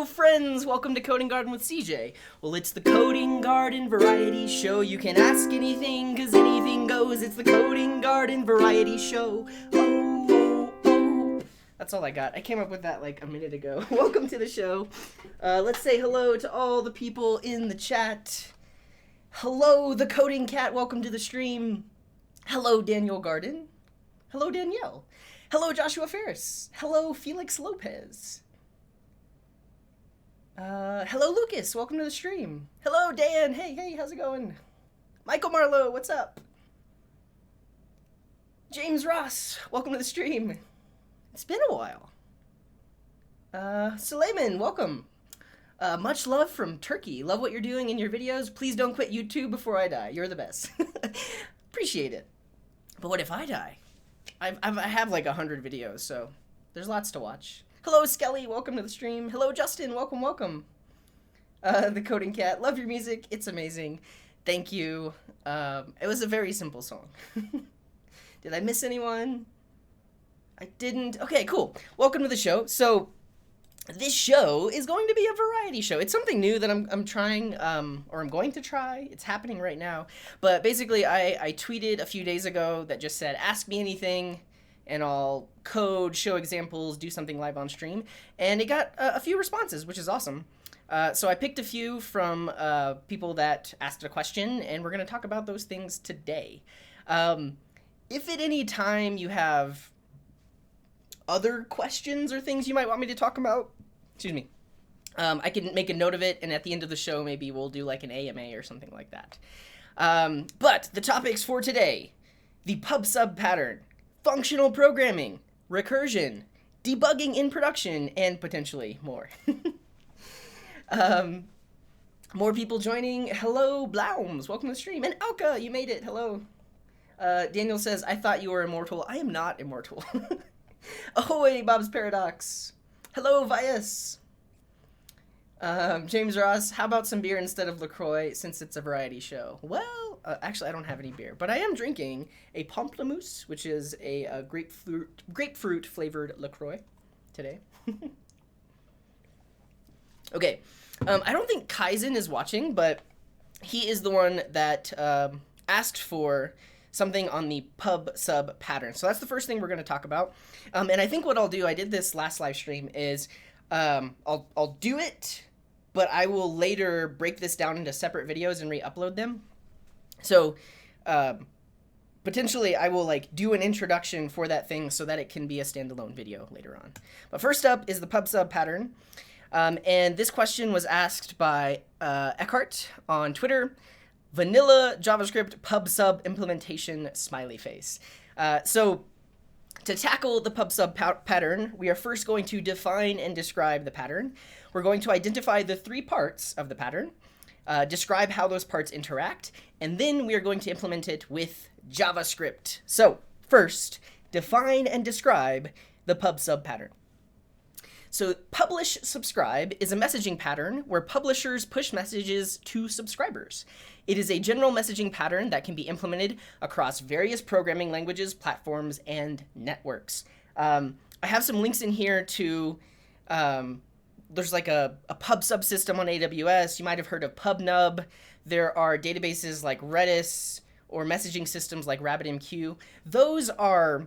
friends, welcome to Coding Garden with CJ. Well, it's the Coding Garden Variety Show. You can ask anything, cause anything goes. It's the Coding Garden Variety Show. Oh, oh, oh. That's all I got. I came up with that like a minute ago. Welcome to the show. Let's say hello to all the people in the chat. Hello, the Coding Cat. Welcome to the stream. Hello, Daniel Garden. Hello, Danielle. Hello, Joshua Ferris. Hello, Felix Lopez. Hello, Lucas. Welcome to the stream. Hello, Dan. Hey, how's it going? Michael Marlowe, what's up? James Ross, welcome to the stream. It's been a while. Suleiman, welcome. Much love from Turkey. Love what you're doing in your videos. Please don't quit YouTube before I die. You're the best. Appreciate it. But what if I die? I have like 100 videos, so there's lots to watch. Hello, Skelly. Welcome to the stream. Hello, Justin. Welcome. The Coding Cat. Love your music. It's amazing. Thank you. It was a very simple song. Did I miss anyone? I didn't. Okay, cool. Welcome to the show. So this show is going to be a variety show. It's something new that I'm trying, or I'm going to try. It's happening right now. But basically, I tweeted a few days ago that just said, ask me anything, and I'll code, show examples, do something live on stream. And it got a few responses, which is awesome. So I picked a few from people that asked a question, and we're going to talk about those things today. If at any time you have other questions or things you might want me to talk about, excuse me, I can make a note of it, and at the end of the show, maybe we'll do like an AMA or something like that. But the topics for today: the pub/sub pattern, functional programming, recursion, debugging in production, and potentially more. More people joining. Hello, Blaums. Welcome to the stream. And Alka, you made it. Hello. Daniel says, I thought you were immortal. I am not immortal. Ahoy, Bob's Paradox. Hello, Vias. James Ross, how about some beer instead of LaCroix since it's a variety show? Well, actually, I don't have any beer, but I am drinking a Pamplemousse, which is a grapefruit flavored LaCroix today. Okay, I don't think Kaizen is watching, but he is the one that asked for something on the pub/sub pattern. So that's the first thing we're going to talk about. And I think what I'll do, I did this last live stream, is I'll do it, but I will later break this down into separate videos and re-upload them. So potentially I will like do an introduction for that thing so that it can be a standalone video later on. But first up is the pub/sub pattern. And this question was asked by Eckhart on Twitter. Vanilla JavaScript pub/sub implementation smiley face. So to tackle the pub/sub pattern, we are first going to define and describe the pattern. We're going to identify the three parts of the pattern, describe how those parts interact, and then we are going to implement it with JavaScript. So first, define and describe the pub/sub pattern. So publish subscribe is a messaging pattern where publishers push messages to subscribers. It is a general messaging pattern that can be implemented across various programming languages, platforms, and networks. I have some links in here to, there's like a pub subsystem on AWS. You might have heard of PubNub. There are databases like Redux or messaging systems like RabbitMQ. Those are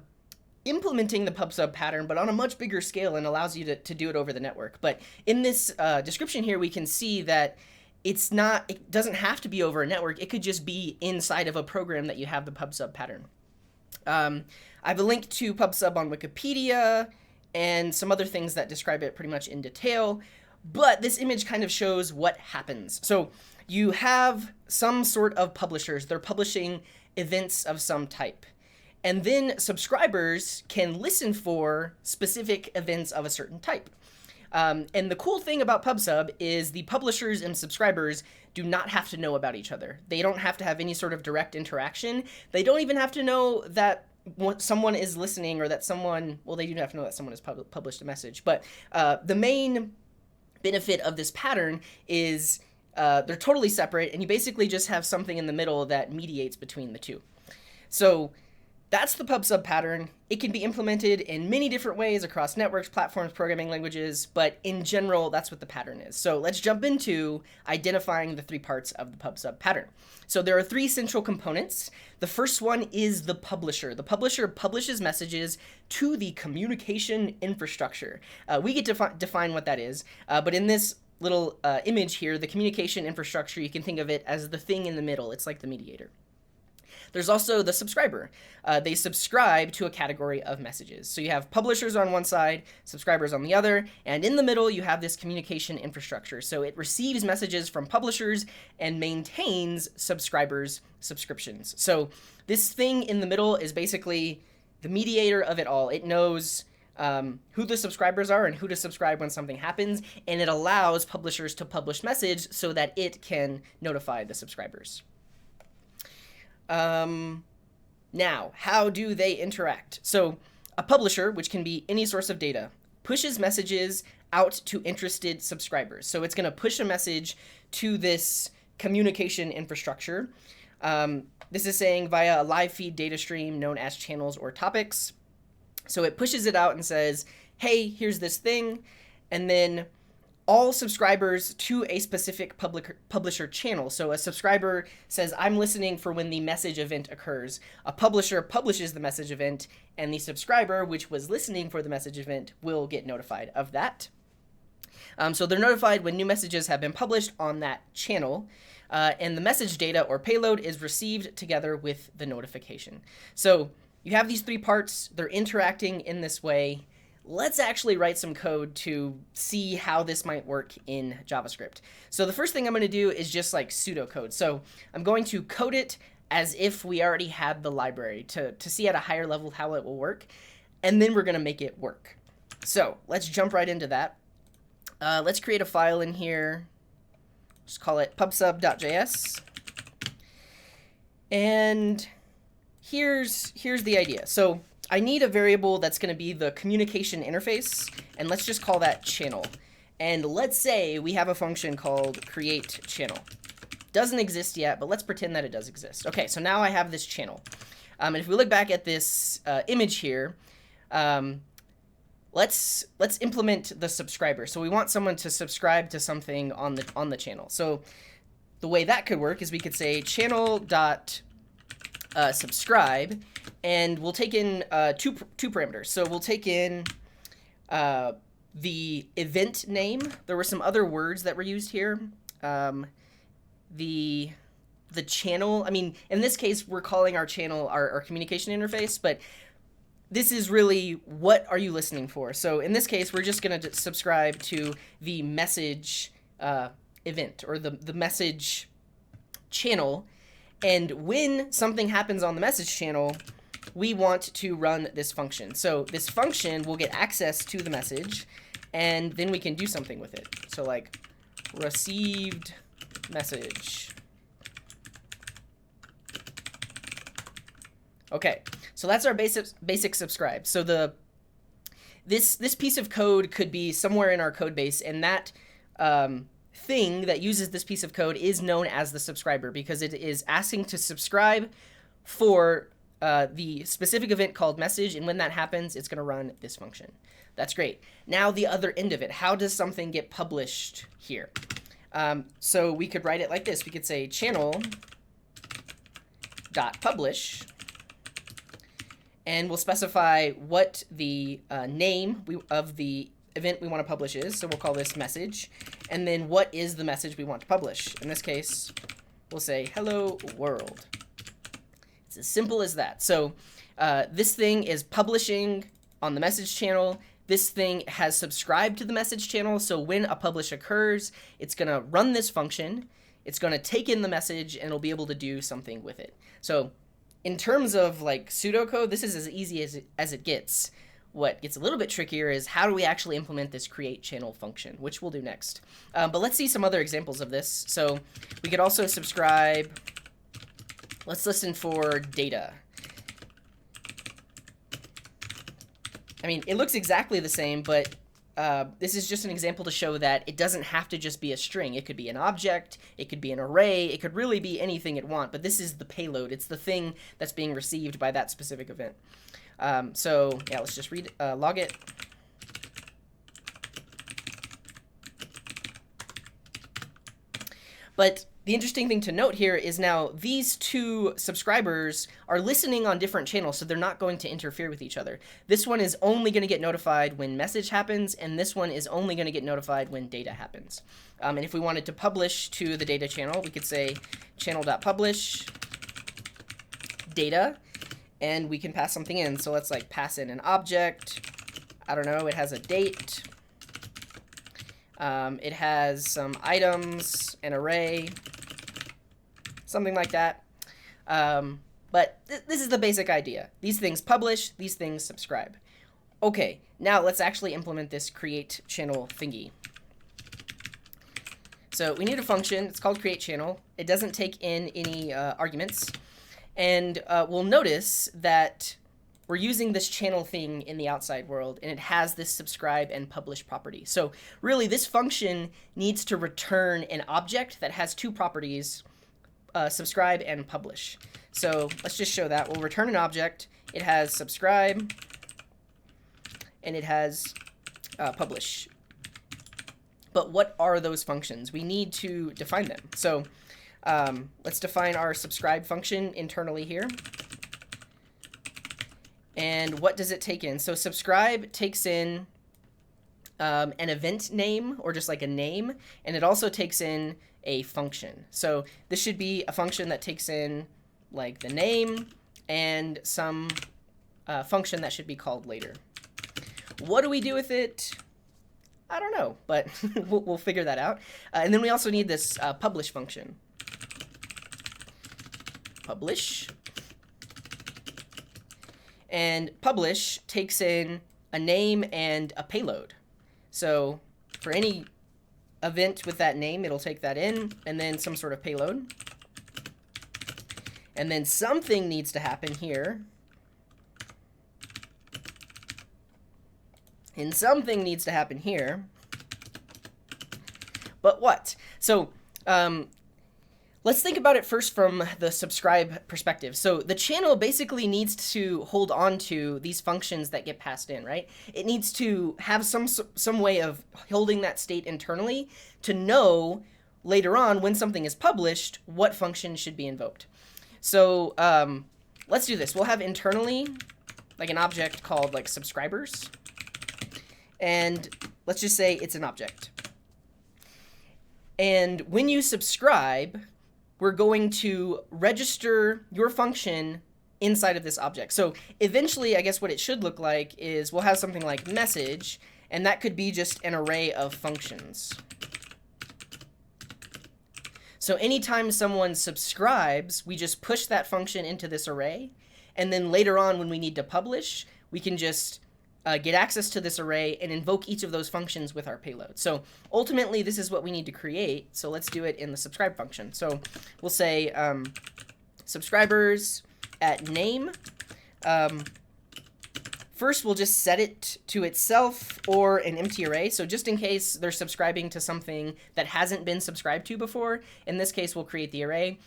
implementing the pub/sub pattern, but on a much bigger scale, and allows you to do it over the network. But in this description here, we can see that it doesn't have to be over a network. It could just be inside of a program that you have the pub/sub pattern. I have a link to pub/sub on Wikipedia and some other things that describe it pretty much in detail. But this image kind of shows what happens. So you have some sort of publishers. They're publishing events of some type. And then subscribers can listen for specific events of a certain type. And the cool thing about pub/sub is the publishers and subscribers do not have to know about each other. They don't have to have any sort of direct interaction. They don't even have to know that someone is listening, or that someone, well, they do have to know that someone has published a message. But the main benefit of this pattern is they're totally separate, and you basically just have something in the middle that mediates between the two. So that's the pub/sub pattern. It can be implemented in many different ways across networks, platforms, programming languages, but in general, that's what the pattern is. So let's jump into identifying the 3 parts of the pub/sub pattern. So there are 3 central components. The first one is the publisher. The publisher publishes messages to the communication infrastructure. We get to define what that is, but in this little image here, the communication infrastructure, you can think of it as the thing in the middle. It's like the mediator. There's also the subscriber. They subscribe to a category of messages. So you have publishers on one side, subscribers on the other, and in the middle you have this communication infrastructure. So it receives messages from publishers and maintains subscribers' subscriptions. So this thing in the middle is basically the mediator of it all. It knows who the subscribers are and who to subscribe when something happens, and it allows publishers to publish message so that it can notify the subscribers. Now, how do they interact? So a publisher, which can be any source of data, pushes messages out to interested subscribers. So it's going to push a message to this communication infrastructure. This is saying via a live feed data stream known as channels or topics. So it pushes it out and says, hey, here's this thing. And then all subscribers to a specific publisher channel. So a subscriber says, I'm listening for when the message event occurs. A publisher publishes the message event, and the subscriber, which was listening for the message event, will get notified of that. So they're notified when new messages have been published on that channel, and the message data or payload is received together with the notification. So you have these 3 parts. They're interacting in this way. Let's actually write some code to see how this might work in JavaScript. So the first thing I'm going to do is just like pseudocode. So I'm going to code it as if we already had the library to see at a higher level how it will work. And then we're going to make it work. So let's jump right into that. Let's create a file in here. Just call it pubsub.js. And here's the idea. So I need a variable that's going to be the communication interface, and let's just call that channel. And let's say we have a function called create channel. Doesn't exist yet, but let's pretend that it does exist. Okay, so now I have this channel. And if we look back at this image here, let's implement the subscriber. So we want someone to subscribe to something on the channel. So the way that could work is we could say channel.subscribe, and we'll take in two parameters. So we'll take in the event name. There were some other words that were used here. The channel, I mean, in this case, we're calling our channel our communication interface, but this is really what are you listening for. So in this case, we're just going to subscribe to the message event or the message channel. And when something happens on the message channel, we want to run this function. So this function will get access to the message, and then we can do something with it. So like received message. Okay, so that's our basic subscribe. So this piece of code could be somewhere in our code base, and that thing that uses this piece of code is known as the subscriber because it is asking to subscribe for the specific event called message, and when that happens, it's going to run this function. That's great. Now the other end of it, how does something get published here? So we could write it like this. We could say channel.publish, and we'll specify what the name of the event we want to publish is. So we'll call this message, and then what is the message we want to publish. In this case, we'll say hello world. It's as simple as that. So this thing is publishing on the message channel. This thing has subscribed to the message channel. So when a publish occurs, it's going to run this function. It's going to take in the message, and it'll be able to do something with it. So in terms of like pseudocode, this is as easy as it gets. What gets a little bit trickier is how do we actually implement this create channel function, which we'll do next. But let's see some other examples of this. So we could also subscribe. Let's listen for data. I mean, it looks exactly the same, but this is just an example to show that it doesn't have to just be a string. It could be an object, it could be an array, it could really be anything it wants, but this is the payload. It's the thing that's being received by that specific event. So yeah, let's just log it. But the interesting thing to note here is now these two subscribers are listening on different channels, so they're not going to interfere with each other. This one is only going to get notified when message happens, and this one is only going to get notified when data happens. And if we wanted to publish to the data channel, we could say channel.publish data, and we can pass something in. So let's like pass in an object. I don't know, it has a date. It has some items, an array, something like that. But this is the basic idea. These things publish, these things subscribe. Okay, now let's actually implement this create channel thingy. So we need a function. It's called create channel. It doesn't take in any arguments. And we'll notice that we're using this channel thing in the outside world, and it has this subscribe and publish property. So really, this function needs to return an object that has two properties, subscribe and publish. So let's just show that. We'll return an object. It has subscribe, and it has publish. But what are those functions? We need to define them. So let's define our subscribe function internally here. And what does it take in? So subscribe takes in an event name, or just like a name, and it also takes in a function. So this should be a function that takes in like the name and some function that should be called later. What do we do with it? I don't know, but we'll figure that out. And then we also need this publish function. Publish. And publish takes in a name and a payload. So for any event with that name, it'll take that in, and then some sort of payload. And then something needs to happen here. And something needs to happen here. But what? So let's think about it first from the subscribe perspective. So the channel basically needs to hold on to these functions that get passed in, right? It needs to have some way of holding that state internally to know later on when something is published, what function should be invoked. So let's do this. We'll have internally like an object called like subscribers. And let's just say it's an object. And when you subscribe, we're going to register your function inside of this object. So eventually, I guess what it should look like is we'll have something like message, and that could be just an array of functions. So anytime someone subscribes, we just push that function into this array, and then later on when we need to publish, we can just get access to this array and invoke each of those functions with our payload. So ultimately, this is what we need to create. So let's do it in the subscribe function. So we'll say subscribers at name. First, we'll just set it to itself or an empty array. So just in case they're subscribing to something that hasn't been subscribed to before, in this case, we'll create the array.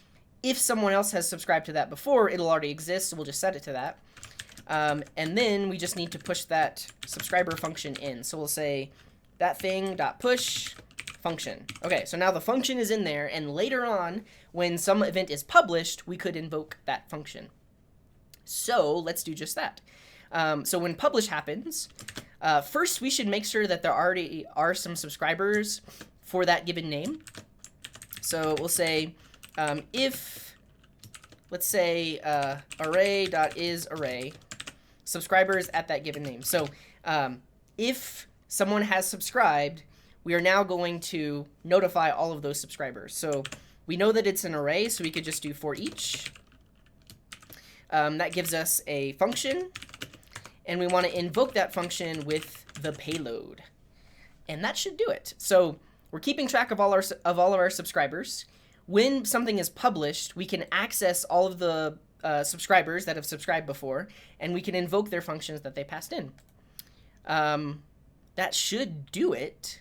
If someone else has subscribed to that before, it'll already exist, so we'll just set it to that. And then we just need to push that subscriber function in. So we'll say that thing dot push function. Okay, so now the function is in there, and later on, when some event is published, we could invoke that function. So let's do just that. So when publish happens, first we should make sure that there already are some subscribers for that given name. So we'll say if, let's say array.isArray, subscribers at that given name. So if someone has subscribed, we are now going to notify all of those subscribers. So we know that it's an array, so we could just do for each. That gives us a function, and we want to invoke that function with the payload. And that should do it. So we're keeping track of all of our subscribers. When something is published, we can access all of the subscribers that have subscribed before, and we can invoke their functions that they passed in. that should do it.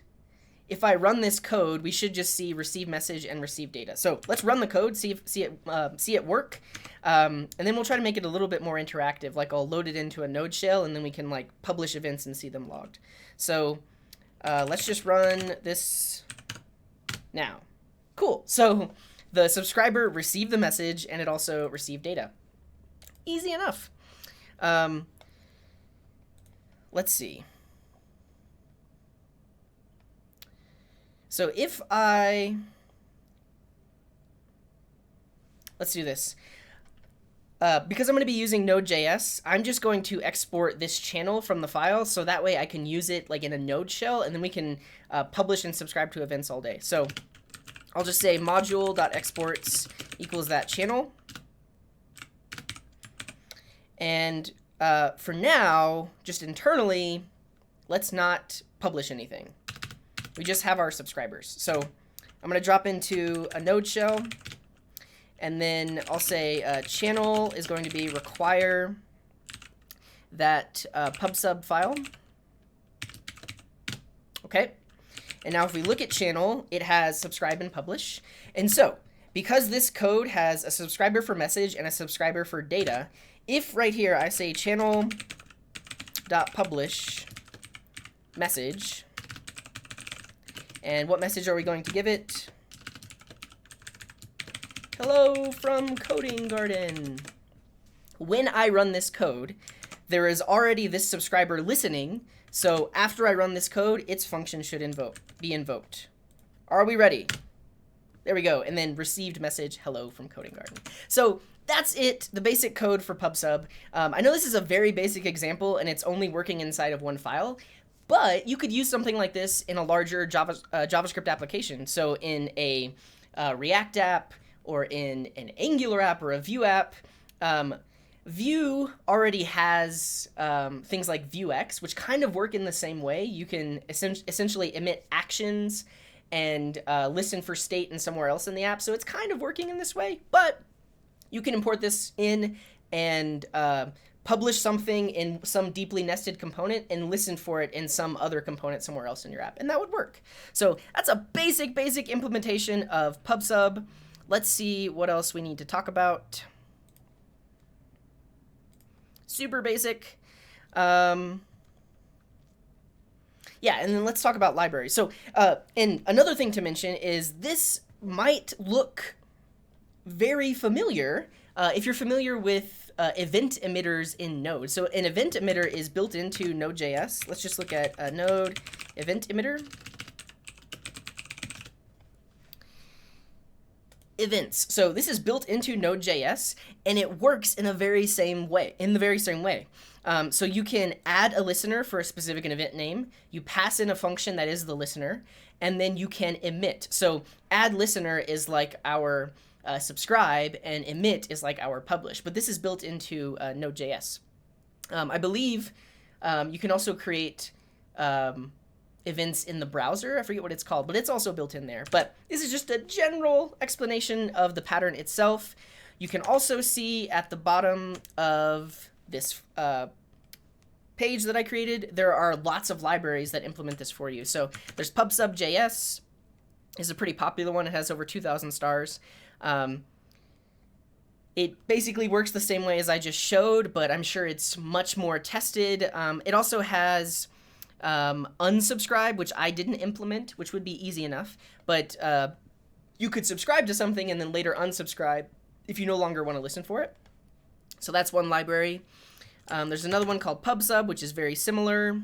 If I run this code, we should just see receive message and receive data. So let's run the code, see it work, and then we'll try to make it a little bit more interactive. Like I'll load it into a node shell, and then we can like publish events and see them logged. So let's just run this now. Cool. So the subscriber received the message, and it also received data. Easy enough. Let's see. So if let's do this. Because I'm going to be using node.js, I'm just going to export this channel from the file, so that way I can use it like in a node shell, and then we can publish and subscribe to events all day. So I'll just say module.exports equals that channel. And for now, just internally, let's not publish anything. We just have our subscribers. So I'm going to drop into a node shell, and then I'll say channel is going to be require that pub/sub file. Okay. And now if we look at channel, it has subscribe and publish. And so because this code has a subscriber for message and a subscriber for data, if right here I say channel.publish message, and what message are we going to give it? Hello from Coding Garden. When I run this code, there is already this subscriber listening, so after I run this code, its function should be invoked. Are we ready? There we go, and then received message, hello from Coding Garden. So that's it, the basic code for pub/sub. I know this is a very basic example, and it's only working inside of one file, but you could use something like this in a larger JavaScript application. So in a React app, or in an Angular app, or a Vue app. Vue already has things like Vuex, which kind of work in the same way. You can essentially emit actions and listen for state in somewhere else in the app. So it's kind of working in this way, but you can import this in and publish something in some deeply nested component and listen for it in some other component somewhere else in your app, and that would work. So that's a basic implementation of pub/sub. Let's see what else we need to talk about. Super basic. Yeah, and then let's talk about libraries. So, and another thing to mention is this might look very familiar if you're familiar with event emitters in Node. So an event emitter is built into Node.js. Let's just look at a Node event emitter. Events. So this is built into Node.js, and it works in the very same way. So you can add a listener for a specific event name. You pass in a function that is the listener, and then you can emit. So add listener is like our subscribe, and emit is like our publish. But this is built into Node.js. I believe you can also create events in the browser. I forget what it's called, but it's also built in there. But this is just a general explanation of the pattern itself. You can also see at the bottom of this page that I created, there are lots of libraries that implement this for you. So there's pub/sub.js is a pretty popular one. It has over 2,000 stars. It basically works the same way as I just showed, but I'm sure it's much more tested. It also has unsubscribe, which I didn't implement, which would be easy enough, but you could subscribe to something and then later unsubscribe if you no longer want to listen for it. So that's one library. There's another one called pub/sub, which is very similar.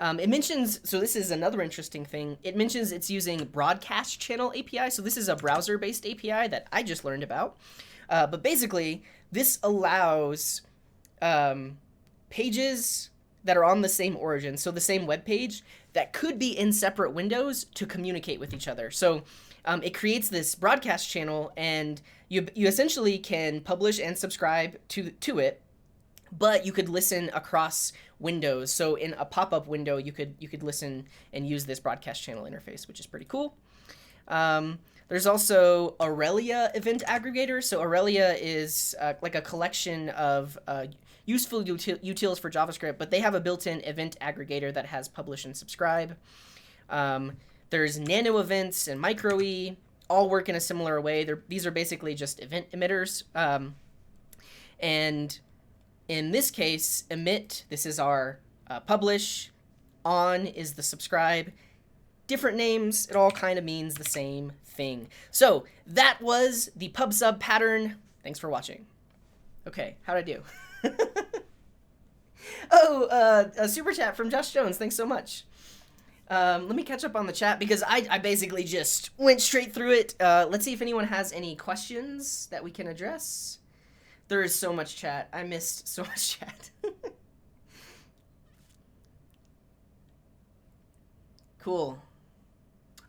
It mentions, so this is another interesting thing, it mentions it's using broadcast channel API. So this is a browser-based API that I just learned about. But basically, this allows pages that are on the same origin, so the same web page, that could be in separate windows to communicate with each other. So it creates this broadcast channel, and you essentially can publish and subscribe to it, but you could listen across windows. So in a pop-up window, you could listen and use this broadcast channel interface, which is pretty cool. There's also Irelia event aggregator. So Irelia is like a collection of useful utils for JavaScript, but they have a built-in event aggregator that has publish and subscribe. There's nano events and micro-e, all work in a similar way. These are basically just event emitters. And in this case, emit, this is our publish, on is the subscribe. Different names, it all kind of means the same thing. So that was the pub/sub pattern. Thanks for watching. Okay, how'd I do? Oh, a super chat from Josh Jones. Thanks so much. Let me catch up on the chat because I basically just went straight through it. Let's see if anyone has any questions that we can address. There is so much chat. I missed so much chat. Cool.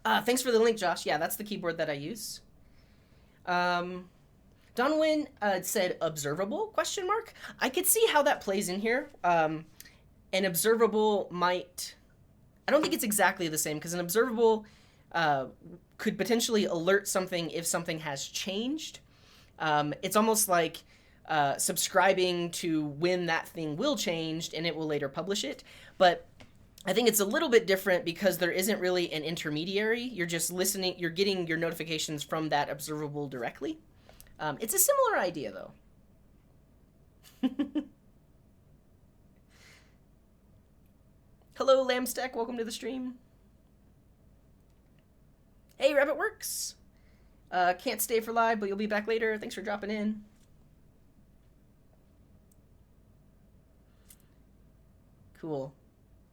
Thanks for the link, Josh. Yeah, that's the keyboard that I use. Donwin said observable, question mark. I could see how that plays in here. An observable might... I don't think it's exactly the same because an observable could potentially alert something if something has changed. It's almost like subscribing to when that thing will change and it will later publish it. But I think it's a little bit different because there isn't really an intermediary. You're just listening, you're getting your notifications from that observable directly. It's a similar idea though. Hello, Lamstack. Welcome to the stream. Hey, RabbitWorks. Can't stay for live, but you'll be back later. Thanks for dropping in. Cool.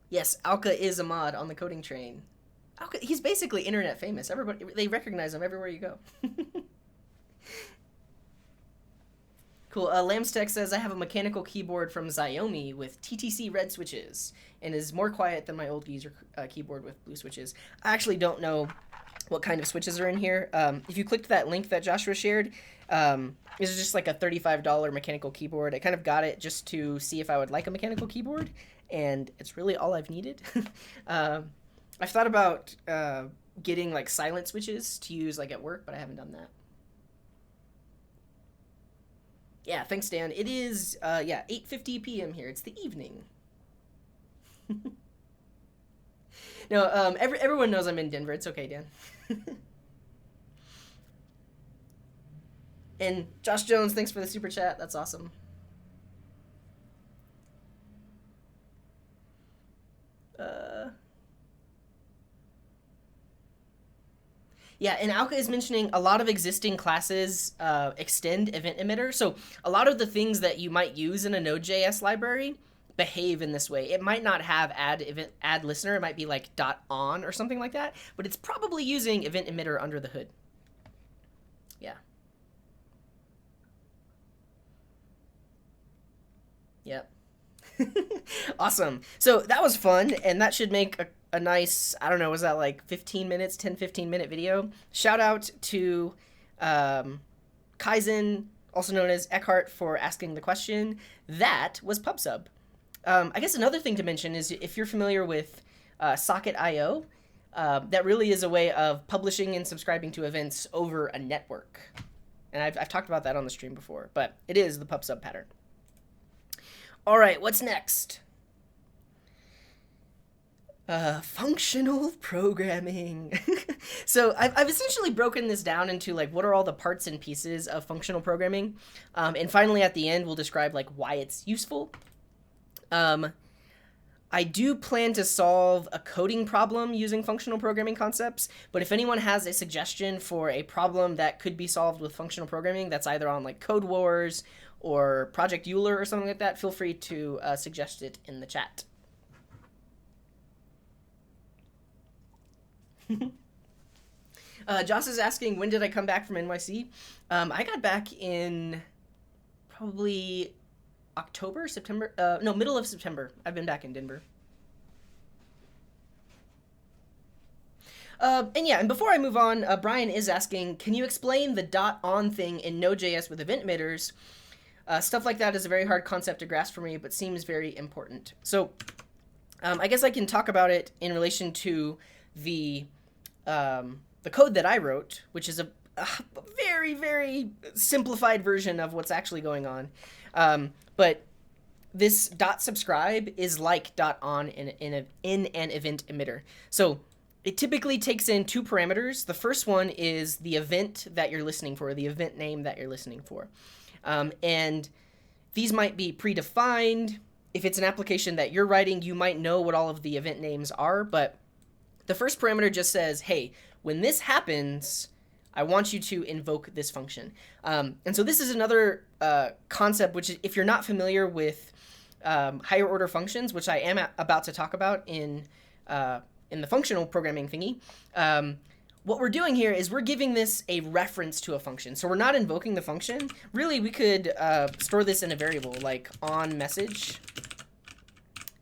Yes, Alka is a mod on the coding train. Alka, he's basically internet famous. Everybody, they recognize him everywhere you go. Cool. Lamstack says, I have a mechanical keyboard from Xiaomi with TTC red switches and is more quiet than my old geezer keyboard with blue switches. I actually don't know what kind of switches are in here. If you clicked that link that Joshua shared, this is just like a $35 mechanical keyboard. I kind of got it just to see if I would like a mechanical keyboard, and it's really all I've needed. I've thought about getting like silent switches to use like at work, but I haven't done that. Yeah, thanks, Dan. It is, 8:50 p.m. here. It's the evening. No, everyone knows I'm in Denver. It's okay, Dan. And Josh Jones, thanks for the super chat. That's awesome. Yeah, and Alka is mentioning a lot of existing classes extend event emitter. So a lot of the things that you might use in a Node.js library behave in this way. It might not have add listener. It might be like .on or something like that, but it's probably using event emitter under the hood. Yeah. Yep. Awesome. So that was fun, and that should make a nice, I don't know, was that like 15 minutes, 10-15 minute video? Shout out to Kaizen, also known as Eckhart, for asking the question. That was pub/sub. I guess another thing to mention is if you're familiar with Socket.io, that really is a way of publishing and subscribing to events over a network. And I've talked about that on the stream before, but it is the pub/sub pattern. All right, what's next? Functional programming. So I've essentially broken this down into like what are all the parts and pieces of functional programming, and finally at the end we'll describe like why it's useful. I do plan to solve a coding problem using functional programming concepts, but if anyone has a suggestion for a problem that could be solved with functional programming that's either on like Code Wars or Project Euler or something like that, feel free to suggest it in the chat. Joss is asking, when did I come back from NYC? I got back in probably October, September, no, middle of September. I've been back in Denver. And yeah, and before I move on, Brian is asking, can you explain the .on thing in Node.js with event emitters? Stuff like that is a very hard concept to grasp for me, but seems very important. So I guess I can talk about it in relation to the the code that I wrote, which is a very, very simplified version of what's actually going on. But this .subscribe is like .on in an event emitter. So it typically takes in two parameters. The first one is the event that you're listening for, the event name that you're listening for. And these might be predefined. If it's an application that you're writing, you might know what all of the event names are, but the first parameter just says, hey, when this happens, I want you to invoke this function. And so this is another concept, which if you're not familiar with higher order functions, which I am about to talk about in the functional programming thingy, what we're doing here is we're giving this a reference to a function. So we're not invoking the function. Really, we could store this in a variable like on message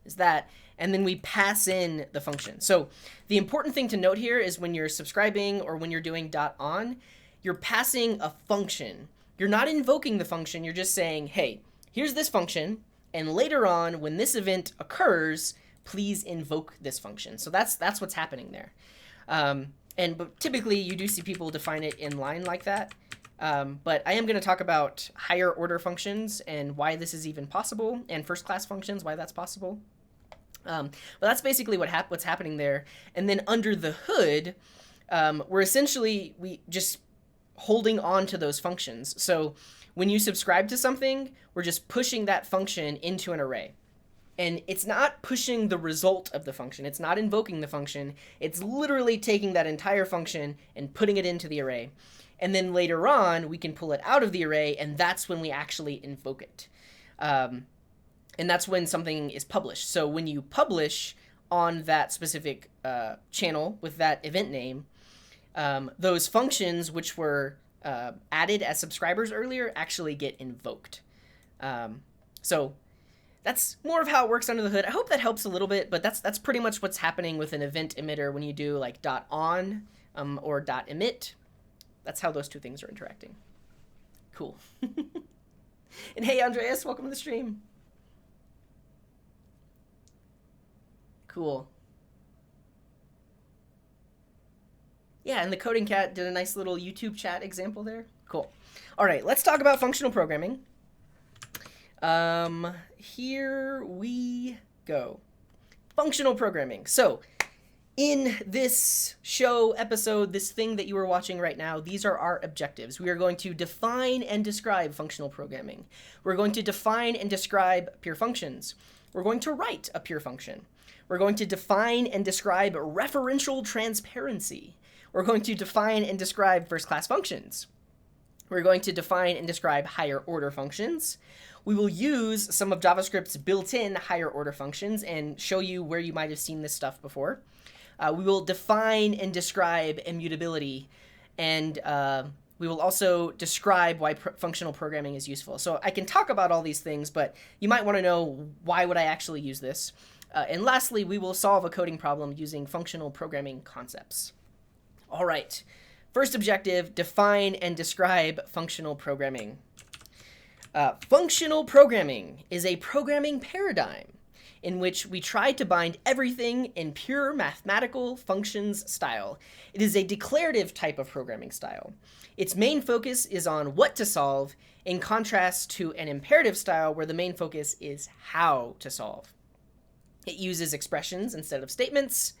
is that, and then we pass in the function. So the important thing to note here is when you're subscribing or when you're doing .on, you're passing a function. You're not invoking the function. You're just saying, hey, here's this function, and later on, when this event occurs, please invoke this function. So that's what's happening there. But typically, you do see people define it in line like that. But I am going to talk about higher order functions and why this is even possible, and first class functions, why that's possible. But that's basically what's happening there. And then under the hood, we're essentially just holding on to those functions. So when you subscribe to something, we're just pushing that function into an array. And it's not pushing the result of the function. It's not invoking the function. It's literally taking that entire function and putting it into the array. And then later on, we can pull it out of the array, and that's when we actually invoke it. And that's when something is published. So when you publish on that specific channel with that event name, those functions which were added as subscribers earlier actually get invoked. So that's more of how it works under the hood. I hope that helps a little bit, but that's pretty much what's happening with an event emitter when you do like .on or .emit. That's how those two things are interacting. Cool. And hey, Andreas, welcome to the stream. Cool. Yeah, and the Coding Cat did a nice little YouTube chat example there. Cool. All right, let's talk about functional programming. Here we go. Functional programming. So in this show episode, this thing that you are watching right now, these are our objectives. We are going to define and describe functional programming. We're going to define and describe pure functions. We're going to write a pure function. We're going to define and describe referential transparency. We're going to define and describe first-class functions. We're going to define and describe higher order functions. We will use some of JavaScript's built-in higher order functions and show you where you might have seen this stuff before. We will define and describe immutability, and we will also describe why functional programming is useful. So I can talk about all these things, but you might want to know why would I actually use this. And lastly, we will solve a coding problem using functional programming concepts. All right. First objective, define and describe functional programming. Functional programming is a programming paradigm in which we try to bind everything in pure mathematical functions style. It is a declarative type of programming style. Its main focus is on what to solve, in contrast to an imperative style where the main focus is how to solve. It uses expressions instead of statements.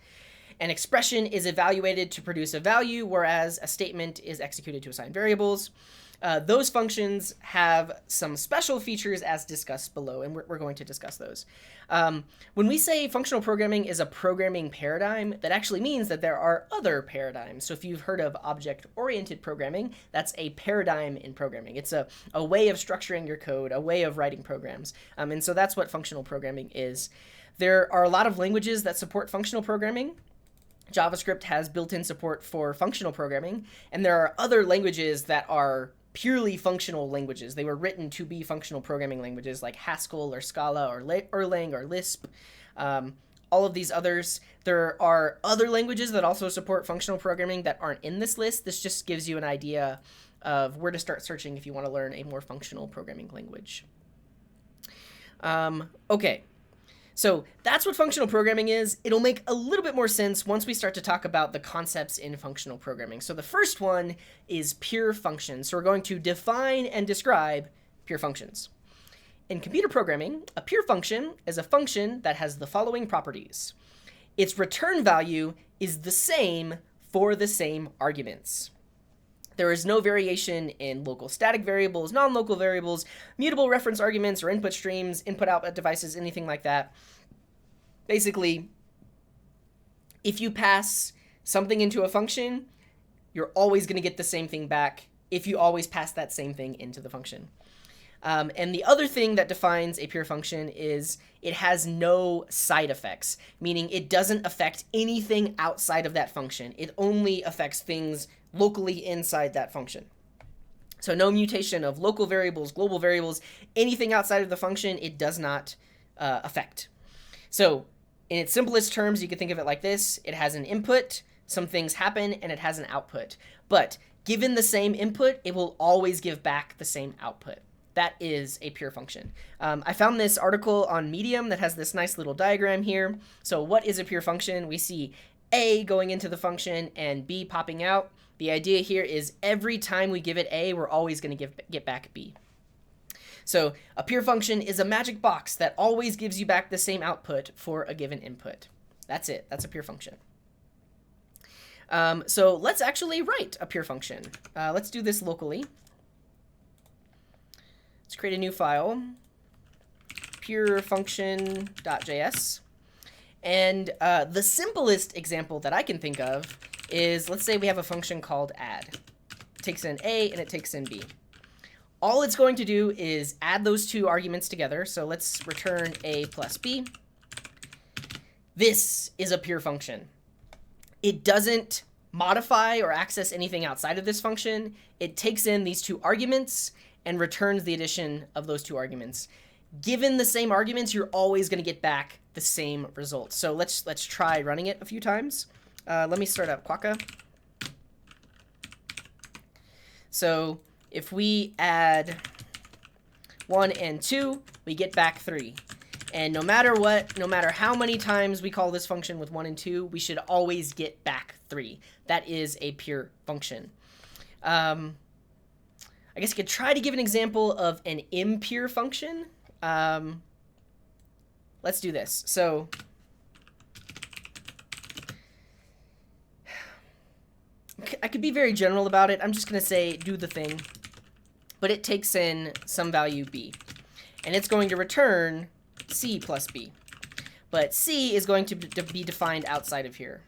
An expression is evaluated to produce a value, whereas a statement is executed to assign variables. Those functions have some special features as discussed below, and we're going to discuss those. When we say functional programming is a programming paradigm, that actually means that there are other paradigms. So if you've heard of object-oriented programming, that's a paradigm in programming. It's a way of structuring your code, a way of writing programs. And so that's what functional programming is. There are a lot of languages that support functional programming. JavaScript has built-in support for functional programming, and there are other languages that are purely functional languages. They were written to be functional programming languages like Haskell or Scala or Erlang or Lisp. All of these others. There are other languages that also support functional programming that aren't in this list. This just gives you an idea of where to start searching if you want to learn a more functional programming language. Okay. So that's what functional programming is. It'll make a little bit more sense once we start to talk about the concepts in functional programming. So the first one is pure functions. So we're going to define and describe pure functions. In computer programming, a pure function is a function that has the following properties. Its return value is the same for the same arguments. There is no variation in local static variables, non-local variables, mutable reference arguments, or input streams, input-output devices, anything like that. Basically, if you pass something into a function, you're always going to get the same thing back if you always pass that same thing into the function. And the other thing that defines a pure function is it has no side effects, meaning it doesn't affect anything outside of that function. It only affects things locally inside that function. So no mutation of local variables, global variables, anything outside of the function, it does not affect. So in its simplest terms, you can think of it like this. It has an input, some things happen, and it has an output. But given the same input, it will always give back the same output. That is a pure function. I found this article on Medium that has this nice little diagram here. So what is a pure function? We see A going into the function and B popping out. The idea here is every time we give it A, we're always going to get back B. So a pure function is a magic box that always gives you back the same output for a given input. That's it. That's a pure function. So let's actually write a pure function. Let's do this locally. Let's create a new file, purefunction.js. And the simplest example that I can think of is, let's say we have a function called add. It takes in A and it takes in B. All it's going to do is add those two arguments together. So let's return A plus B. This is a pure function. It doesn't modify or access anything outside of this function. It takes in these two arguments and returns the addition of those two arguments. Given the same arguments, you're always going to get back the same result. So let's try running it a few times. Let me start up Quokka. So if we add 1 and 2, we get back 3. And no matter what, no matter how many times we call this function with 1 and 2, we should always get back 3. That is a pure function. I guess you could try to give an example of an impure function. Let's do this. So I could be very general about it. I'm just going to say do the thing. But it takes in some value B. And it's going to return C plus B. But C is going to be defined outside of here.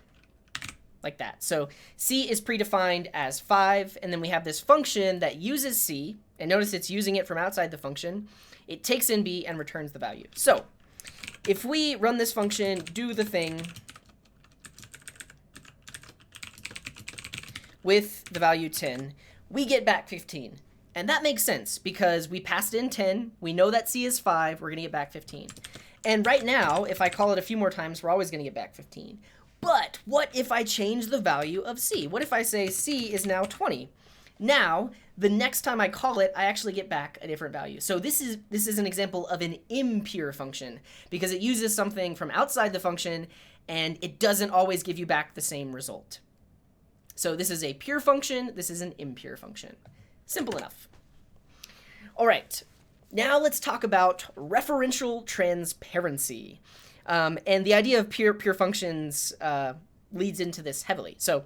Like that. So C is predefined as 5, and then we have this function that uses C, and notice it's using it from outside the function. It takes in B and returns the value. So if we run this function, do the thing with the value 10, we get back 15. And that makes sense because we passed in 10, we know that C is 5, we're going to get back 15. And right now, if I call it a few more times, we're always going to get back 15. But what if I change the value of C? What if I say C is now 20? Now, the next time I call it, I actually get back a different value. So this is an example of an impure function because it uses something from outside the function and it doesn't always give you back the same result. So this is a pure function. This is an impure function. Simple enough. All right. Now let's talk about referential transparency. And the idea of pure functions leads into this heavily. So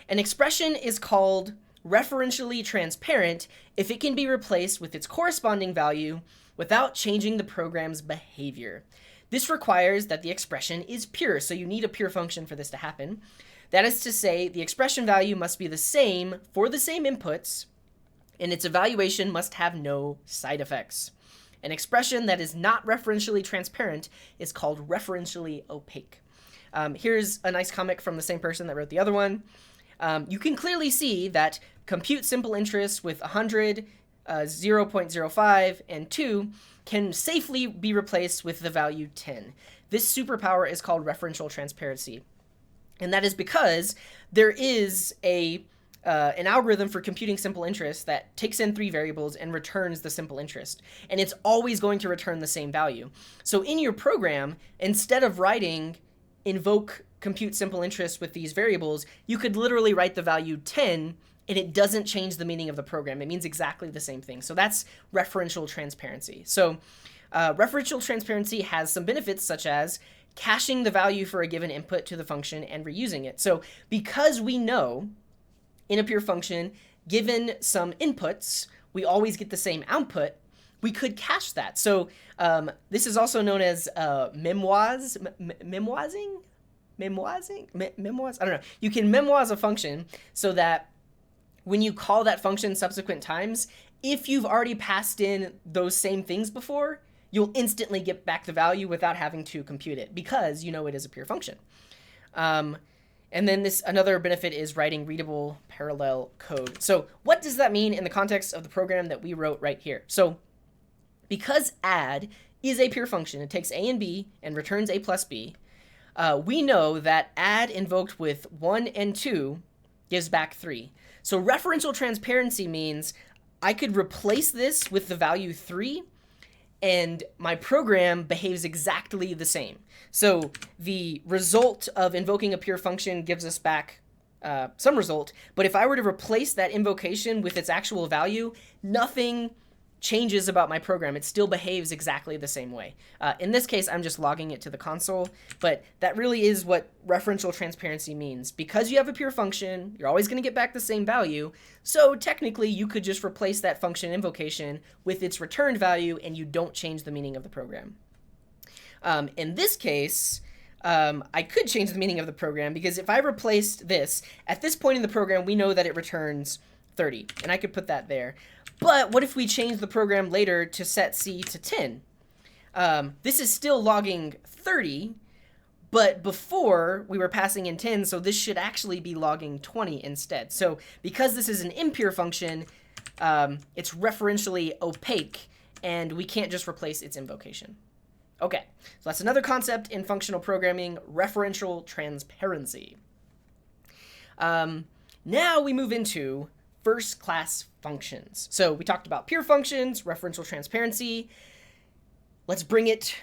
an expression is called referentially transparent if it can be replaced with its corresponding value without changing the program's behavior. This requires that the expression is pure, so you need a pure function for this to happen. That is to say, the expression value must be the same for the same inputs, and its evaluation must have no side effects. An expression that is not referentially transparent is called referentially opaque. Here's a nice comic from the same person that wrote the other one. You can clearly see that compute simple interest with 100, 0.05, and 2 can safely be replaced with the value 10. This superpower is called referential transparency. And that is because there is a an algorithm for computing simple interest that takes in 3 variables and returns the simple interest. And it's always going to return the same value. So in your program, instead of writing invoke compute simple interest with these variables, you could literally write the value 10 and it doesn't change the meaning of the program. It means exactly the same thing. So that's referential transparency. So referential transparency has some benefits such as caching the value for a given input to the function and reusing it. So because we know in a pure function, given some inputs, we always get the same output, we could cache that. So this is also known as memoizing? Memoiz? I don't know. You can memoize a function so that when you call that function subsequent times, if you've already passed in those same things before, you'll instantly get back the value without having to compute it because you know it is a pure function. And then another benefit is writing readable parallel code. So what does that mean in the context of the program that we wrote right here? So because add is a pure function, it takes a and b and returns a plus b, we know that add invoked with 1 and 2 gives back 3. So referential transparency means I could replace this with the value 3 and my program behaves exactly the same. So the result of invoking a pure function gives us back some result, but if I were to replace that invocation with its actual value, nothing changes about my program. It still behaves exactly the same way. In this case, I'm just logging it to the console, but that really is what referential transparency means. Because you have a pure function, you're always going to get back the same value, so technically you could just replace that function invocation with its returned value and you don't change the meaning of the program. In this case, I could change the meaning of the program because if I replaced this, at this point in the program, we know that it returns 30, and I could put that there. But what if we change the program later to set C to 10? This is still logging 30, but before we were passing in 10, so this should actually be logging 20 instead. So because this is an impure function, it's referentially opaque, and we can't just replace its invocation. Okay, so that's another concept in functional programming, referential transparency. Now we move into first-class functions. So we talked about pure functions, referential transparency. Let's bring it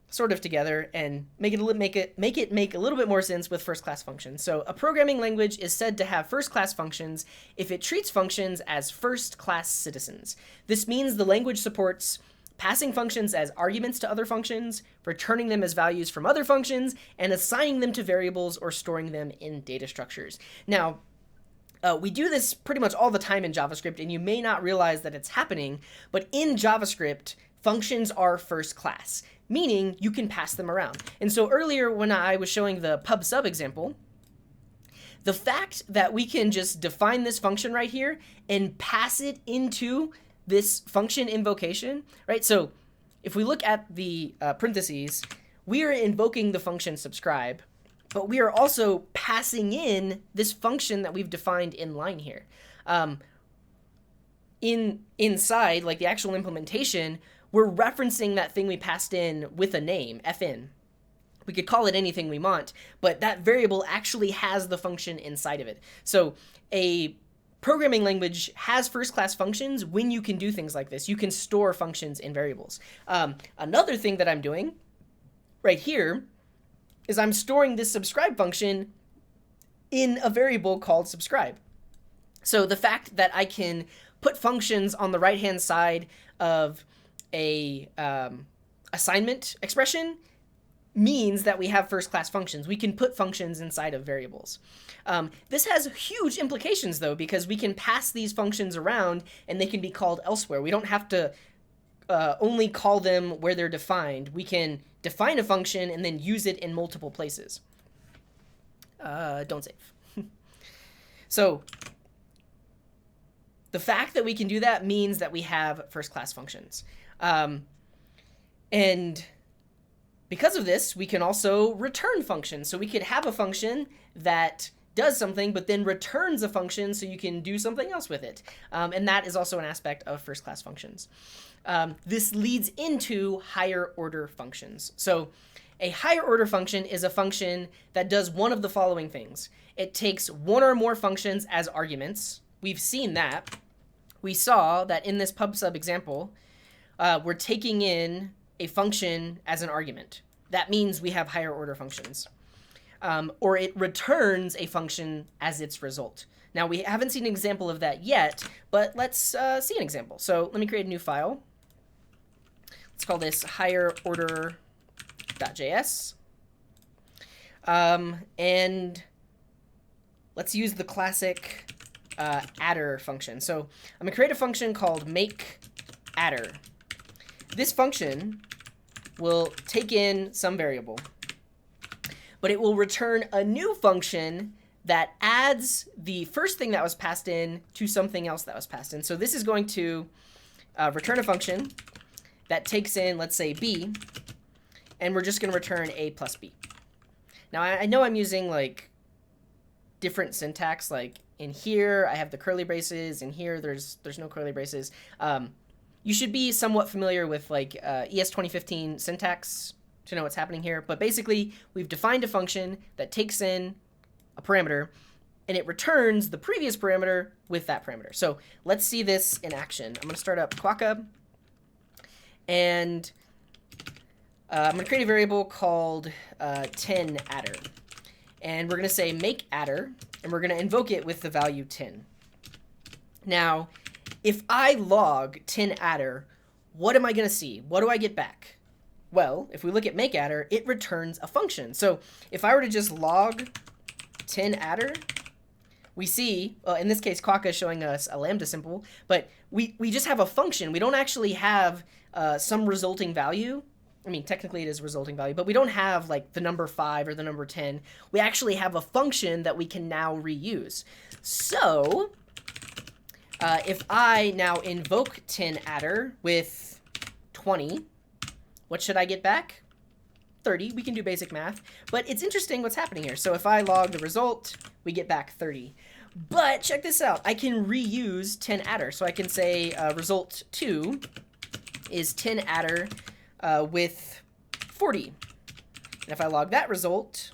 sort of together and make it make a little bit more sense with first-class functions. So a programming language is said to have first-class functions if it treats functions as first-class citizens. This means the language supports passing functions as arguments to other functions, returning them as values from other functions, and assigning them to variables or storing them in data structures. Now, we do this pretty much all the time in JavaScript, and you may not realize that it's happening, but in JavaScript, functions are first class, meaning you can pass them around. And so earlier when I was showing the pub sub example, the fact that we can just define this function right here and pass it into this function invocation, right? So if we look at the parentheses, we are invoking the function subscribe, but we are also passing in this function that we've defined in line here. Inside, like the actual implementation, we're referencing that thing we passed in with a name, fn. We could call it anything we want, but that variable actually has the function inside of it. So a programming language has first-class functions when you can do things like this. You can store functions in variables. Another thing that I'm doing right here is I'm storing this subscribe function in a variable called subscribe. So the fact that I can put functions on the right-hand side of a assignment expression means that we have first-class functions. We can put functions inside of variables. This has huge implications, though, because we can pass these functions around and they can be called elsewhere. We don't have to only call them where they're defined. We can define a function and then use it in multiple places. Don't save. So the fact that we can do that means that we have first-class functions. And because of this, we can also return functions. So we could have a function that does something, but then returns a function so you can do something else with it. And that is also an aspect of first-class functions. This leads into higher order functions. So A higher order function is a function that does one of the following things. It takes one or more functions as arguments. We've seen that. We saw that in this pub/sub example, we're taking in a function as an argument. That means we have higher order functions. Or it returns a function as its result. Now, we haven't seen an example of that yet, but let's see an example. So let me create a new file. Let's call this higher order.js. And let's use the classic adder function. So I'm going to create a function called makeAdder. This function will take in some variable, but it will return a new function that adds the first thing that was passed in to something else that was passed in. So this is going to return a function that takes in, let's say, b, and we're just going to return a plus b. Now, I know I'm using like different syntax. Like in here, I have the curly braces. In here, there's no curly braces. You should be somewhat familiar with like ES 2015 syntax to know what's happening here. But basically, we've defined a function that takes in a parameter, and it returns the previous parameter with that parameter. So let's see this in action. I'm going to start up Quokka, and I'm going to create a variable called 10adder. And we're going to say makeAdder, and we're going to invoke it with the value 10. Now, if I log 10adder, what am I going to see? What do I get back? Well, if we look at makeAdder, it returns a function. So if I were to just log 10adder, we see, in this case, Quokka is showing us a lambda symbol, but we just have a function. We don't actually have some resulting value. I mean, technically it is resulting value, but we don't have like the number 5 or the number 10. We actually have a function that we can now reuse. So if I now invoke 10adder with 20, what should I get back? 30. We can do basic math, but it's interesting what's happening here. So if I log the result, we get back 30. But check this out. I can reuse 10adder. So I can say result 2 is 10adder with 40. And if I log that result,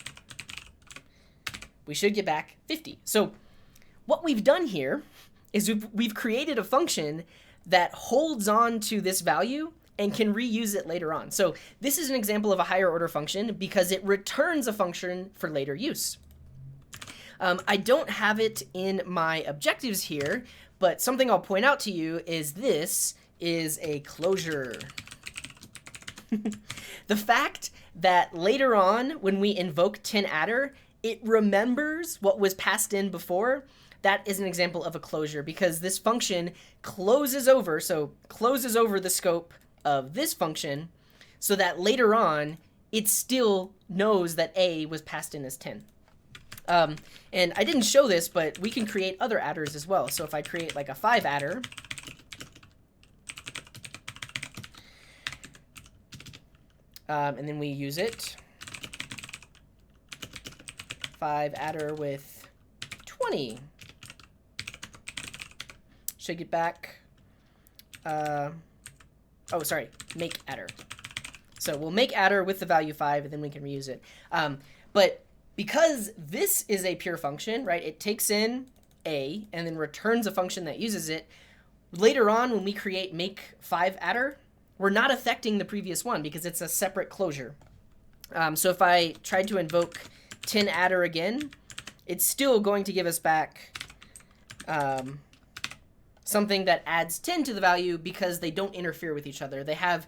we should get back 50. So what we've done here is we've created a function that holds on to this value and can reuse it later on. So this is an example of a higher order function because it returns a function for later use. I don't have it in my objectives here, but something I'll point out to you is this is a closure. The fact that later on when we invoke 10adder, it remembers what was passed in before, that is an example of a closure because this function closes over the scope of this function so that later on it still knows that A was passed in as 10. And I didn't show this, but we can create other adders as well. So if I create like a 5adder, and then we use it, 5adder with 20. Should get back, makeAdder. So we'll make adder with the value 5, and then we can reuse it. But because this is a pure function, right, it takes in A and then returns a function that uses it, later on when we create make 5adder, we're not affecting the previous one because it's a separate closure. So if I tried to invoke 10adder again, it's still going to give us back something that adds 10 to the value because they don't interfere with each other. They have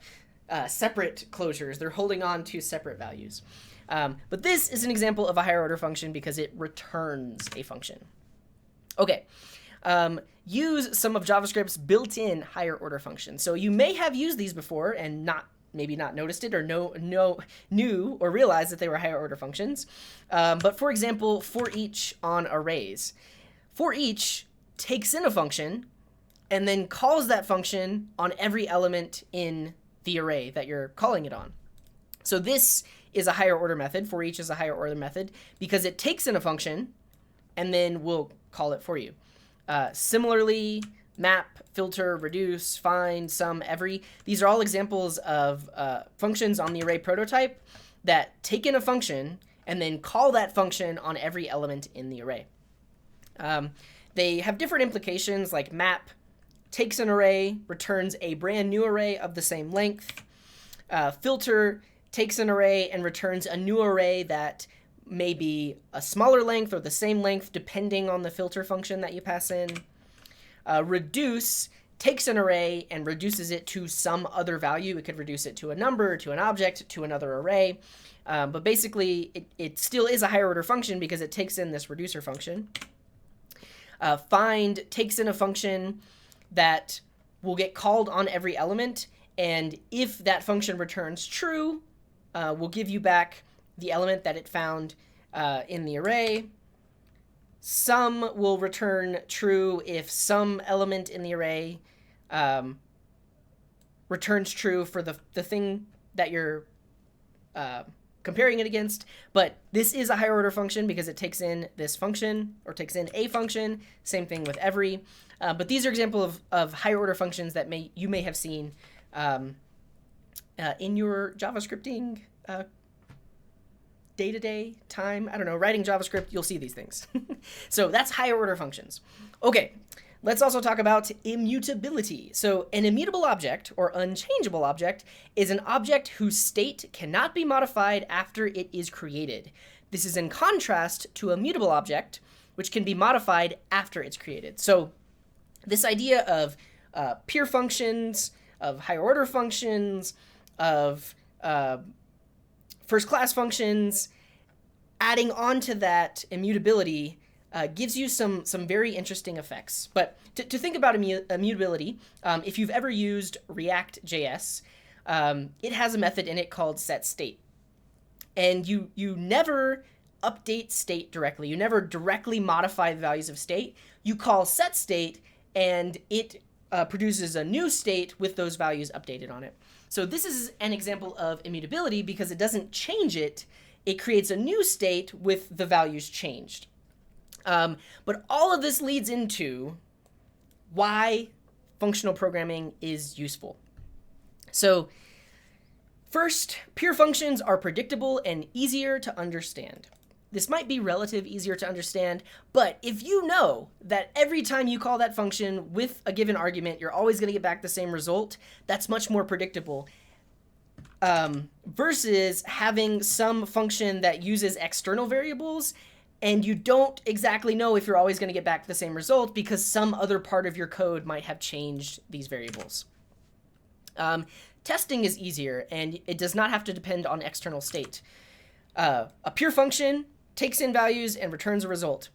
separate closures. They're holding on to separate values. But this is an example of a higher order function because it returns a function. Okay. Use some of JavaScript's built-in higher order functions. So you may have used these before and maybe not noticed it or knew or realized that they were higher order functions. But for example, for each on arrays. For each takes in a function and then calls that function on every element in the array that you're calling it on. So this is a higher order method. For each is a higher order method because it takes in a function and then will call it for you. Similarly, map, filter, reduce, find, sum, every. These are all examples of functions on the array prototype that take in a function and then call that function on every element in the array. They have different implications, like map takes an array, returns a brand new array of the same length. Filter takes an array and returns a new array that may be a smaller length or the same length depending on the filter function that you pass in. Reduce takes an array and reduces it to some other value. It could reduce it to a number, to an object, to another array. But basically, it still is a higher order function because it takes in this reducer function. Find takes in a function that will get called on every element, and if that function returns true, will give you back the element that it found in the array. Sum will return true if some element in the array returns true for the thing that you're comparing it against. But this is a higher order function because it takes in this function, or takes in a function. Same thing with every. But these are examples of higher order functions that you may have seen in your JavaScripting day-to-day time. I don't know, writing JavaScript, you'll see these things. So that's higher order functions. Okay, let's also talk about immutability. So an immutable object, or unchangeable object, is an object whose state cannot be modified after it is created. This is in contrast to a mutable object, which can be modified after it's created. So this idea of pure functions, of higher order functions, of first class functions, adding on to that immutability gives you some very interesting effects. But to think about immutability, if you've ever used React.js, it has a method in it called setState. And you never update state directly. You never directly modify the values of state. You call setState, and it produces a new state with those values updated on it. So this is an example of immutability because it doesn't change it. It creates a new state with the values changed. But all of this leads into why functional programming is useful. So first, pure functions are predictable and easier to understand. This might be relative easier to understand, but if you know that every time you call that function with a given argument, you're always going to get back the same result, that's much more predictable. Versus having some function that uses external variables, and you don't exactly know if you're always going to get back the same result because some other part of your code might have changed these variables. Testing is easier, and it does not have to depend on external state. A pure function takes in values and returns a result.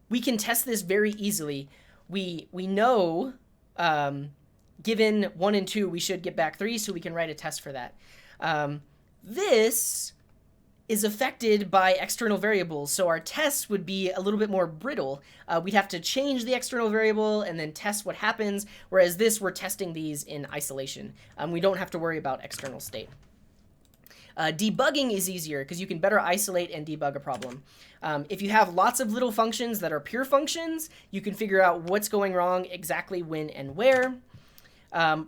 We can test this very easily. We know, given 1 and 2, we should get back 3, so we can write a test for that. This is affected by external variables, so our tests would be a little bit more brittle. We'd have to change the external variable and then test what happens, whereas this, we're testing these in isolation. We don't have to worry about external state. Debugging is easier because you can better isolate and debug a problem. If you have lots of little functions that are pure functions, you can figure out what's going wrong exactly when and where.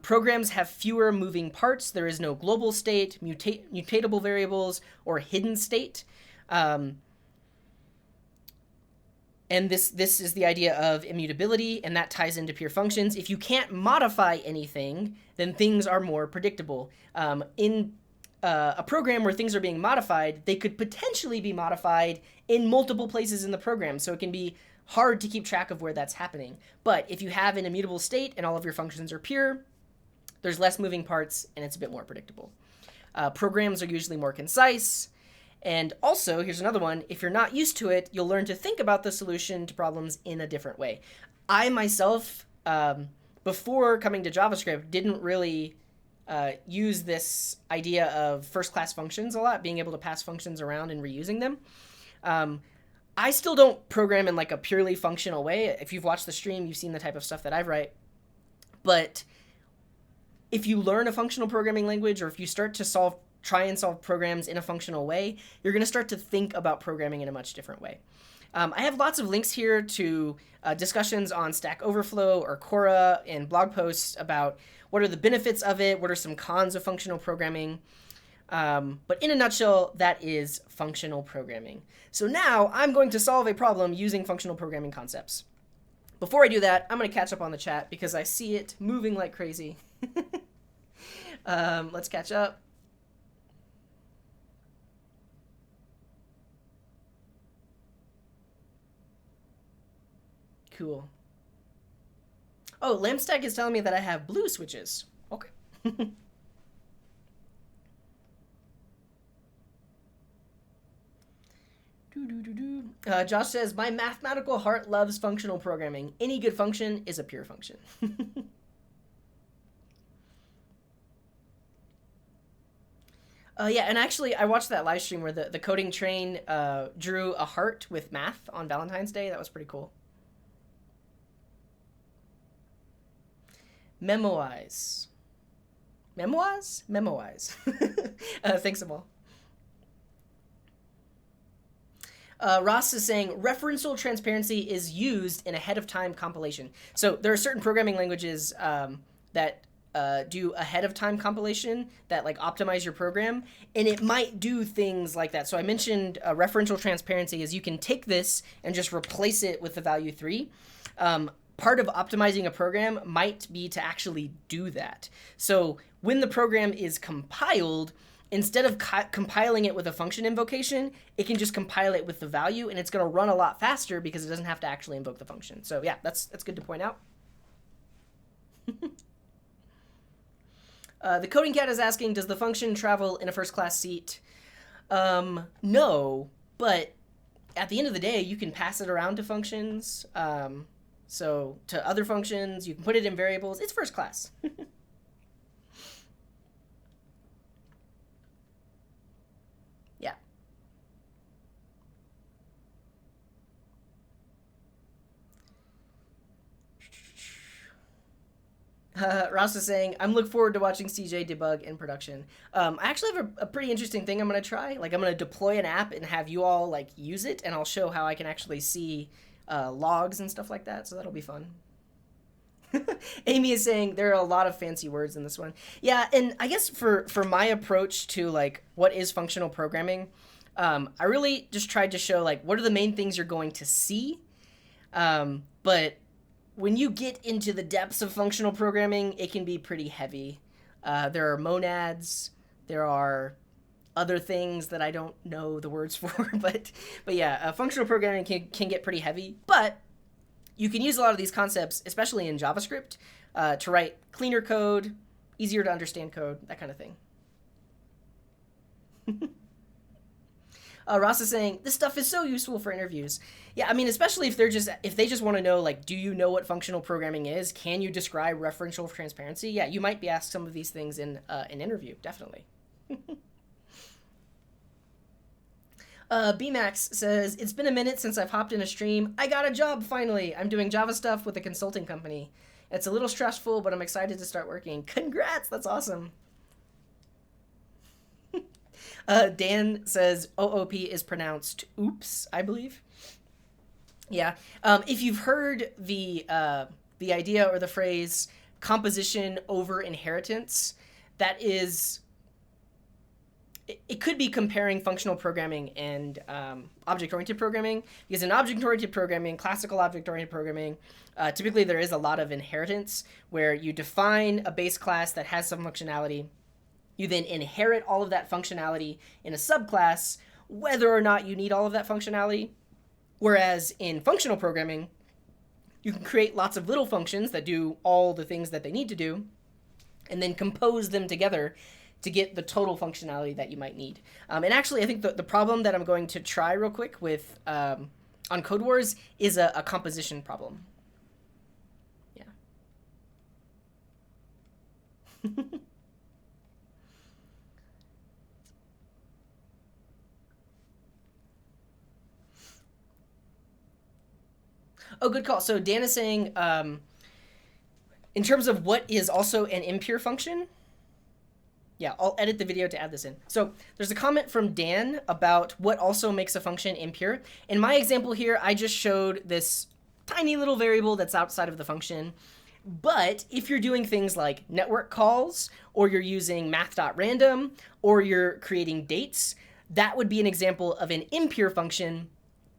Programs have fewer moving parts. There is no global state, mutatable variables, or hidden state. And this is the idea of immutability, and that ties into pure functions. If you can't modify anything, then things are more predictable. In a program where things are being modified, they could potentially be modified in multiple places in the program, so it can be hard to keep track of where that's happening. But if you have an immutable state and all of your functions are pure, there's less moving parts and it's a bit more predictable. Programs are usually more concise. And also, here's another one, if you're not used to it, you'll learn to think about the solution to problems in a different way. I myself, before coming to JavaScript, didn't really use this idea of first-class functions a lot, being able to pass functions around and reusing them. I still don't program in like a purely functional way. If you've watched the stream, you've seen the type of stuff that I write. But if you learn a functional programming language, or if you start to try and solve programs in a functional way, you're going to start to think about programming in a much different way. I have lots of links here to discussions on Stack Overflow or Quora and blog posts about what are the benefits of it, what are some cons of functional programming. But in a nutshell, that is functional programming. So now I'm going to solve a problem using functional programming concepts. Before I do that, I'm going to catch up on the chat because I see it moving like crazy. Let's catch up. Cool. Oh, Lampstack is telling me that I have blue switches. Okay. Josh says, my mathematical heart loves functional programming. Any good function is a pure function. Yeah, and actually, I watched that live stream where the coding train drew a heart with math on Valentine's Day. That was pretty cool. Memoize. Memoize? Memoize. Thanks, Amal. Ross is saying referential transparency is used in ahead of time compilation. So there are certain programming languages that do ahead of time compilation that like optimize your program, and it might do things like that. So I mentioned referential transparency is you can take this and just replace it with the value 3. Part of optimizing a program might be to actually do that. So when the program is compiled, instead of compiling it with a function invocation, it can just compile it with the value, and it's going to run a lot faster because it doesn't have to actually invoke the function. So yeah, that's good to point out. The Coding Cat is asking, does the function travel in a first-class seat? No, but at the end of the day, you can pass it around to functions. So to other functions, you can put it in variables. It's first class. Yeah. Ross is saying, I'm looking forward to watching CJ debug in production. I actually have a pretty interesting thing I'm going to try. Like, I'm going to deploy an app and have you all, like, use it, and I'll show how I can actually see logs and stuff like that, so that'll be fun. Amy is saying there are a lot of fancy words in this one. Yeah, and I guess for my approach to, like, what is functional programming, I really just tried to show, like, what are the main things you're going to see, but when you get into the depths of functional programming, it can be pretty heavy. There are monads, there are other things that I don't know the words for, but yeah, functional programming can get pretty heavy, but you can use a lot of these concepts, especially in JavaScript, to write cleaner code, easier to understand code, that kind of thing. Ross is saying, this stuff is so useful for interviews. Yeah, I mean, especially if they just want to know, like, do you know what functional programming is? Can you describe referential transparency? Yeah, you might be asked some of these things in an interview, definitely. BMax says, it's been a minute since I've hopped in a stream. I got a job finally. I'm doing Java stuff with a consulting company. It's a little stressful, but I'm excited to start working. Congrats, that's awesome. Dan says OOP is pronounced oops, I believe. Yeah. If you've heard the idea or the phrase composition over inheritance, that is... It could be comparing functional programming and object-oriented programming, because in object-oriented programming, classical object-oriented programming, typically there is a lot of inheritance where you define a base class that has some functionality. You then inherit all of that functionality in a subclass, whether or not you need all of that functionality. Whereas in functional programming, you can create lots of little functions that do all the things that they need to do, and then compose them together to get the total functionality that you might need. And actually, I think the problem that I'm going to try real quick with on Code Wars is a composition problem. Yeah. Oh, good call. So Dan is saying, in terms of what is also an impure function, yeah, I'll edit the video to add this in. So there's a comment from Dan about what also makes a function impure. In my example here, I just showed this tiny little variable that's outside of the function. But if you're doing things like network calls, or you're using math.random, or you're creating dates, that would be an example of an impure function,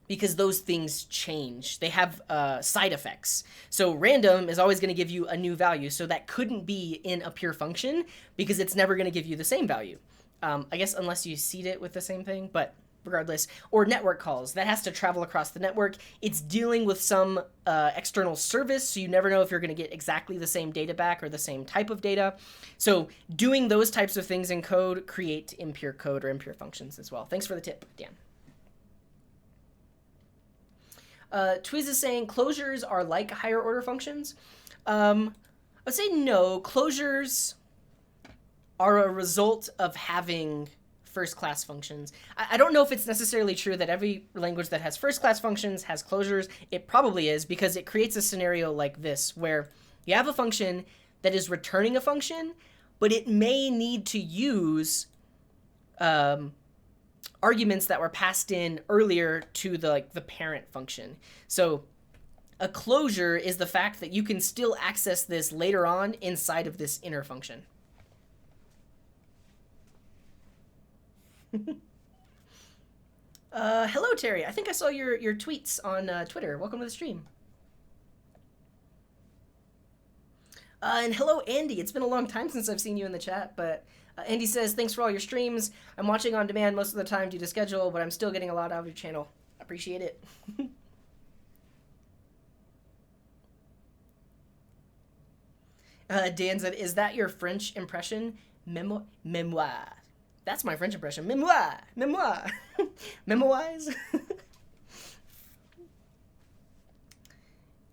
because those things change. They have side effects. So random is always going to give you a new value. So that couldn't be in a pure function, because it's never going to give you the same value. I guess unless you seed it with the same thing, but regardless. Or network calls, that has to travel across the network. It's dealing with some external service, so you never know if you're going to get exactly the same data back or the same type of data. So doing those types of things in code create impure code or impure functions as well. Thanks for the tip, Dan. Twiz is saying closures are like higher order functions. I would say no. Closures are a result of having first-class functions. I don't know if it's necessarily true that every language that has first-class functions has closures. It probably is, because it creates a scenario like this, where you have a function that is returning a function, but it may need to use arguments that were passed in earlier to the parent function. So a closure is the fact that you can still access this later on inside of this inner function. Hello, Terry. I think I saw your tweets on Twitter. Welcome to the stream. And hello, Andy. It's been a long time since I've seen you in the chat, but Andy says, thanks for all your streams. I'm watching on demand most of the time due to schedule, but I'm still getting a lot out of your channel. Appreciate it. Dan said, is that your French impression? Memoir. That's my French impression. Memoir. Memoir. Memoirs.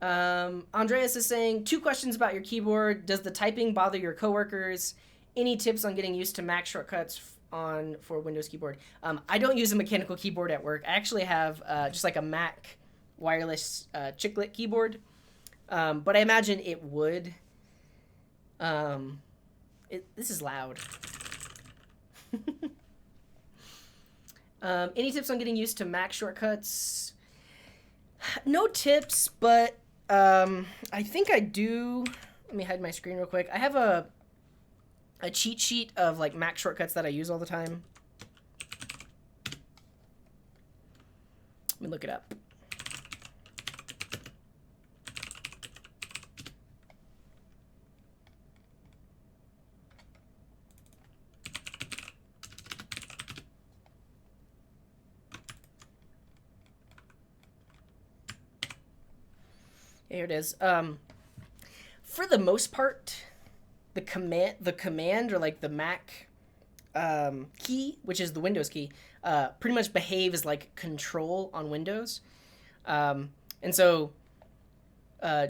Andreas is saying, 2 questions about your keyboard. Does the typing bother your coworkers? Any tips on getting used to Mac shortcuts for Windows keyboard? I don't use a mechanical keyboard at work. I actually have just like a Mac wireless chiclet keyboard. But I imagine it would. This is loud. Any tips on getting used to Mac shortcuts? No tips, but I think I do. Let me hide my screen real quick. I have a cheat sheet of like Mac shortcuts that I use all the time. Let me look it up. Here it is. For the most part, the command or like the Mac key, which is the Windows key, pretty much behaves like control on Windows. And so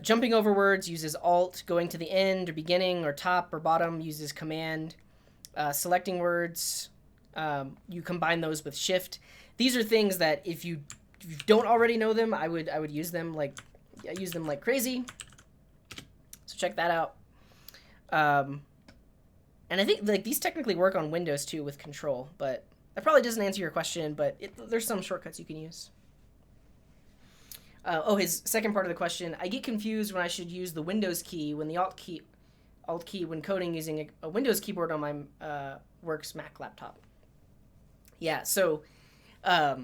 jumping over words uses Alt, going to the end or beginning or top or bottom uses Command, selecting words, you combine those with Shift. These are things that if you don't already know them, I would use them like crazy. So check that out. And I think like these technically work on Windows too with Control, but that probably doesn't answer your question, but there's some shortcuts you can use. His second part of the question, I get confused when I should use the Windows key when the Alt key when coding using a Windows keyboard on my works Mac laptop. Yeah, so I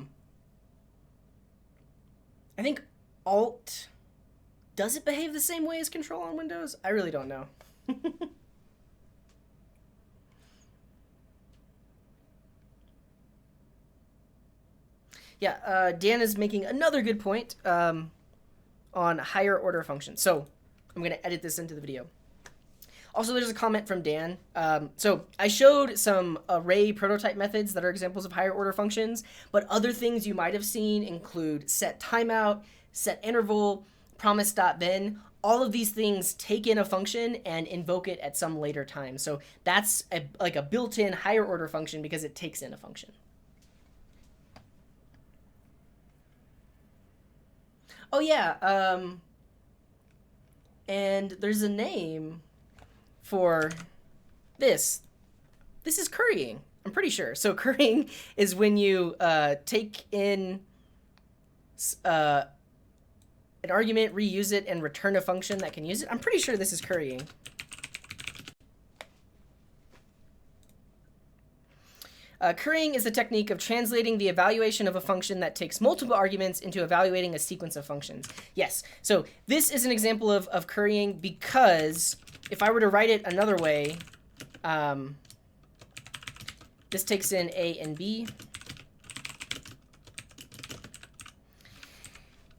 think Alt, does it behave the same way as Control on Windows? I really don't know. Yeah, Dan is making another good point on higher order functions. So I'm going to edit this into the video. Also, there's a comment from Dan. So I showed some array prototype methods that are examples of higher order functions, but other things you might have seen include set timeout, set interval, promise.then. All of these things take in a function and invoke it at some later time. So that's like a built-in higher order function because it takes in a function. Oh yeah, and there's a name for this. This is currying, I'm pretty sure. So currying is when you take in an argument, reuse it, and return a function that can use it. I'm pretty sure this is currying. Currying is the technique of translating the evaluation of a function that takes multiple arguments into evaluating a sequence of functions. Yes, so this is an example of currying, because if I were to write it another way, this takes in A and B.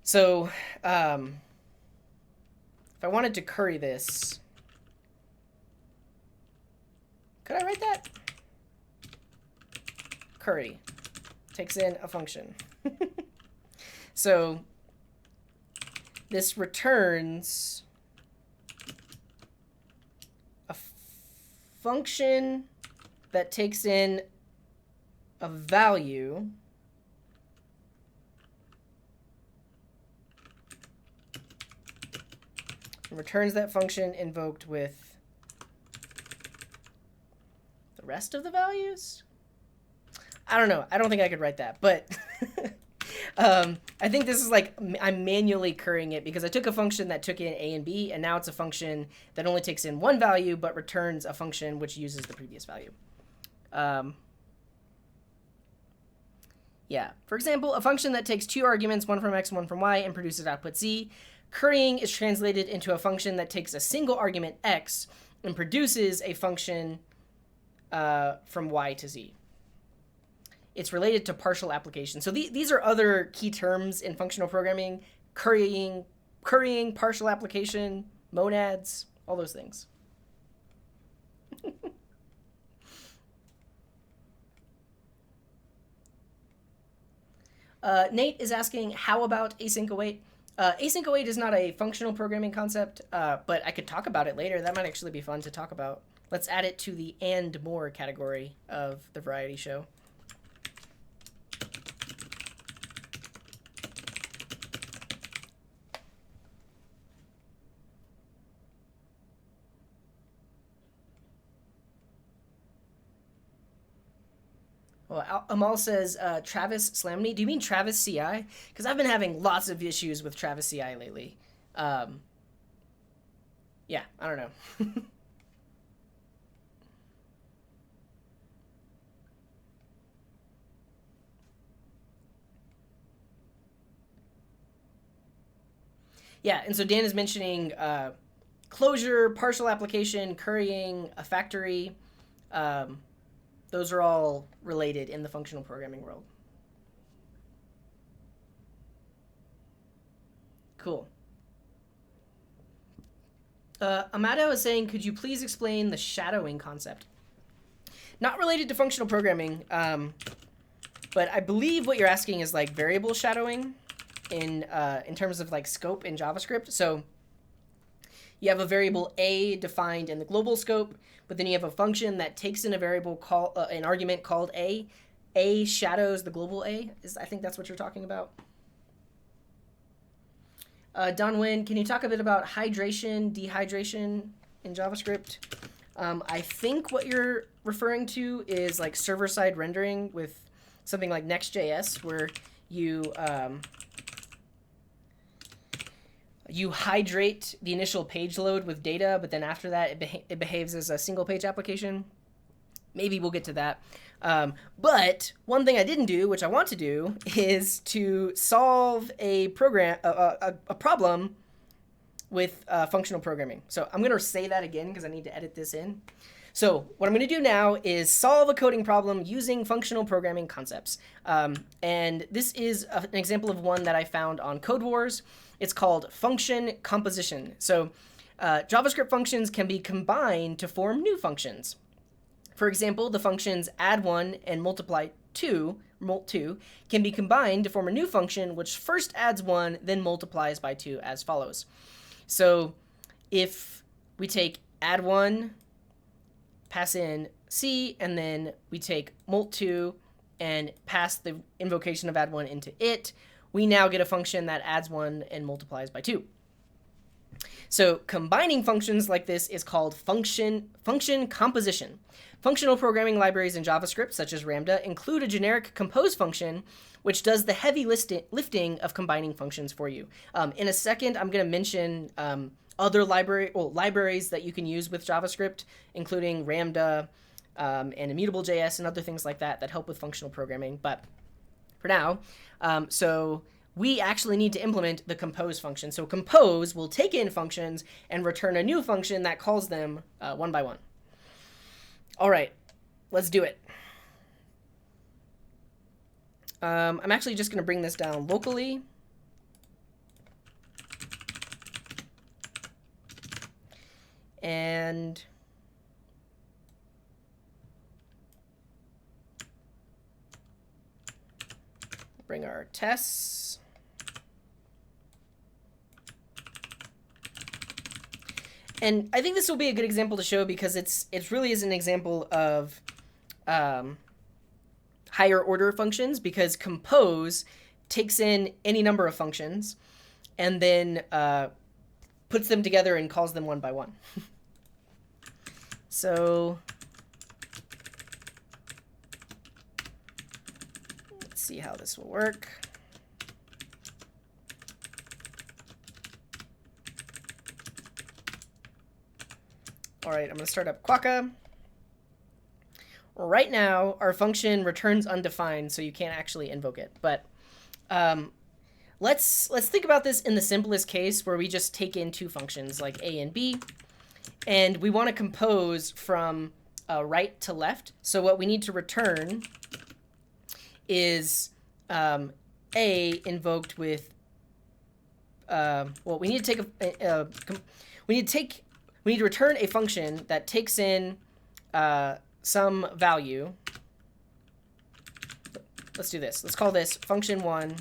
So if I wanted to curry this, could I write that? Curry takes in a function. So this returns a function that takes in a value and returns that function invoked with the rest of the values. I don't know. I don't think I could write that, but I think this is like I'm manually currying it because I took a function that took in A and B, and now it's a function that only takes in one value but returns a function which uses the previous value. Yeah. For example, a function that takes two arguments, one from x, one from y, and produces output z. Currying is translated into a function that takes a single argument x and produces a function from y to z. It's related to partial application. So these are other key terms in functional programming: currying, partial application, monads, all those things. Nate is asking, how about async await? Async await is not a functional programming concept, but I could talk about it later. That might actually be fun to talk about. Let's add it to the and more category of the variety show. Well, Amal says, Travis slammed me. Do you mean Travis CI? Because I've been having lots of issues with Travis CI lately. Yeah, I don't know. Yeah, and so Dan is mentioning closure, partial application, currying, a factory. Those are all related in the functional programming world. Cool. Amado is saying, could you please explain the shadowing concept? Not related to functional programming, but I believe what you're asking is like variable shadowing in terms of like scope in JavaScript. So you have a variable A defined in the global scope, but then you have a function that takes in a variable call an argument called A. A shadows the global A. I think that's what you're talking about. Don Wynn, can you talk a bit about hydration, dehydration in JavaScript? I think what you're referring to is like server-side rendering with something like Next.js, where you you hydrate the initial page load with data, but then after that it behaves as a single page application. Maybe we'll get to that. But one thing I didn't do, which I want to do, is to solve a problem with functional programming. So I'm going to say that again because I need to edit this in. So what I'm going to do now is solve a coding problem using functional programming concepts. And this is an example of one that I found on Code Wars. It's called function composition. So JavaScript functions can be combined to form new functions. For example, the functions add1 and multiply2, mult2, can be combined to form a new function which first adds 1, then multiplies by 2 as follows. So if we take add1, pass in C, and then we take mult2 and pass the invocation of add1 into it, we now get a function that adds 1 and multiplies by 2. So combining functions like this is called function composition. Functional programming libraries in JavaScript, such as Lambda, include a generic compose function, which does the heavy lifting of combining functions for you. In a second, I'm going to mention other libraries that you can use with JavaScript, including Lambda and Immutable.js and other things like that help with functional programming. But for now, so we actually need to implement the compose function. So compose will take in functions and return a new function that calls them one by one. All right, let's do it. I'm actually just going to bring this down locally. And bring our tests. And I think this will be a good example to show because it really is an example of higher order functions, because compose takes in any number of functions and then puts them together and calls them one by one. So let's see how this will work. All right, I'm going to start up Quokka. Right now, our function returns undefined, so you can't actually invoke it. But let's think about this in the simplest case, where we just take in two functions like a and b, and we want to compose from right to left. So what we need to return is a invoked with well, we need to take we need to return a function that takes in some value. Let's do this. Let's call this function 1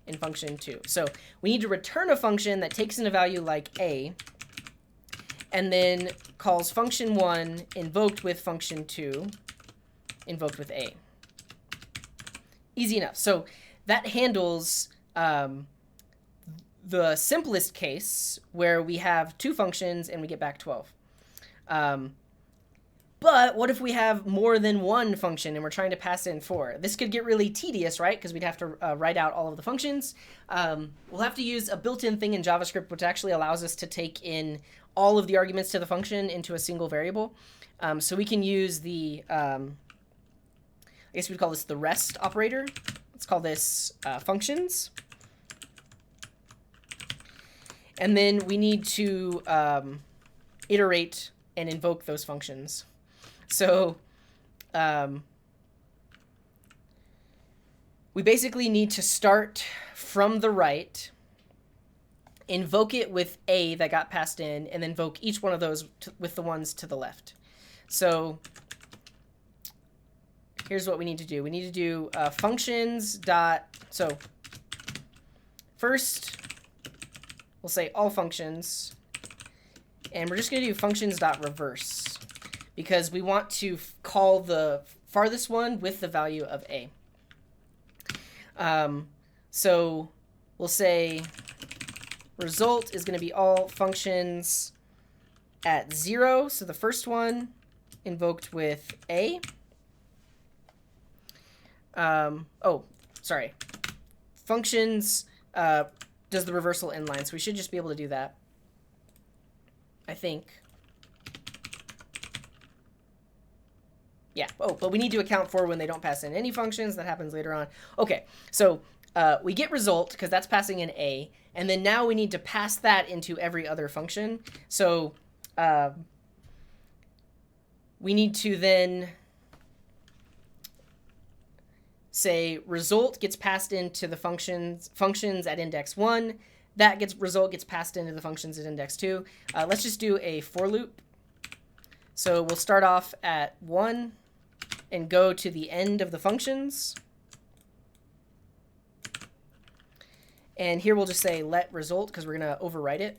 and function 2. So we need to return a function that takes in a value like a, and then calls function 1 invoked with function 2 invoked with a. Easy enough. So that handles the simplest case, where we have two functions and we get back 12. But what if we have more than one function and we're trying to pass in 4? This could get really tedious, right? Because we'd have to write out all of the functions. We'll have to use a built-in thing in JavaScript, which actually allows us to take in all of the arguments to the function into a single variable. So we can use the, I guess we'd call this the rest operator. Let's call this functions. And then we need to iterate and invoke those functions. So we basically need to start from the right, invoke it with a that got passed in, and then invoke each one of those with the ones to the left. So here's what we need to do. We need to do functions dot, so first we'll say all functions, and we're just going to do functions dot reverse, because we want to call the farthest one with the value of a. So we'll say result is going to be all functions at 0. So the first one invoked with a. Oh, sorry. Functions does the reversal inline, so we should just be able to do that, I think. Yeah. Oh, but we need to account for when they don't pass in any functions. That happens later on. Okay. So we get result because that's passing in a, and then now we need to pass that into every other function. So we need to then say result gets passed into the functions at index 1. That result gets passed into the functions at index 2. Let's just do a for loop. So we'll start off at 1 and go to the end of the functions. And here we'll just say let result, because we're going to overwrite it.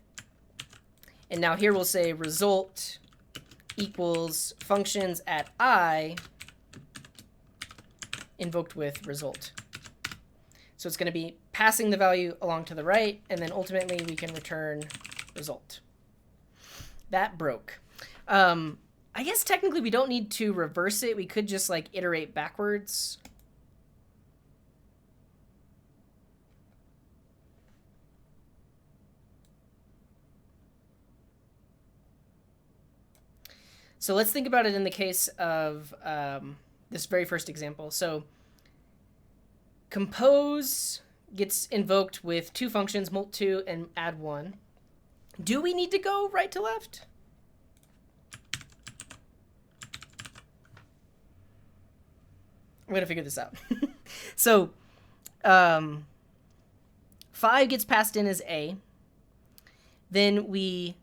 And now here we'll say result equals functions at I invoked with result. So it's going to be passing the value along to the right, and then ultimately we can return result. That broke. I guess technically we don't need to reverse it. We could just like iterate backwards. So let's think about it in the case of this very first example. So compose gets invoked with two functions, molt2 and add1. Do we need to go right to left? I'm going to figure this out. So 5 gets passed in as A. Then we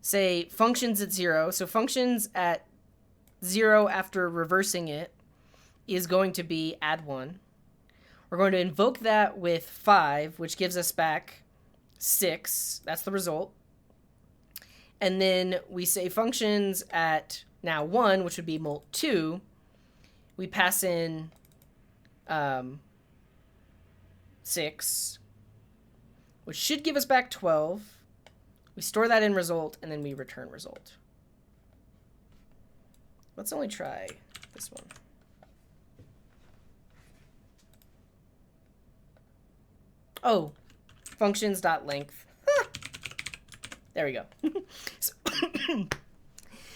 say functions at 0. So functions at 0 after reversing it is going to be add1. We're going to invoke that with 5, which gives us back 6. That's the result. And then we say functions at now 1, which would be molt2. We pass in 6, which should give us back 12. We store that in result, and then we return result. Let's only try this one. Oh, functions.length. There we go.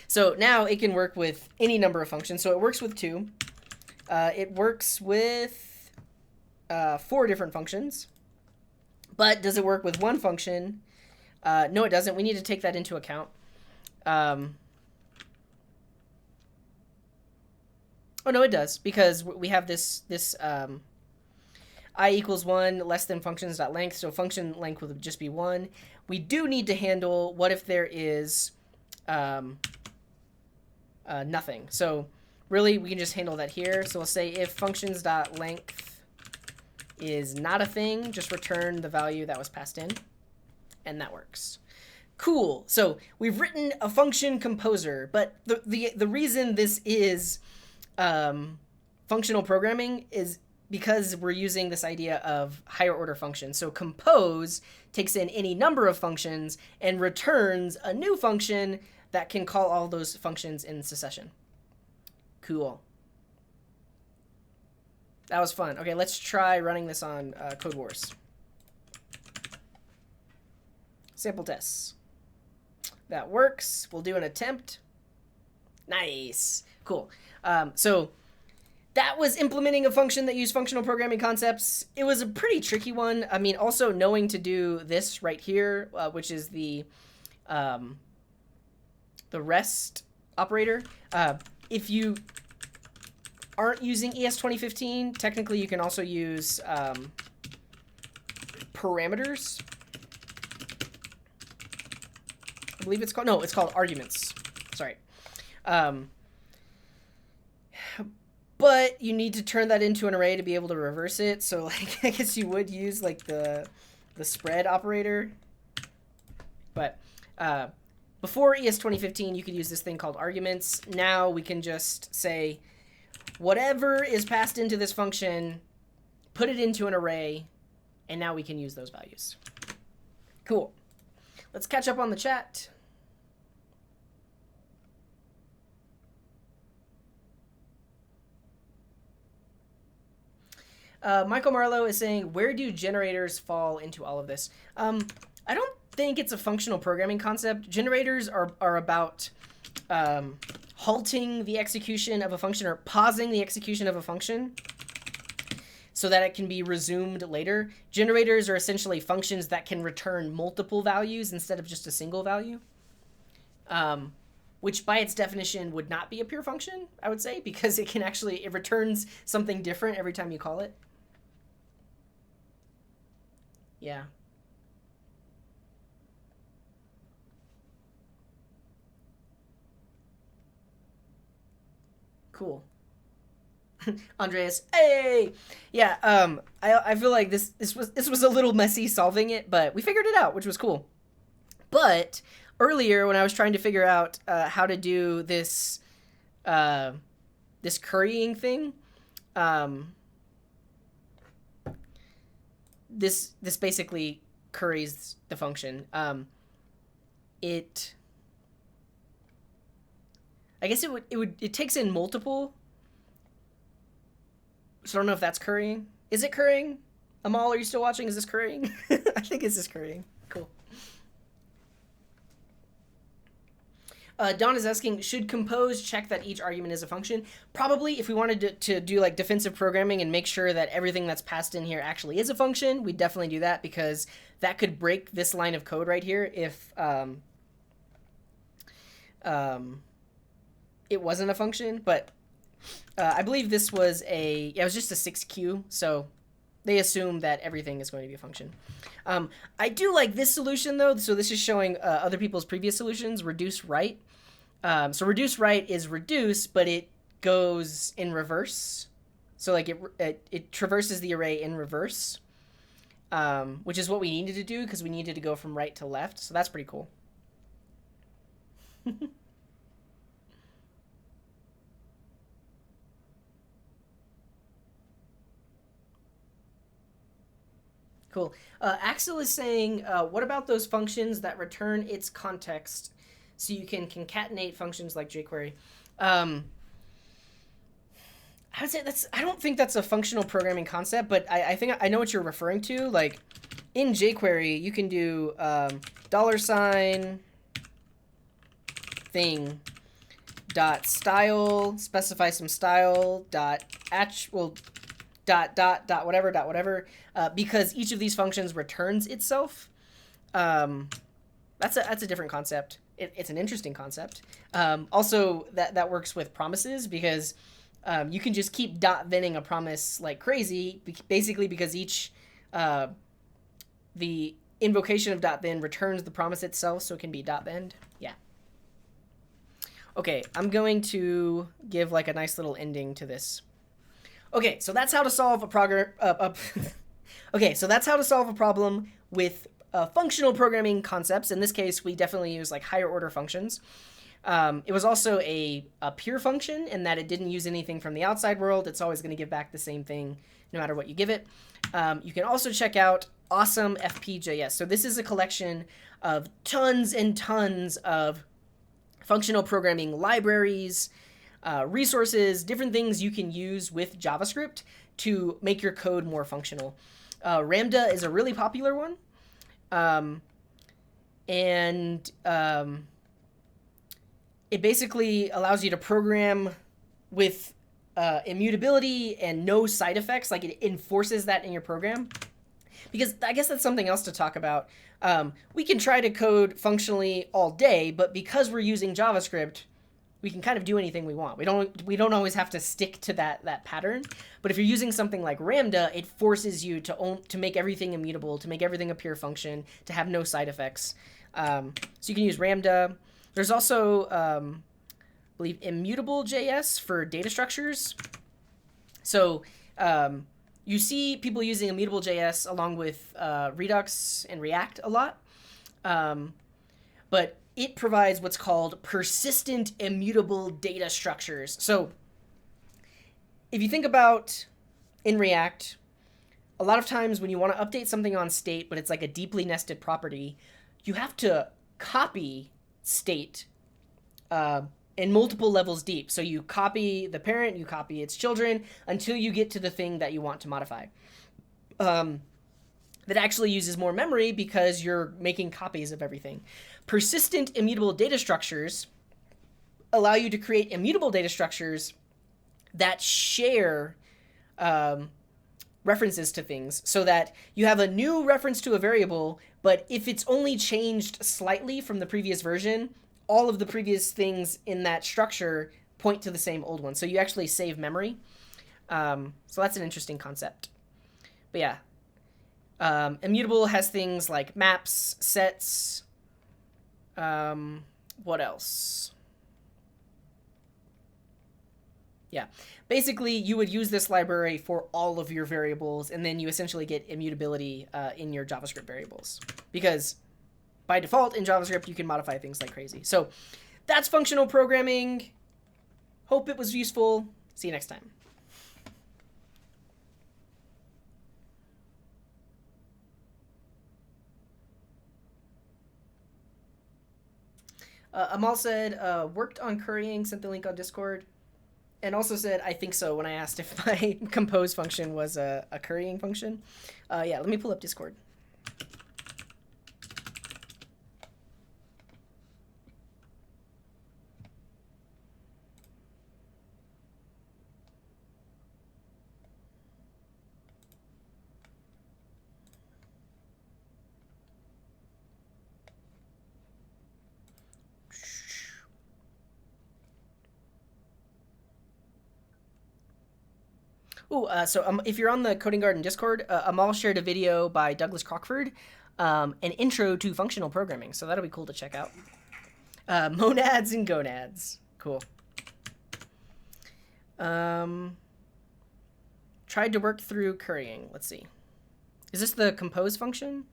So now it can work with any number of functions. So it works with 2. It works with 4 different functions. But does it work with 1 function? No, it doesn't. We need to take that into account. Oh, no, it does. Because we have this I equals 1 less than functions.length. So function length would just be 1. We do need to handle what if there is nothing. So really, we can just handle that here. So we'll say if functions.length is not a thing, just return the value that was passed in. And that works. Cool. So we've written a function composer, but the reason this is functional programming is because we're using this idea of higher order functions. So compose takes in any number of functions and returns a new function that can call all those functions in succession. Cool. That was fun. Okay, let's try running this on Code Wars. Sample tests. That works. We'll do an attempt. Nice. Cool. So that was implementing a function that used functional programming concepts. It was a pretty tricky one. I mean, also knowing to do this right here, which is the rest operator. If you aren't using ES 2015, technically you can also use parameters. I believe it's called, no, it's called arguments. Sorry. But you need to turn that into an array to be able to reverse it. So like, I guess you would use like the spread operator. But before ES 2015, you could use this thing called arguments. Now we can just say whatever is passed into this function, put it into an array, and now we can use those values. Cool. Let's catch up on the chat. Michael Marlowe is saying, where do generators fall into all of this? I don't think it's a functional programming concept. Generators are about halting the execution of a function or pausing the execution of a function so that it can be resumed later. Generators are essentially functions that can return multiple values instead of just a single value, which by its definition would not be a pure function, I would say, because it returns something different every time you call it. Yeah. Cool. Andreas, hey! Yeah, I feel like this was a little messy solving it, but we figured it out, which was cool. But earlier when I was trying to figure out how to do this this currying thing, this basically curries the function. I guess it takes in multiple. So I don't know if that's currying. Is it currying? Amal, are you still watching? Is this currying? I think it's just currying. Cool. Don is asking, should compose check that each argument is a function? Probably. If we wanted to do like defensive programming and make sure that everything that's passed in here actually is a function, we'd definitely do that, because that could break this line of code right here if it wasn't a function. But I believe this was it was just a 6Q, so they assume that everything is going to be a function. I do like this solution, though. So this is showing other people's previous solutions, reduce write. So reduce write is reduce, but it goes in reverse. So like it traverses the array in reverse, which is what we needed to do, because we needed to go from right to left. So that's pretty cool. Cool. Axel is saying, what about those functions that return its context so you can concatenate functions like jQuery? I would say I don't think that's a functional programming concept, but I think I know what you're referring to. Like in jQuery, you can do $thing dot style, specify some style dot dot whatever, because each of these functions returns itself. That's a different concept. It's an interesting concept. Also, that works with promises, because you can just keep .thenning a promise like crazy, basically because each the invocation of .then returns the promise itself, so it can be .then. Yeah. Okay, I'm going to give like a nice little ending to this. Okay, so that's how to solve a Okay, so that's how to solve a problem with functional programming concepts. In this case, we definitely use like higher order functions. It was also a pure function in that it didn't use anything from the outside world. It's always going to give back the same thing no matter what you give it. You can also check out awesome FP.js. So this is a collection of tons and tons of functional programming libraries, resources, different things you can use with JavaScript to make your code more functional. Lambda is a really popular one. It basically allows you to program with immutability and no side effects. Like it enforces that in your program. Because I guess that's something else to talk about. We can try to code functionally all day, but because we're using JavaScript, we can kind of do anything we want. We don't always have to stick to that pattern. But if you're using something like Lambda, it forces you to make everything immutable, to make everything a pure function, to have no side effects. So you can use Lambda. There's also, I believe, Immutable.js for data structures. So you see people using Immutable.js along with Redux and React a lot. But it provides what's called persistent immutable data structures. So if you think about in React, a lot of times when you want to update something on state, but it's like a deeply nested property, you have to copy state in multiple levels deep. So you copy the parent, you copy its children, until you get to the thing that you want to modify. That actually uses more memory because you're making copies of everything. Persistent immutable data structures allow you to create immutable data structures that share references to things, so that you have a new reference to a variable, but if it's only changed slightly from the previous version, all of the previous things in that structure point to the same old one. So you actually save memory. So that's an interesting concept. But yeah, Immutable has things like maps, sets. What else? Yeah, basically you would use this library for all of your variables, and then you essentially get immutability in your JavaScript variables, because by default in JavaScript you can modify things like crazy. So that's functional programming. Hope it was useful. See you next time. Amal said, worked on currying, sent the link on Discord, and also said, I think so, when I asked if my compose function was a currying function. Yeah, let me pull up Discord. Ooh, so if you're on the Coding Garden Discord, Amal shared a video by Douglas Crockford, an intro to functional programming. So that'll be cool to check out. Monads and gonads. Cool. Tried to work through currying. Let's see. Is this the compose function?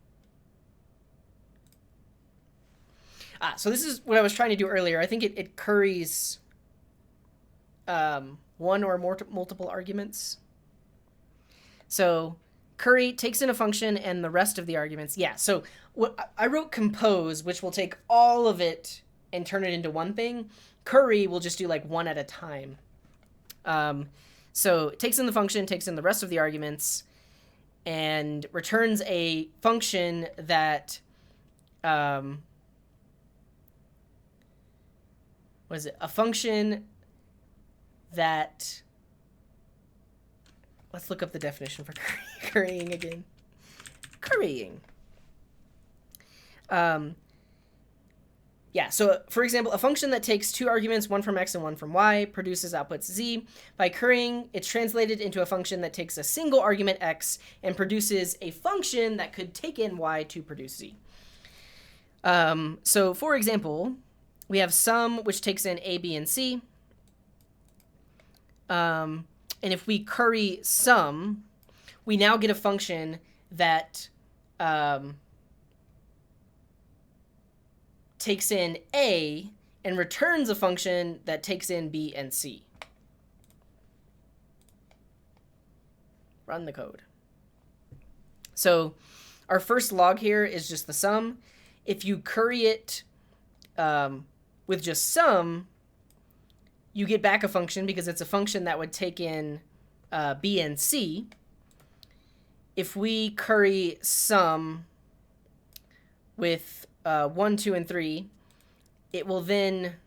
So this is what I was trying to do earlier. I think it curries one or more multiple arguments. So curry takes in a function and the rest of the arguments. Yeah, so what I wrote compose, which will take all of it and turn it into one thing. Curry will just do like one at a time. So it takes in the function, takes in the rest of the arguments, and returns a function that, what is it? A function that, let's look up the definition for currying again. Currying. Yeah, so for example, a function that takes two arguments, one from x and one from y, produces outputs z. By currying, it's translated into a function that takes a single argument x and produces a function that could take in y to produce z. So for example, we have sum, which takes in a, b, and c. And if we curry sum, we now get a function that takes in a and returns a function that takes in b and c. Run the code. So our first log here is just the sum. If you curry it with just sum, you get back a function because it's a function that would take in b and c. If we curry sum with 1, 2, and 3, it will then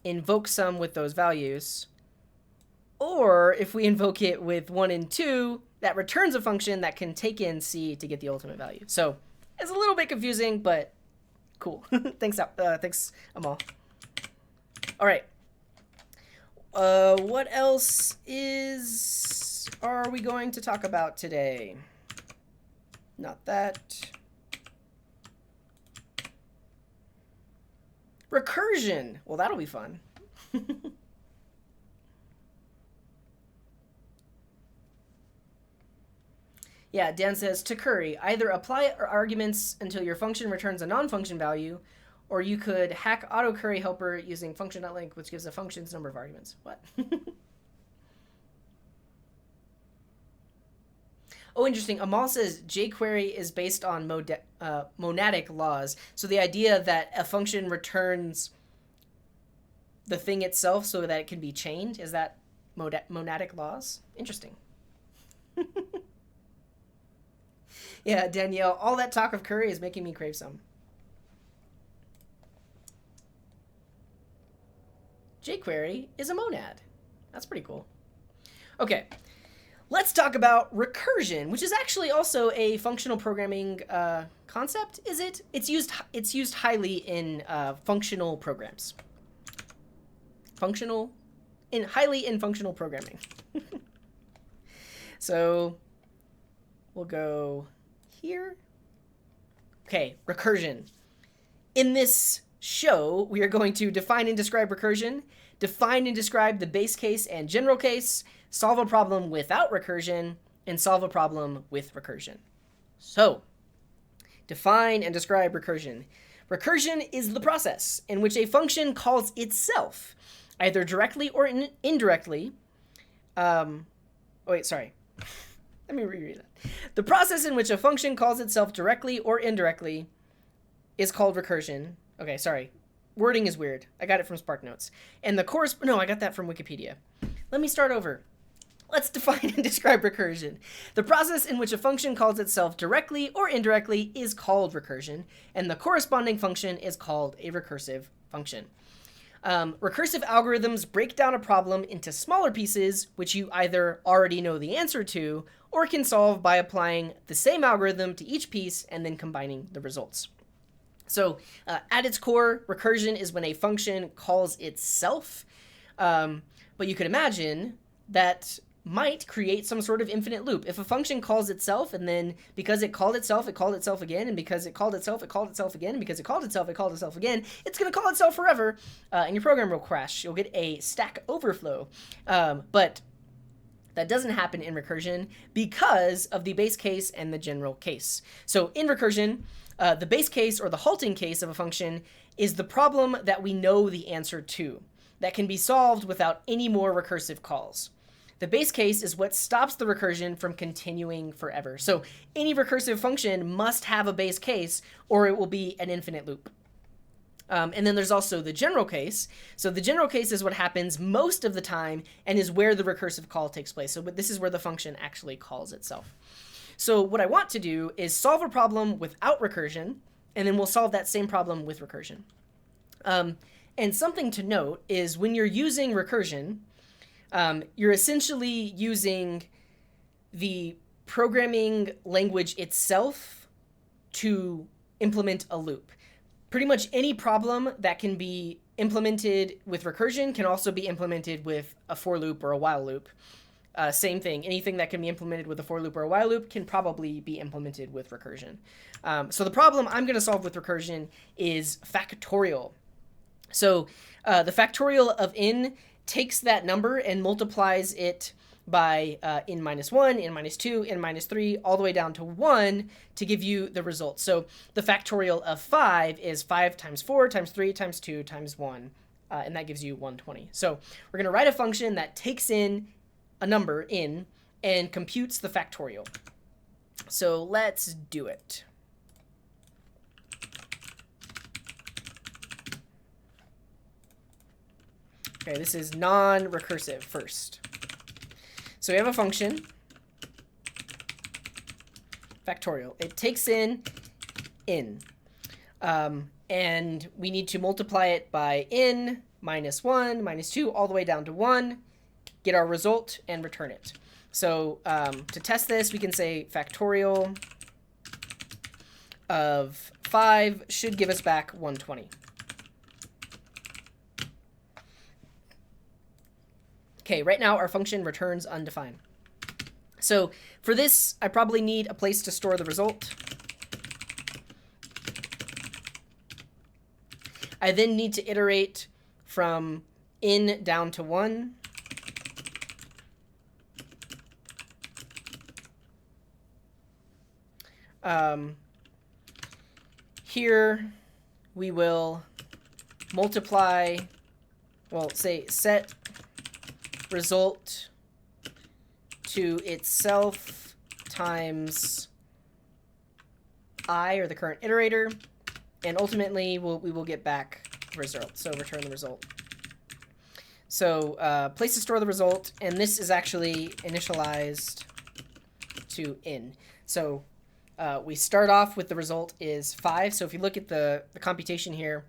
invoke sum with those values. Or if we invoke it with 1 and 2, that returns a function that can take in c to get the ultimate value. So it's a little bit confusing, but cool. Thanks, Amal. All right. What else are we going to talk about today? Not that. Recursion. Well, that'll be fun. Yeah, Dan says, to curry, either apply arguments until your function returns a non-function value, or you could hack autocurry helper using function.link, which gives a function's number of arguments. What? Oh, interesting. Amal says jQuery is based on monadic laws. So the idea that a function returns the thing itself so that it can be chained, is that monadic laws? Interesting. Yeah, Danielle, all that talk of curry is making me crave some. jQuery is a monad. That's pretty cool. Okay. Let's talk about recursion, which is actually also a functional programming concept, is it? It's used highly in functional programs. Highly in functional programming. So we'll go here. Okay, recursion. In this show, we are going to define and describe recursion, define and describe the base case and general case, solve a problem without recursion, and solve a problem with recursion. So, define and describe recursion. Recursion is the process in which a function calls itself, either directly or indirectly. Let me reread that. The process in which a function calls itself directly or indirectly is called recursion. Okay, sorry. wording is weird. I got it from SparkNotes. And the no, I got that from Wikipedia. Let me start over. Let's define and describe recursion. The process in which a function calls itself directly or indirectly is called recursion, and the corresponding function is called a recursive function. Recursive algorithms break down a problem into smaller pieces, which you either already know the answer to, or can solve by applying the same algorithm to each piece and then combining the results. So at its core, recursion is when a function calls itself, but you could imagine that might create some sort of infinite loop. If a function calls itself, and then because it called itself again, and because it called itself again, and because it called itself again, it's going to call itself forever, and your program will crash. You'll get a Stack Overflow. But that doesn't happen in recursion because of the base case and the general case. So in recursion, the base case or the halting case of a function is the problem that we know the answer to, that can be solved without any more recursive calls. The base case is what stops the recursion from continuing forever. So any recursive function must have a base case or it will be an infinite loop. And then there's also the general case. So the general case is what happens most of the time and is where the recursive call takes place. So this is where the function actually calls itself. So what I want to do is solve a problem without recursion, and then we'll solve that same problem with recursion. And something to note is when you're using recursion, you're essentially using the programming language itself to implement a loop. Pretty much any problem that can be implemented with recursion can also be implemented with a for loop or a while loop. Same thing. Anything that can be implemented with a for loop or a while loop can probably be implemented with recursion. So the problem I'm going to solve with recursion is factorial. So the factorial of n takes that number and multiplies it by n minus 1, n minus 2, n minus 3, all the way down to 1 to give you the result. So the factorial of 5 is 5 times 4 times 3 times 2 times 1, and that gives you 120. So we're going to write a function that takes in a number, n, and computes the factorial. So let's do it. Okay, this is non-recursive first. So we have a function, factorial. It takes in n, and we need to multiply it by n minus 1, minus 2, all the way down to 1, get our result, and return it. So to test this, we can say factorial of 5 should give us back 120. Okay, right now our function returns undefined. So for this, I probably need a place to store the result. I then need to iterate from n down to 1. Here we will multiply, well, say set result to itself times I, or the current iterator, and ultimately we will get back the result, so return the result. So place to store the result, and this is actually initialized to n. So we start off with the result is 5. So if you look at the computation here,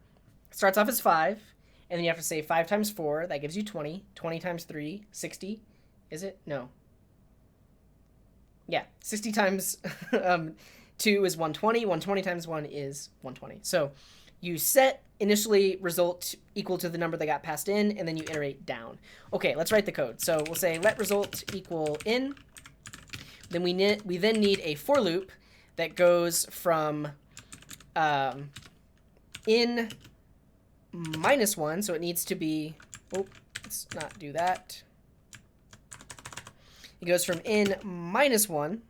it starts off as 5. And then you have to say 5 times 4. That gives you 20. 20 times 3, 60. Is it? No. Yeah, 60 times 2 is 120. 120 times 1 is 120. So you set initially result equal to the number that got passed in, and then you iterate down. Okay, let's write the code. So we'll say let result equal n. Then we then need a for loop that goes from n minus 1, so it needs to be, oh, let's not do that. It goes from n minus 1,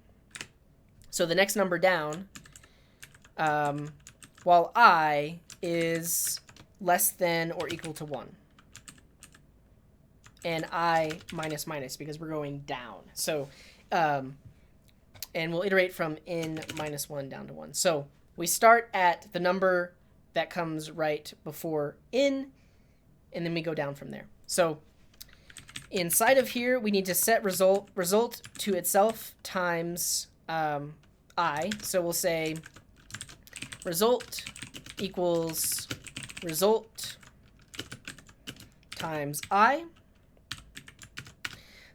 so the next number down, while I is less than or equal to 1. And I minus minus, because we're going down. So, and we'll iterate from n minus 1 down to 1. So we start at the number that comes right before in, and then we go down from there. So inside of here, we need to set result to itself times I. So we'll say result equals result times I.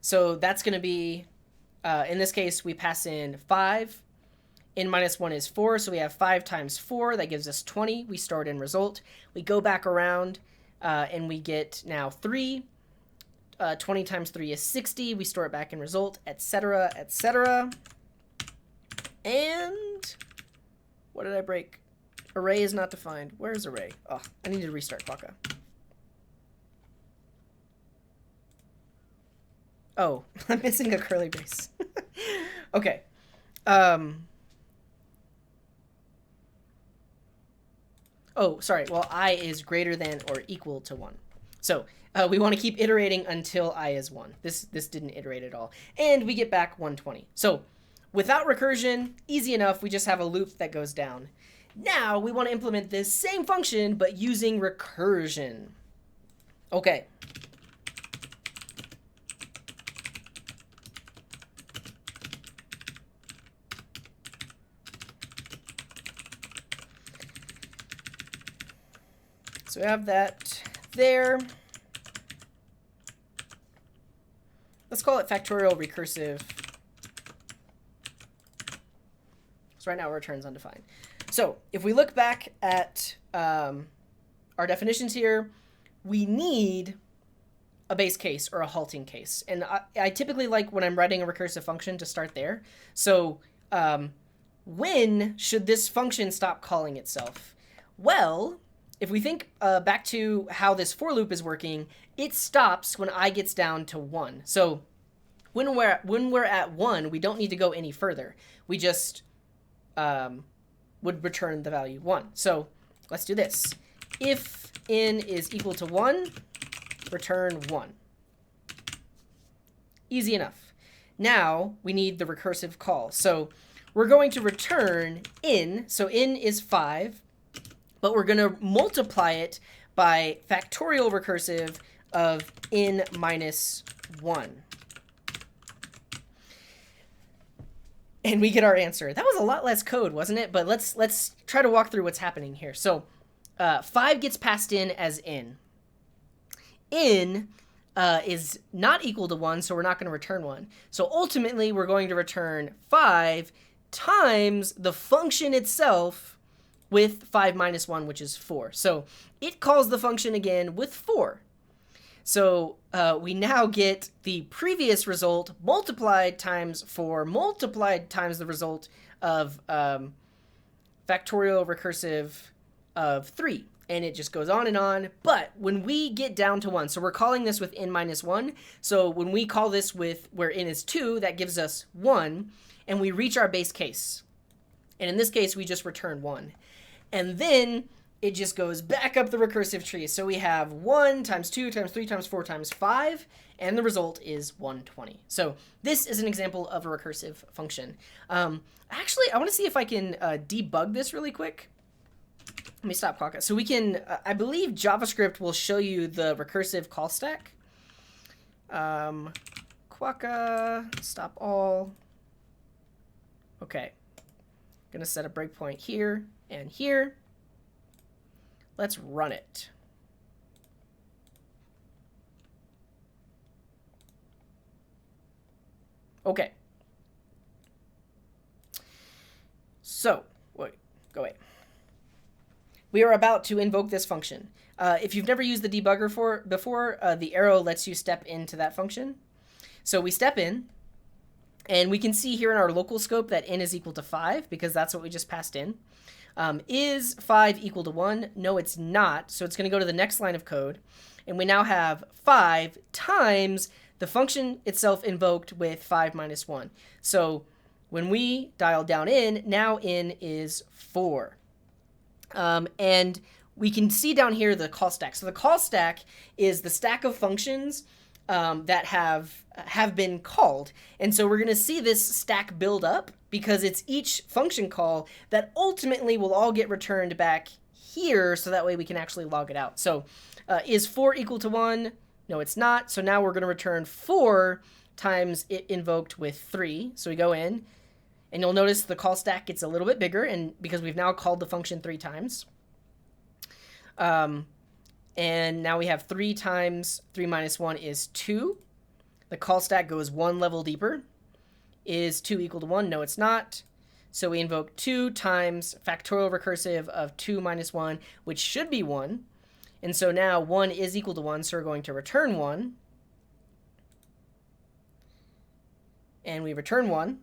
So that's going to be, in this case, we pass in 5. N minus 1 is 4, so we have 5 times 4. That gives us 20. We store it in result. We go back around, and we get now 3. 20 times 3 is 60. We store it back in result, etc., etc. And what did I break? Array is not defined. Where's array? Oh, I need to restart Quokka. Oh, I'm missing a curly brace. Okay. Oh, sorry. Well, I is greater than or equal to 1. So we want to keep iterating until I is 1. This didn't iterate at all. And we get back 120. So without recursion, easy enough. We just have a loop that goes down. Now we want to implement this same function, but using recursion. Okay. So we have that there. Let's call it factorial recursive. So right now it returns undefined. So if we look back at our definitions here, we need a base case or a halting case. And I typically like when I'm writing a recursive function to start there. So when should this function stop calling itself? Well, if we think back to how this for loop is working, it stops when I gets down to 1. So when we're at 1, we don't need to go any further. We just would return the value 1. So let's do this. If n is equal to 1, return 1. Easy enough. Now we need the recursive call. So we're going to return n. So n is 5. But we're going to multiply it by factorial recursive of n minus 1. And we get our answer. That was a lot less code, wasn't it? But let's try to walk through what's happening here. So 5 gets passed in as n. N is not equal to 1, so we're not going to return 1. So ultimately, we're going to return 5 times the function itself with 5 minus 1, which is 4. So it calls the function again with 4. So we now get the previous result multiplied times 4 multiplied times the result of factorial recursive of 3. And it just goes on and on. But when we get down to 1, so we're calling this with n minus 1. So when we call this with where n is 2, that gives us 1. And we reach our base case. And in this case, we just return 1. And then it just goes back up the recursive tree. So we have 1 times 2 times 3 times 4 times 5, and the result is 120. So this is an example of a recursive function. Actually, I want to see if I can debug this really quick. Let me stop Quokka. So we can, I believe JavaScript will show you the recursive call stack. Quokka, stop all. Okay. Going to set a breakpoint here and here. Let's run it. Okay. So, wait, go away. We are about to invoke this function. If you've never used the debugger before, the arrow lets you step into that function. So we step in, and we can see here in our local scope that n is equal to 5, because that's what we just passed in. Is 5 equal to 1? No, it's not. So it's going to go to the next line of code. And we now have 5 times the function itself invoked with 5 minus 1. So when we dial down in, now n is 4. And we can see down here the call stack. So the call stack is the stack of functions that have been called. And so we're going to see this stack build up because it's each function call that ultimately will all get returned back here so that way we can actually log it out. So is 4 equal to 1? No, it's not. So now we're going to return 4 times it invoked with 3. So we go in, and you'll notice the call stack gets a little bit bigger, and because we've now called the function 3 times. And now we have 3 times 3 minus 1 is 2. The call stack goes 1 level deeper. Is 2 equal to 1? No, it's not. So we invoke 2 times factorial recursive of 2 minus 1, which should be 1. And so now 1 is equal to 1, so we're going to return 1. And we return 1.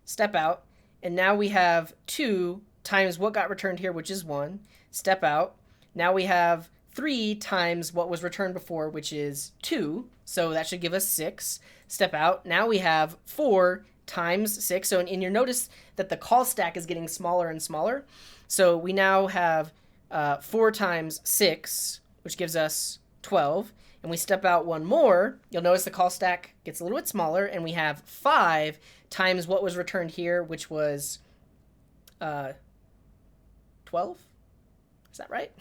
Step out. And now we have 2 times what got returned here, which is 1. Step out. Now we have 3 times what was returned before, which is 2. So that should give us 6. Step out. Now we have 4 times 6. So and you notice that the call stack is getting smaller and smaller. So we now have 4 times 6, which gives us 12. And we step out 1 more. You'll notice the call stack gets a little bit smaller. And we have 5 times what was returned here, which was 12. Is that right?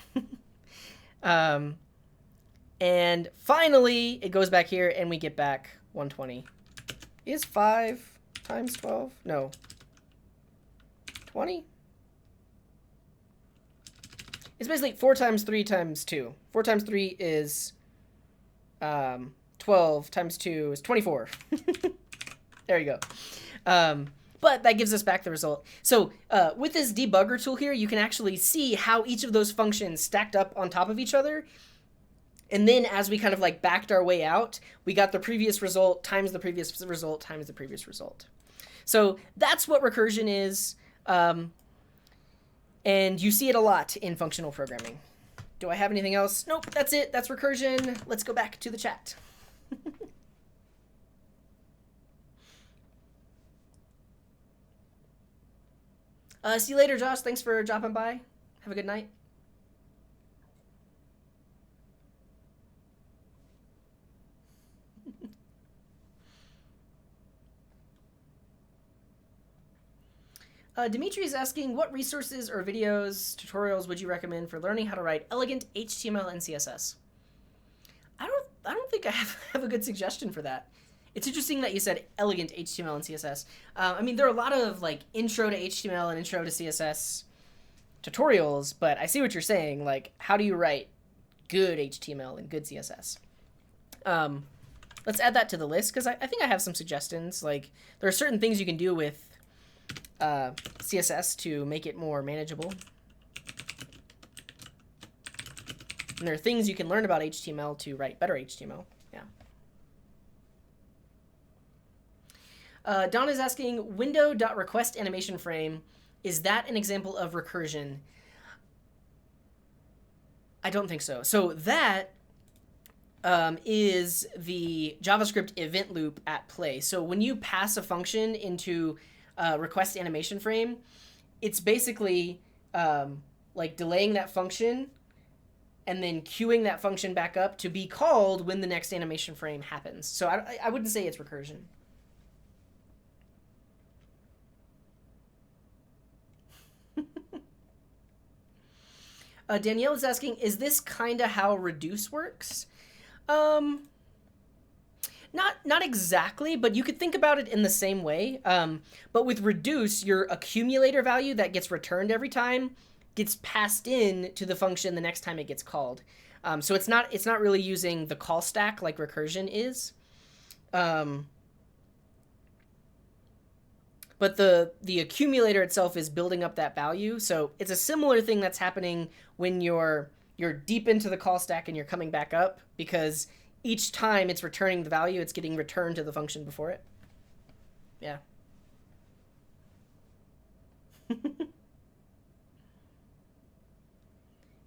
And finally, it goes back here, and we get back 120. Is 5 times 12? No. 20? It's basically 4 times 3 times 2. 4 times 3 is 12 times 2 is 24. There you go. But that gives us back the result. So with this debugger tool here, you can actually see how each of those functions stacked up on top of each other. And then as we kind of like backed our way out, we got the previous result times the previous result times the previous result. So that's what recursion is. And you see it a lot in functional programming. Do I have anything else? Nope, that's it. That's recursion. Let's go back to the chat. See you later, Josh. Thanks for dropping by. Have a good night. Dimitri is asking, what resources or videos, tutorials would you recommend for learning how to write elegant HTML and CSS? I don't think I have a good suggestion for that. It's interesting that you said elegant HTML and CSS. I mean, there are a lot of like intro to HTML and intro to CSS tutorials, but I see what you're saying. Like, how do you write good HTML and good CSS? Let's add that to the list because I think I have some suggestions. Like, there are certain things you can do with CSS to make it more manageable. And there are things you can learn about HTML to write better HTML. Yeah. Don is asking, window.request animation frame, is that an example of recursion? I don't think so. So that is the JavaScript event loop at play. So when you pass a function into request animation frame, it's basically like delaying that function and then queuing that function back up to be called when the next animation frame happens. So I wouldn't say it's recursion. Danielle is asking, is this kind of how reduce works? Not exactly, but you could think about it in the same way. But with reduce, your accumulator value that gets returned every time gets passed in to the function the next time it gets called. So it's not really using the call stack like recursion is. But the accumulator itself is building up that value. So it's a similar thing that's happening when you're deep into the call stack and you're coming back up, because each time it's returning the value, it's getting returned to the function before it. Yeah.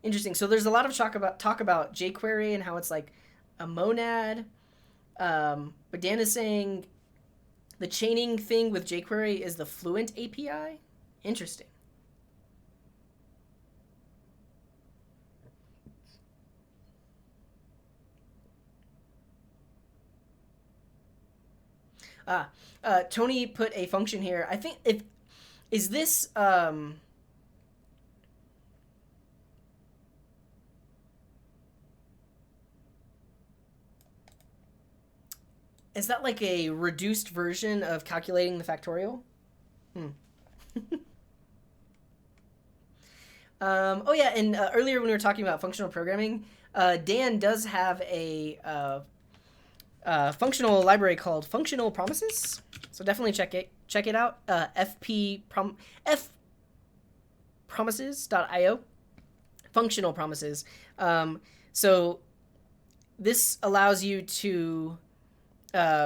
Interesting. So there's a lot of talk about jQuery and how it's like a monad. But Dan is saying the chaining thing with jQuery is the Fluent API. Interesting. Tony put a function here. I think is this Is that like a reduced version of calculating the factorial? Oh yeah, and earlier when we were talking about functional programming, Dan does have a functional library called Functional Promises. So definitely check it out. fpromises.io. Functional promises. So this allows you to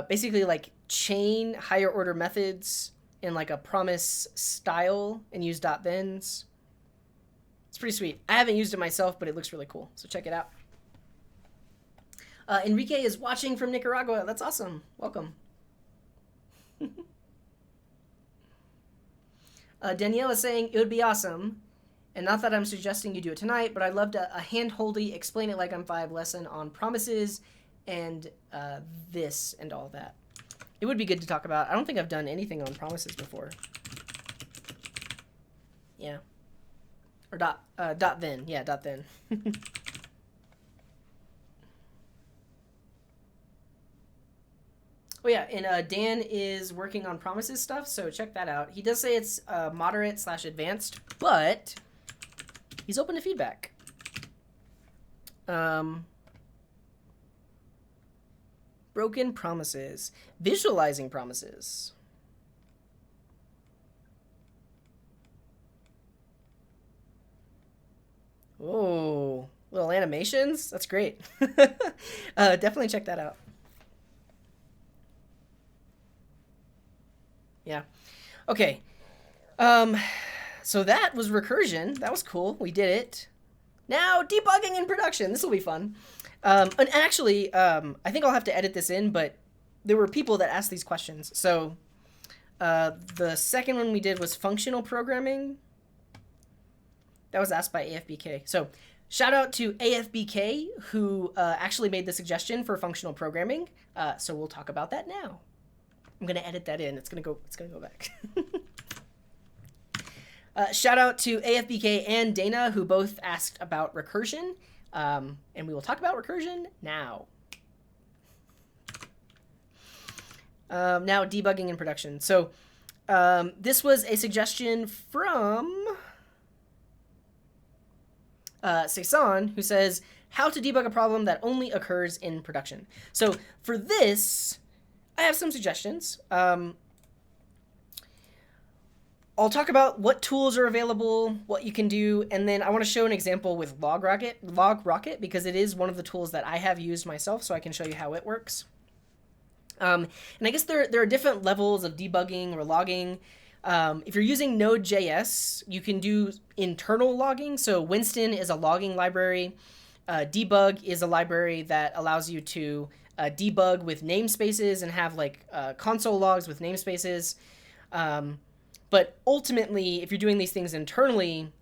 basically like chain higher order methods in like a promise style and use .thens. It's pretty sweet. I haven't used it myself, but it looks really cool. So check it out. Enrique is watching from Nicaragua. That's awesome. Welcome. Danielle is saying it would be awesome. And not that I'm suggesting you do it tonight, but I'd love to a hand-holdy explain it like I'm 5 lesson on promises and this and all that. It would be good to talk about. I don't think I've done anything on promises before. Yeah. Or .then. Yeah, .then. Oh yeah, and Dan is working on promises stuff, so check that out. He does say it's moderate/advanced, but he's open to feedback. Broken promises. Visualizing promises. Oh, little animations? That's great. Definitely check that out. Yeah. Okay. So that was recursion. That was cool. We did it. Now debugging in production. This will be fun. And actually, I think I'll have to edit this in, but there were people that asked these questions. So the second one we did was functional programming. That was asked by AFBK. So shout out to AFBK who actually made the suggestion for functional programming. So we'll talk about that now. I'm gonna edit that in. It's gonna go back. Shout out to AFBK and Dana who both asked about recursion. And we will talk about recursion now. Now debugging in production. So this was a suggestion from Saison, who says how to debug a problem that only occurs in production. So for this, I have some suggestions. I'll talk about what tools are available, what you can do, and then I want to show an example with LogRocket because it is one of the tools that I have used myself, so I can show you how it works. And I guess there are different levels of debugging or logging. If you're using node.js, you can do internal logging. So Winston is a logging library. Debug is a library that allows you to debug with namespaces and have like console logs with namespaces. But ultimately, if you're doing these things internally,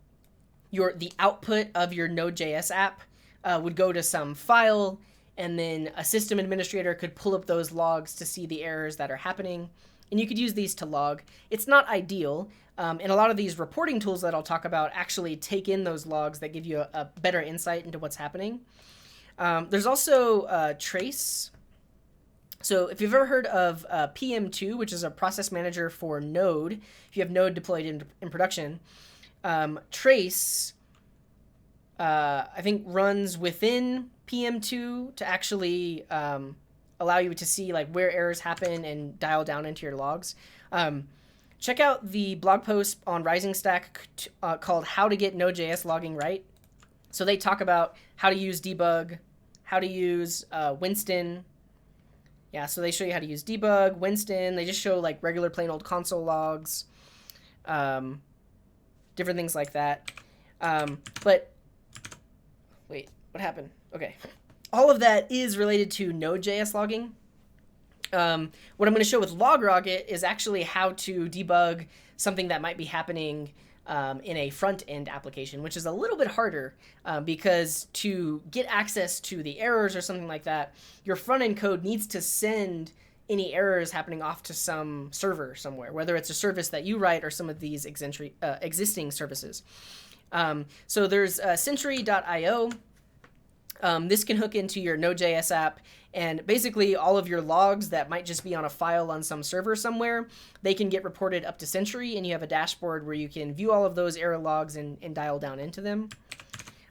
the output of your Node.js app would go to some file, and then a system administrator could pull up those logs to see the errors that are happening. And you could use these to log. It's not ideal. And a lot of these reporting tools that I'll talk about actually take in those logs that give you a better insight into what's happening. There's also Trace. So if you've ever heard of PM2, which is a process manager for Node, if you have Node deployed in production, Trace, I think, runs within PM2 to actually allow you to see like where errors happen and dial down into your logs. Check out the blog post on Rising Stack called How to Get Node.js Logging Right. So they talk about how to use debug, how to use Winston. Yeah, so they show you how to use debug, Winston. They just show like regular plain old console logs, different things like that. But wait, what happened? Okay. All of that is related to Node.js logging. What I'm going to show with LogRocket is actually how to debug something that might be happening in a front-end application, which is a little bit harder because to get access to the errors or something like that, your front-end code needs to send any errors happening off to some server somewhere, whether it's a service that you write or some of these existing services. So there's Sentry.io. This can hook into your Node.js app, and basically all of your logs that might just be on a file on some server somewhere, they can get reported up to Sentry, and you have a dashboard where you can view all of those error logs and dial down into them.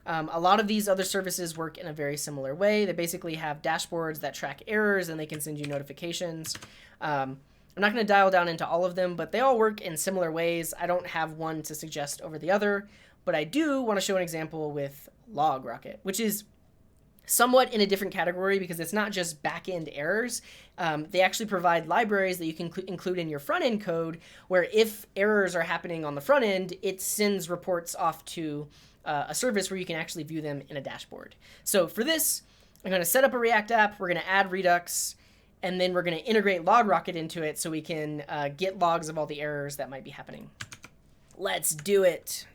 A lot of these other services work in a very similar way. They basically have dashboards that track errors, and they can send you notifications. I'm not going to dial down into all of them, but they all work in similar ways. I don't have one to suggest over the other, but I do want to show an example with LogRocket, which is somewhat in a different category because it's not just back-end errors. They actually provide libraries that you can include in your front-end code where if errors are happening on the front end, it sends reports off to a service where you can actually view them in a dashboard. So for this, I'm going to set up a React app. We're going to add Redux, and then we're going to integrate LogRocket into it so we can get logs of all the errors that might be happening. Let's do it.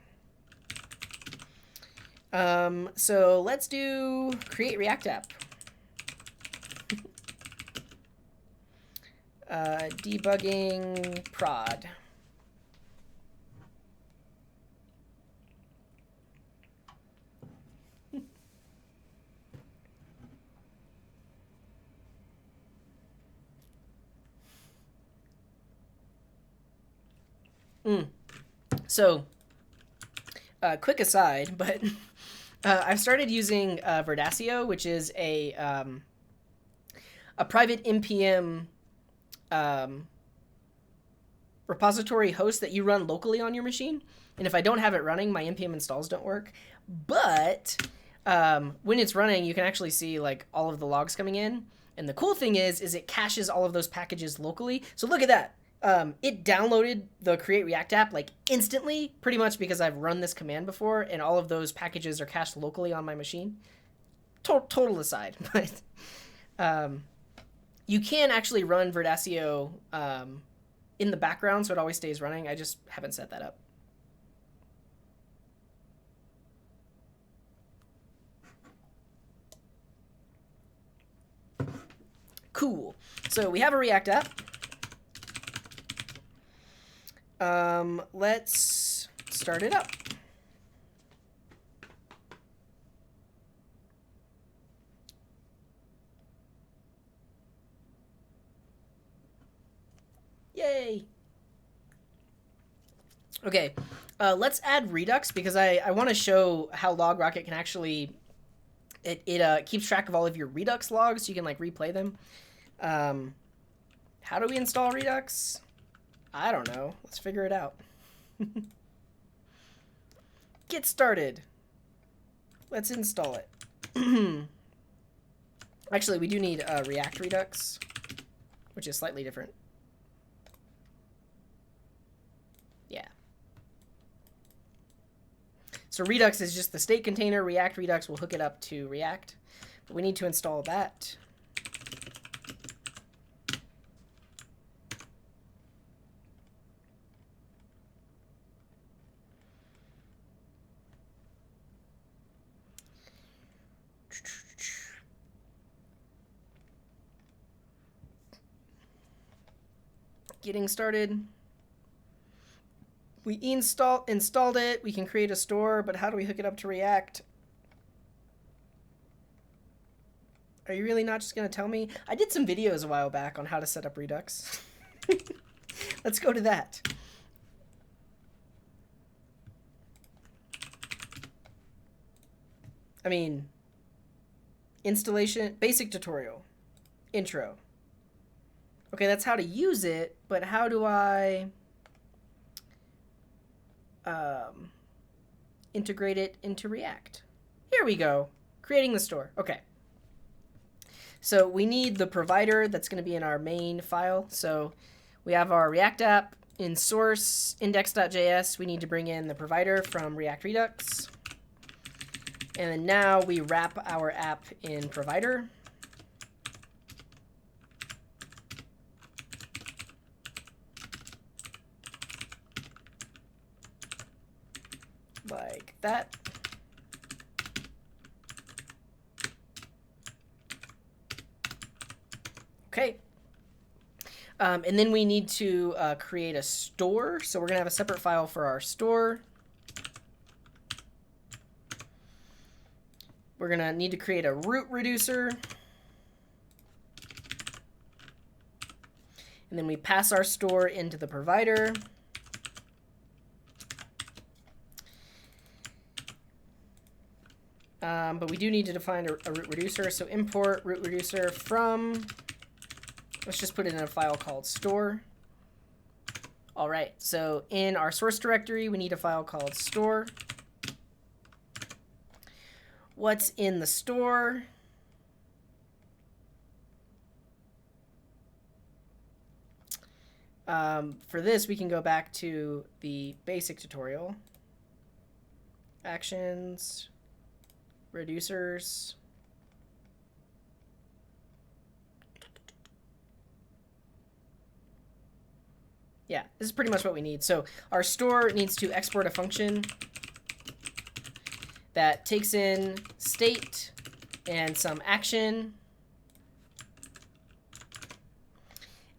So let's do create React app. Debugging prod. So, quick aside, but I've started using Verdasio, which is a private NPM repository host that you run locally on your machine. And if I don't have it running, my NPM installs don't work. But when it's running, you can actually see like all of the logs coming in. And the cool thing is it caches all of those packages locally. So look at that. It downloaded the Create React app like instantly, pretty much because I've run this command before, and all of those packages are cached locally on my machine. Total aside, but you can actually run Verdasio in the background, so it always stays running. I just haven't set that up. Cool. So we have a React app. Let's start it up. Yay. Okay, let's add Redux because I want to show how LogRocket can actually, it keeps track of all of your Redux logs so you can like replay them. How do we install Redux? I don't know. Let's figure it out. Get started. Let's install it. Actually, we do need React Redux, which is slightly different. Yeah. So Redux is just the state container. React Redux will hook it up to React. But we need to install that. Getting started. We installed it. We can create a store, but how do we hook it up to React? Are you really not just going to tell me? I did some videos a while back on how to set up Redux. Let's go to that. I mean, installation, basic tutorial, intro. Okay, that's how to use it, but how do I integrate it into React? Here we go, creating the store. Okay. So we need the provider that's going to be in our main file. So we have our React app in source index.js. We need to bring in the provider from React Redux. And then now we wrap our app in provider. Like that. Okay. And then we need to create a store. So we're going to have a separate file for our store. We're going to need to create a root reducer. And then we pass our store into the provider. But we do need to define a root reducer. So import root reducer from, let's just put it in a file called store. All right, so in our source directory, we need a file called store. What's in the store? For this, we can go back to the basic tutorial. Actions, reducers. Yeah, this is pretty much what we need. So our store needs to export a function that takes in state and some action,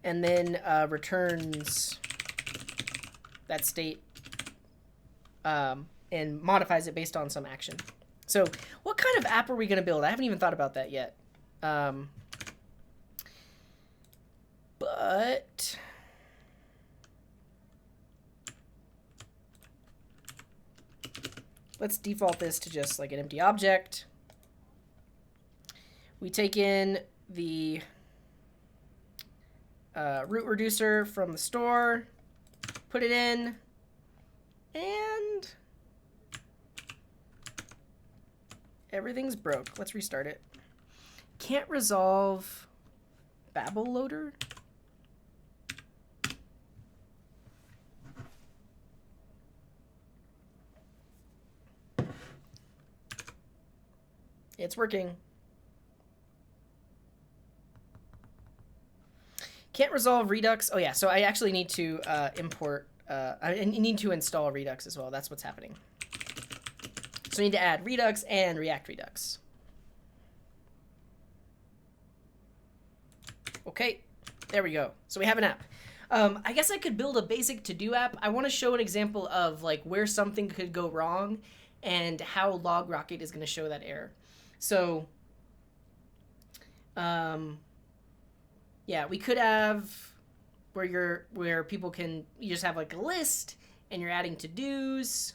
and then returns that state and modifies it based on some action. So what kind of app are we going to build? I haven't even thought about that yet. But let's default this to just like an empty object. We take in the root reducer from the store, put it in, and everything's broke. Let's restart it. Can't resolve Babel loader? It's working. Can't resolve Redux. Oh yeah, so I actually need to import, I need to install Redux as well. That's what's happening. So I need to add Redux and React Redux. Okay, there we go. So we have an app. I guess I could build a basic to-do app. I want to show an example of like where something could go wrong and how LogRocket is going to show that error. So, yeah, we could have where people can, you just have like a list and you're adding to-dos.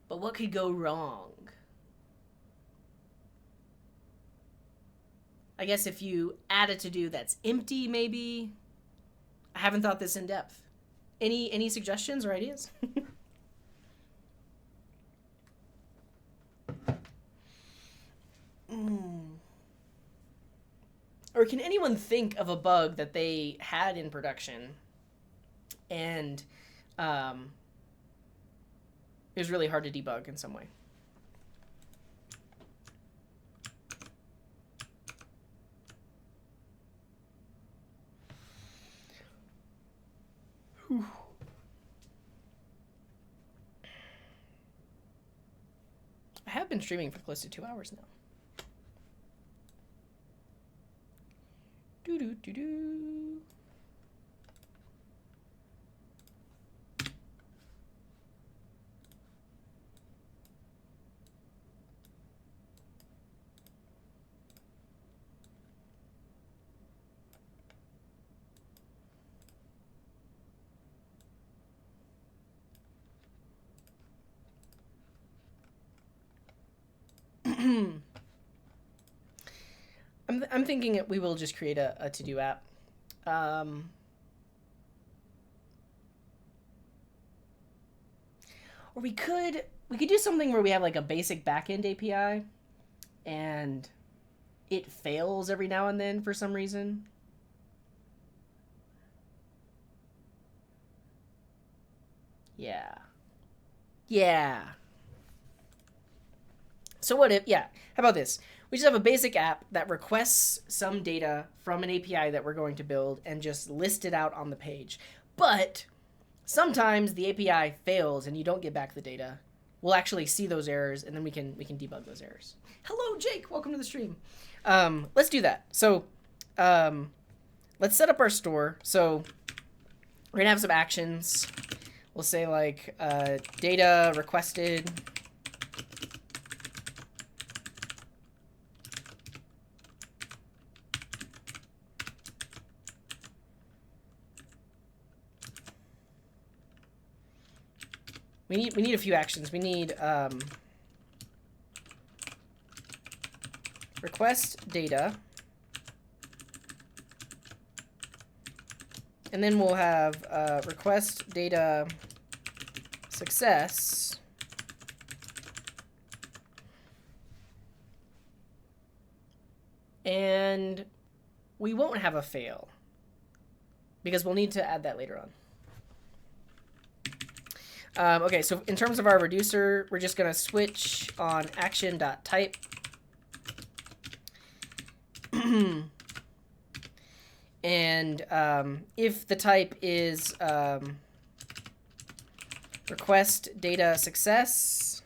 But what could go wrong? I guess if you add a to-do that's empty, maybe. I haven't thought this in depth. Any suggestions or ideas? Or can anyone think of a bug that they had in production and it was really hard to debug in some way? Whew. I have been streaming for close to 2 hours now. Do-do-do-do. I'm thinking we will just create a to-do app. Or we could do something where we have like a basic backend API and it fails every now and then for some reason. Yeah. Yeah. So what if, yeah, how about this? We just have a basic app that requests some data from an API that we're going to build and just list it out on the page. But sometimes the API fails and you don't get back the data. We'll actually see those errors and then we can debug those errors. Hello, Jake. Welcome to the stream. Let's do that. So let's set up our store. So we're going to have some actions. We'll say like data requested. we need a few actions. We need request data, and then we'll have request data success, and we won't have a fail because we'll need to add that later on. Okay, so in terms of our reducer, we're just going to switch on action.type. And if the type is request data success,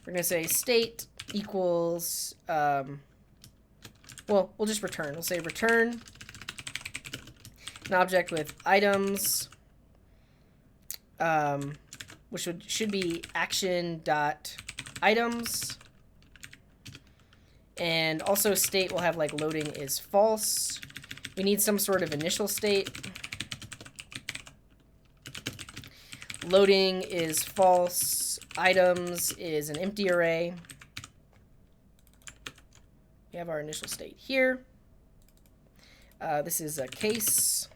we're going to say state equals, well, we'll just return. We'll say return an object with items, which should be action.items. And also state will have like loading is false. We need some sort of initial state. Loading is false. Items is an empty array. We have our initial state here. This is a case.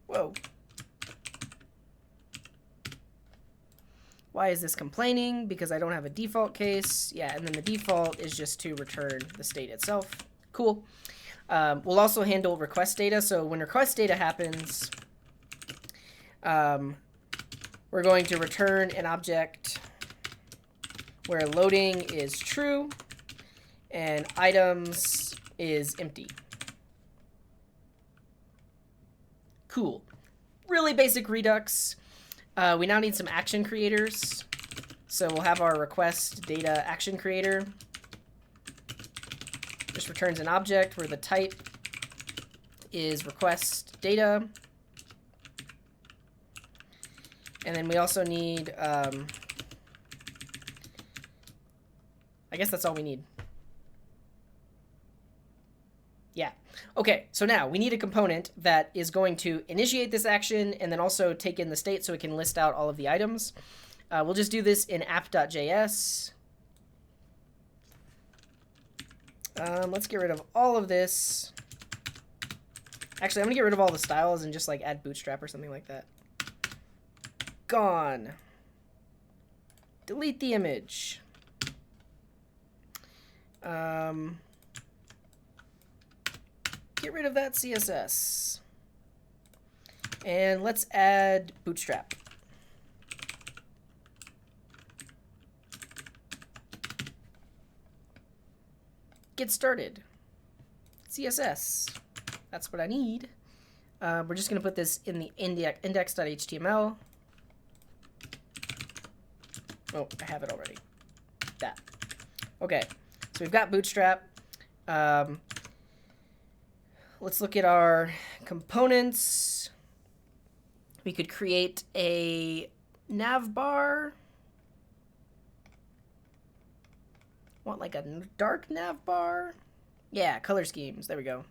Whoa. Why is this complaining? Because I don't have a default case. Yeah, and then the default is just to return the state itself. Cool. We'll also handle request data. So when request data happens, we're going to return an object where loading is true and items is empty. Cool. Really basic Redux. We now need some action creators. So we'll have our request data action creator. Just returns an object where the type is request data. And then we also need, I guess that's all we need. Yeah. Okay, so now we need a component that is going to initiate this action and then also take in the state so it can list out all of the items. We'll just do this in app.js. Let's get rid of all of this. Actually, I'm going to get rid of all the styles and just like add bootstrap or something like that. Gone. Delete the image. Get rid of that CSS. And let's add bootstrap. Get started. CSS. That's what I need. We're just going to put this in the index.html. Oh, I have it already. That. Okay, so we've got bootstrap. Let's look at our components. We could create a navbar. Want like a dark navbar? Yeah, color schemes. There we go.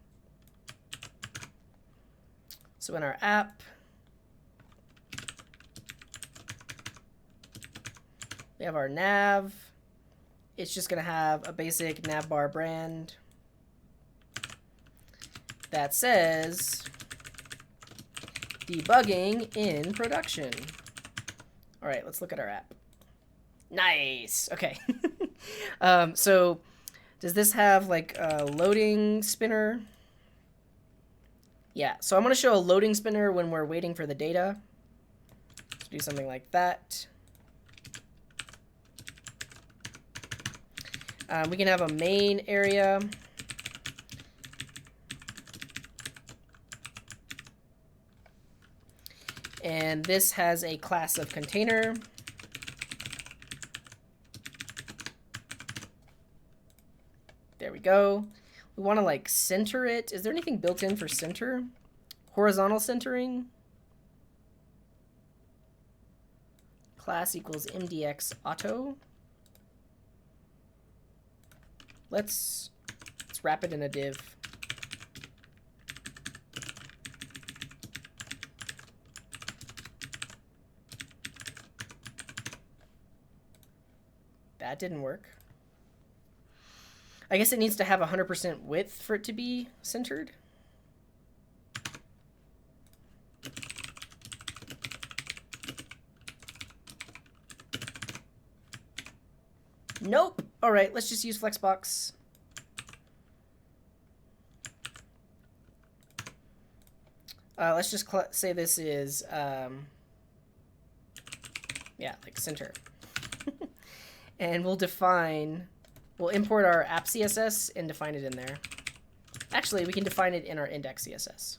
So in our app, we have our nav. It's just going to have a basic navbar brand that says debugging in production. All right, let's look at our app. Nice. Okay. So does this have like a loading spinner? Yeah, so I'm going to show a loading spinner when we're waiting for the data. Let's do something like that. We can have a main area. And this has a class of container. There we go. We want to like center it. Is there anything built in for center? Horizontal centering. Class equals mdx auto. Let's wrap it in a div. That didn't work. I guess it needs to have 100% width for it to be centered. Nope. All right, let's just use Flexbox. Let's just say this is, yeah, like center. And we'll import our app CSS and define it in there. Actually, we can define it in our index CSS.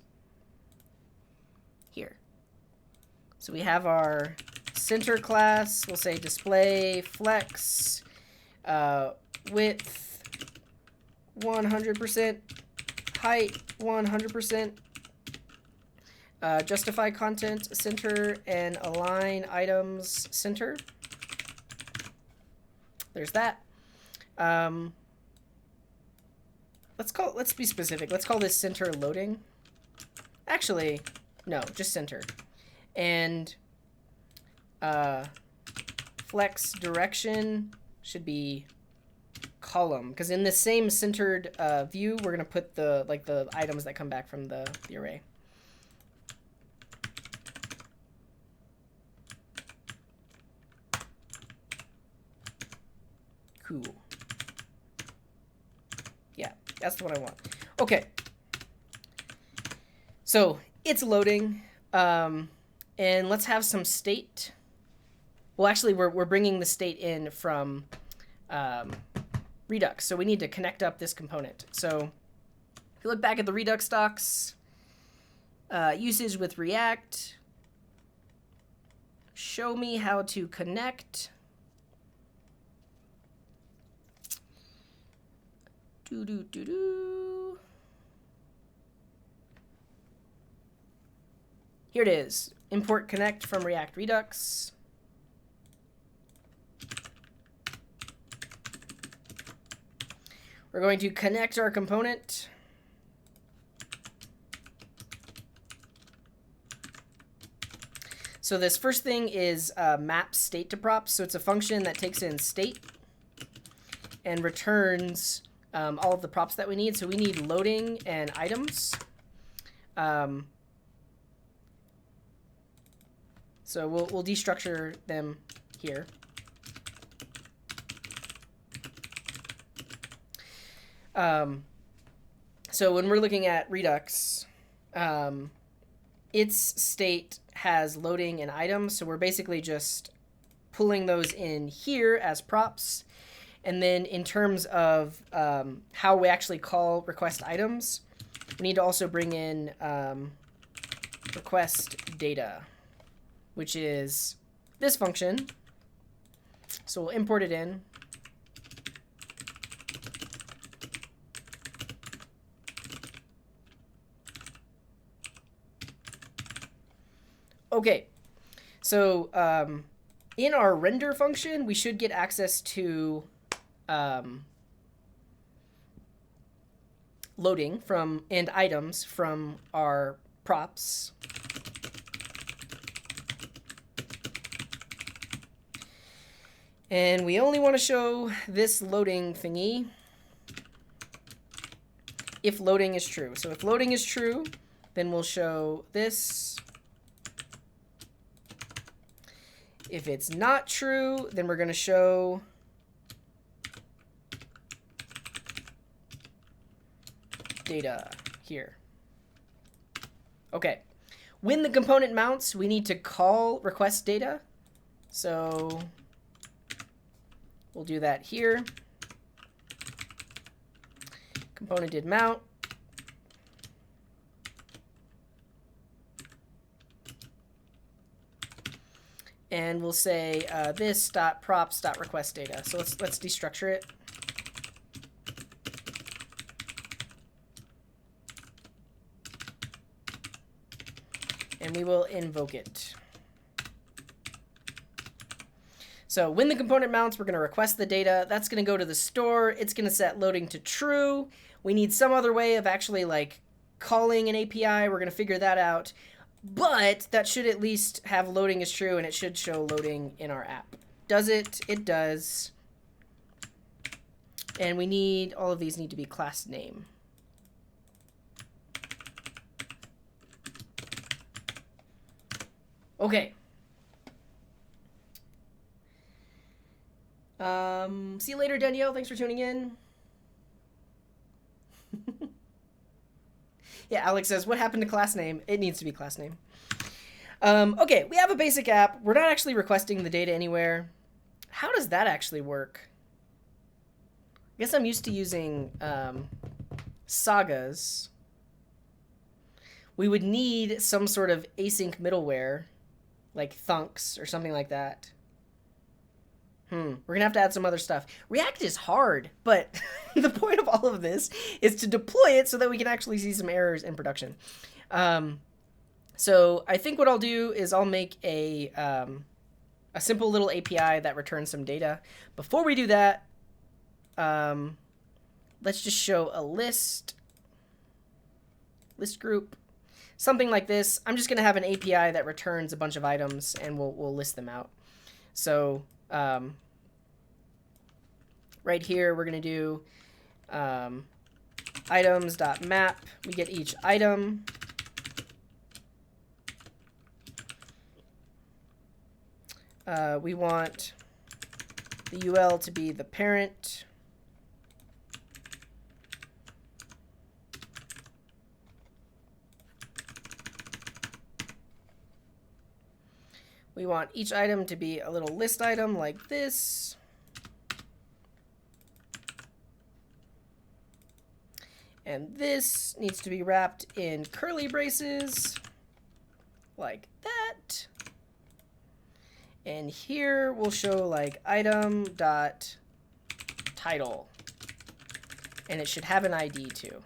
Here. So we have our center class. We'll say display flex, width 100%, height 100%, justify content center, and align items center. There's that. Let's be specific. Let's call this center loading. Actually, no, just center. And flex direction should be column, because in the same centered view, we're gonna put the items that come back from the array. Cool. Yeah, that's what I want. Okay. So it's loading, and let's have some state. Well, actually, we're bringing the state in from Redux, so we need to connect up this component. So if you look back at the Redux docs, usage with React, show me how to connect. Here it is. Import connect from React Redux. We're going to connect our component. So this first thing is map state to props. So it's a function that takes in state and returns all of the props that we need. So we need loading and items. So we'll destructure them here. So when we're looking at Redux, its state has loading and items. So we're basically just pulling those in here as props. And then in terms of how we actually call request items, we need to also bring in request data, which is this function. So we'll import it in. Okay, so in our render function, we should get access to loading from and items from our props. And we only want to show this loading thingy if loading is true. So if loading is true, then we'll show this. If it's not true, then we're going to show data here. Okay. When the component mounts, we need to call request data. So we'll do that here. Component did mount. And we'll say this.props.request data. So let's destructure it. And we will invoke it. So when the component mounts, we're going to request the data. That's going to go to the store. It's going to set loading to true. We need some other way of actually like calling an API. We're going to figure that out. But that should at least have loading is true, and it should show loading in our app. Does it? It does. And we need, all of these need to be class name. Okay. See you later, Danielle. Thanks for tuning in. Yeah, Alex says, what happened to class name? It needs to be class name. Okay, we have a basic app. We're not actually requesting the data anywhere. How does that actually work? I guess I'm used to using sagas. We would need some sort of async middleware, like thunks or something like that. We're going to have to add some other stuff. React is hard, but the point of all of this is to deploy it so that we can actually see some errors in production. So I think what I'll do is I'll make a simple little API that returns some data. Before we do that, let's just show a list group, something like this. I'm just going to have an API that returns a bunch of items, and we'll list them out. So right here, we're going to do items.map. We get each item. We want the UL to be the parent. We want each item to be a little list item like this. And this needs to be wrapped in curly braces like that. And here we'll show like item.title. And it should have an ID too.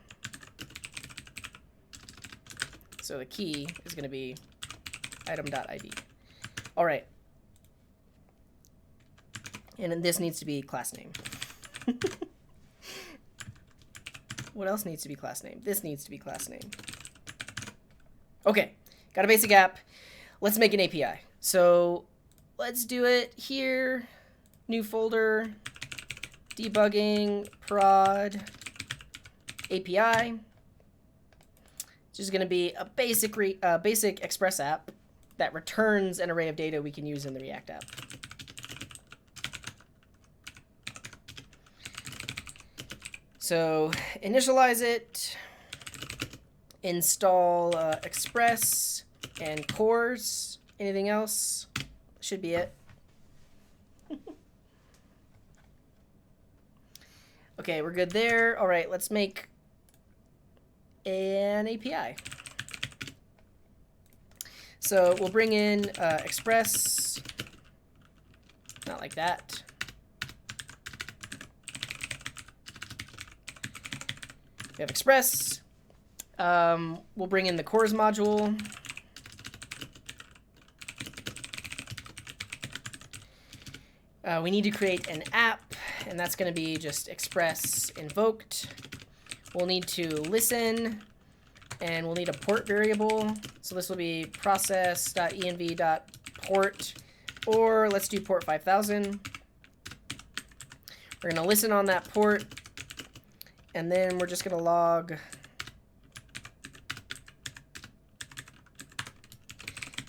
So the key is going to be item.id. All right. And then this needs to be class name. What else needs to be class name? This needs to be class name. Okay, got a basic app. Let's make an API. So let's do it here. New folder, debugging, prod, API. It's just going to be a basic Express app that returns an array of data we can use in the React app. So initialize it, install Express and cores. Anything else? Should be it. Okay, we're good there. All right, let's make an API. So we'll bring in Express, not like that. We have Express. We'll bring in the cores module. We need to create an app, and that's going to be just Express invoked. We'll need to listen, and we'll need a port variable. So this will be process.env.port, or let's do port 5000. We're going to listen on that port, and then we're just going to log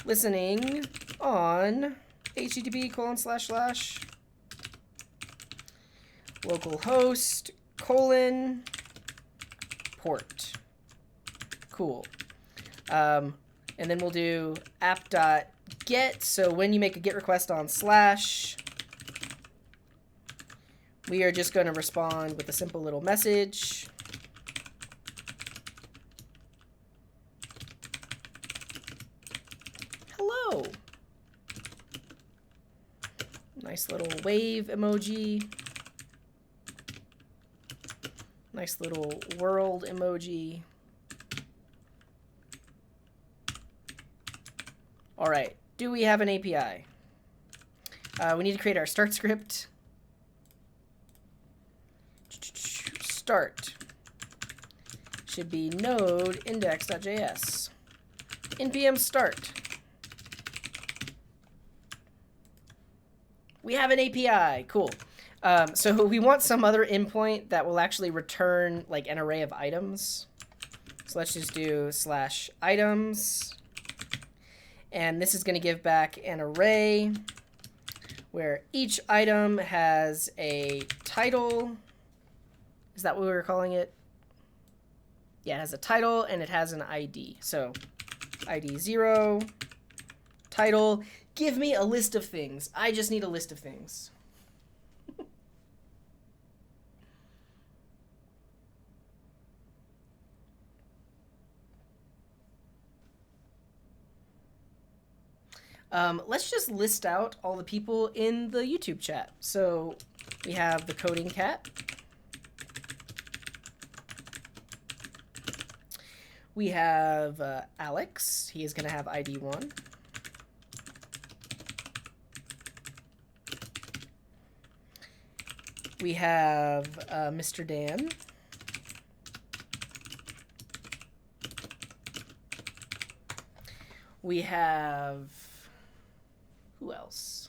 listening on http:// localhost : port. Cool. And then we'll do app.get. So when you make a GET request on /, we are just going to respond with a simple little message. Hello. Nice little wave emoji. Nice little world emoji. All right, do we have an API? We need to create our start script. Start should be node index.js. npm start. We have an API. Cool. So we want some other endpoint that will actually return like an array of items. So let's just do /items. And this is going to give back an array where each item has a title. Is that what we were calling it? Yeah, it has a title and it has an ID. So ID 0, title, give me a list of things. I just need a list of things. Let's just list out all the people in the YouTube chat. So we have the coding cat. We have Alex. He is going to have ID 1. We have Mr. Dan. We have... who else?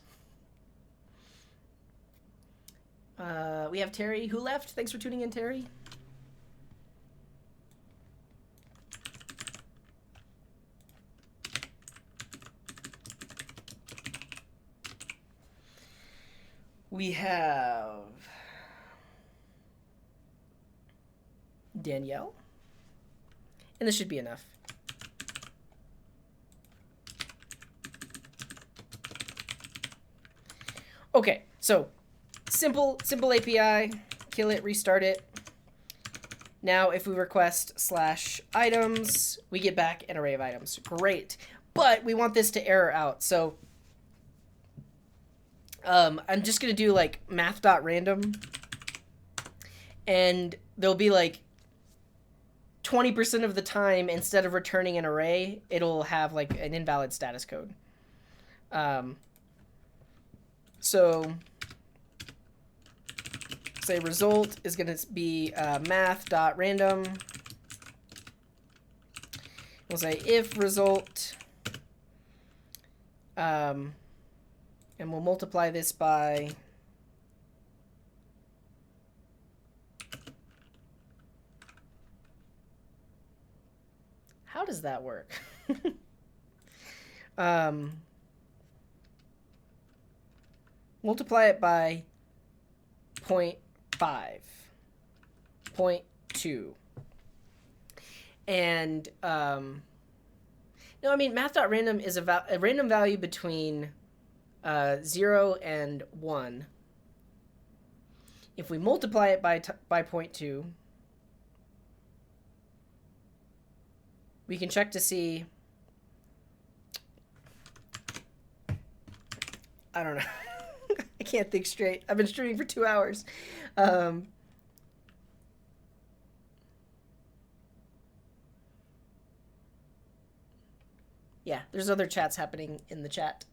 We have Terry. Who left? Thanks for tuning in, Terry. We have Danielle. And this should be enough. Okay, so simple API, kill it, restart it. Now if we request /items, we get back an array of items. Great. But we want this to error out. So I'm just going to do like math.random. And there'll be like 20% of the time, instead of returning an array, it'll have like an invalid status code. So say result is going to be math.random. We'll say if result, and we'll multiply this by how does that work? Multiply it by 0.5, 0.2. And, no, I mean, math.random is a random value between 0 and 1. If we multiply it by 0.2, we can check to see, I don't know. I can't think straight. I've been streaming for 2 hours. Yeah, there's other chats happening in the chat.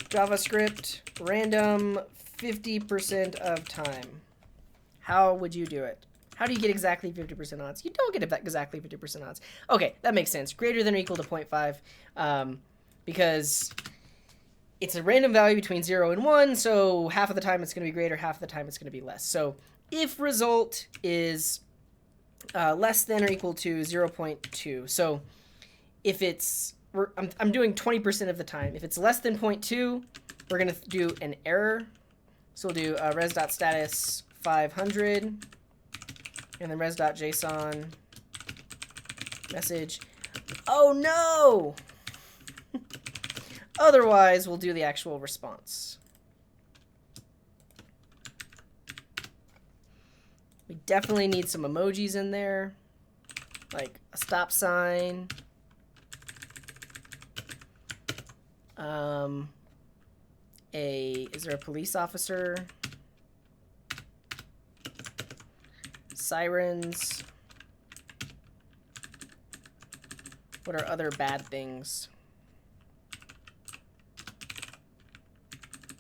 JavaScript, random 50% of time. How would you do it? How do you get exactly 50% odds? You don't get exactly 50% odds. Okay, that makes sense. Greater than or equal to 0.5, because it's a random value between 0 and 1, so half of the time it's going to be greater, half of the time it's going to be less. So if result is less than or equal to 0.2, so if it's, I'm doing 20% of the time. If it's less than 0.2, we're going to do an error. So we'll do res.status 500, and then res.json message. Oh no! Otherwise, we'll do the actual response. We definitely need some emojis in there, like a stop sign. Is there a police officer? Sirens. What are other bad things?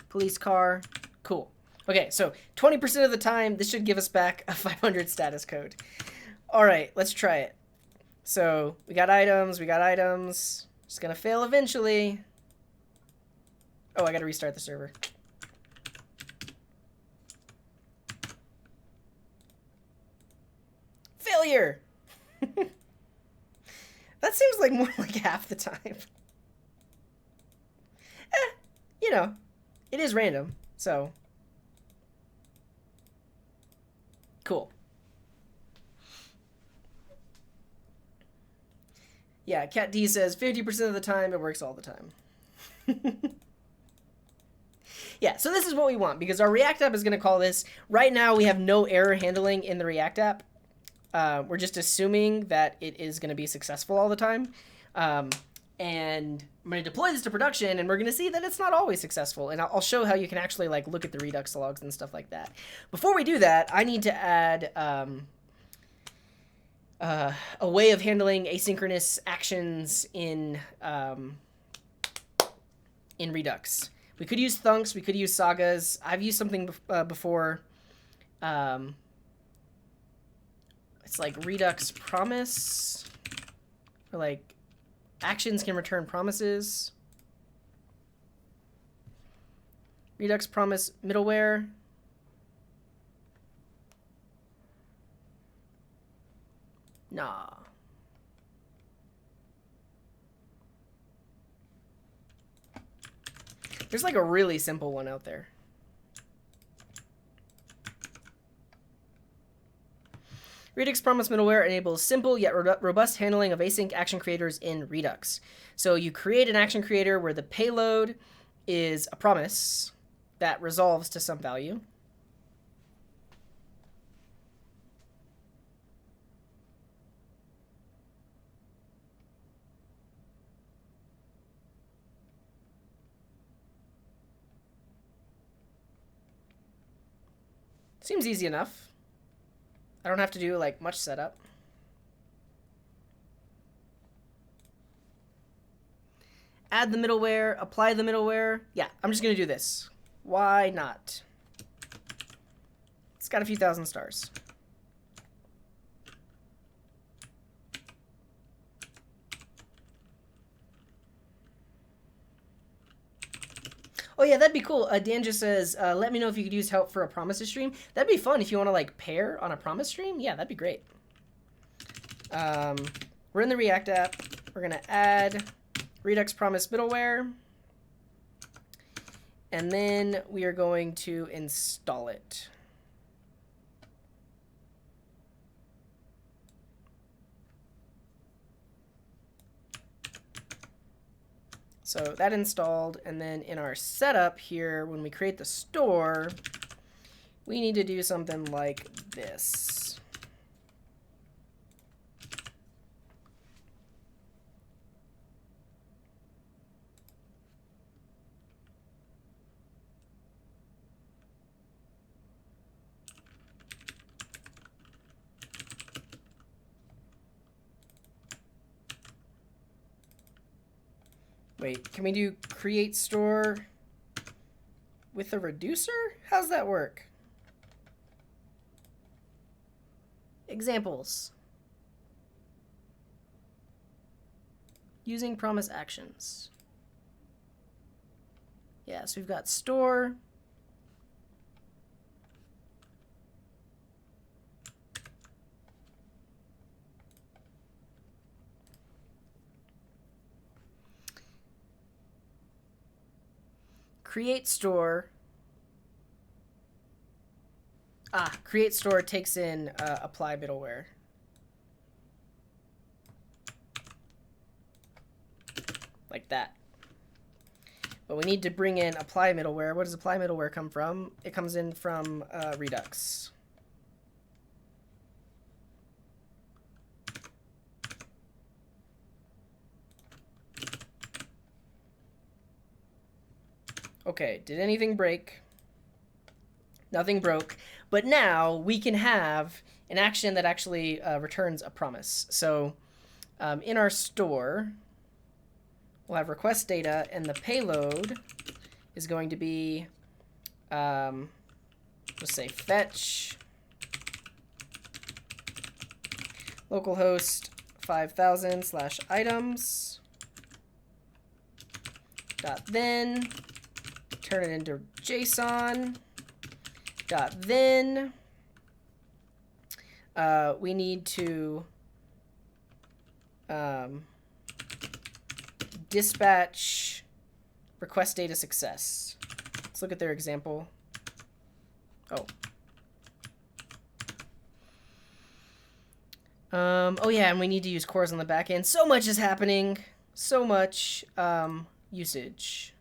Police car. Cool. Okay, so 20% of the time, this should give us back a 500 status code. All right, let's try it. So we got items, we got items. It's going to fail eventually. Oh, I got to restart the server. Failure! That seems like more like half the time. You know, it is random, so. Cool. Yeah, Cat D says 50% of the time it works all the time. Yeah, so this is what we want because our React app is going to call this. Right now we have no error handling in the React app. We're just assuming that it is going to be successful all the time. And I'm going to deploy this to production, and we're going to see that it's not always successful. And I'll show how you can actually like look at the Redux logs and stuff like that. Before we do that, I need to add a way of handling asynchronous actions in Redux. We could use thunks, we could use sagas. I've used something before. It's like Redux promise, or like actions can return promises. Redux promise middleware. Nah. There's like a really simple one out there. Redux promise middleware enables simple yet robust handling of async action creators in Redux. So you create an action creator where the payload is a promise that resolves to some value. Seems easy enough. I don't have to do like much setup. Add the middleware, apply the middleware. Yeah, I'm just gonna do this. Why not? It's got a few thousand stars. Oh yeah, that'd be cool. Dan just says, let me know if you could use help for a promises stream. That'd be fun if you want to like pair on a promise stream. Yeah, that'd be great. We're in the React app. We're gonna add Redux promise middleware. And then we are going to install it. So that installed, and then in our setup here, when we create the store, we need to do something like this. Wait, can we do create store with a reducer? How's that work? Examples. Using promise actions. Yeah, so we've got store. Create store. Create store takes in apply middleware. Like that. But we need to bring in apply middleware. Where does apply middleware come from? It comes in from Redux. Okay, did anything break? Nothing broke. But now we can have an action that actually returns a promise. So in our store, we'll have request data, and the payload is going to be, let's say, fetch localhost 5000/items. Then turn it into JSON. Then we need to dispatch request data success. Let's look at their example. Oh yeah, and we need to use cores on the back end. So much is happening. So much usage.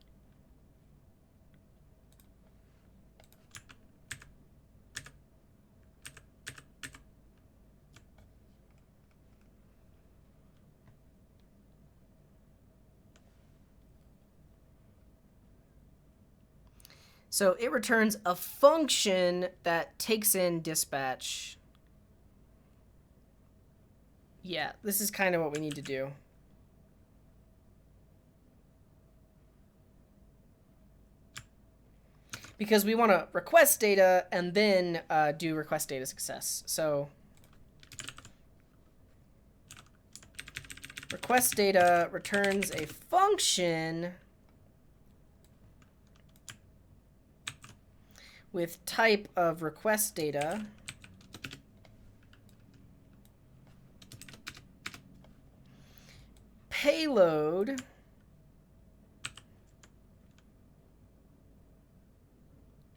So it returns a function that takes in dispatch. Yeah, this is kind of what we need to do. Because we want to request data and then do request data success. So request data returns a function with type of request data. Payload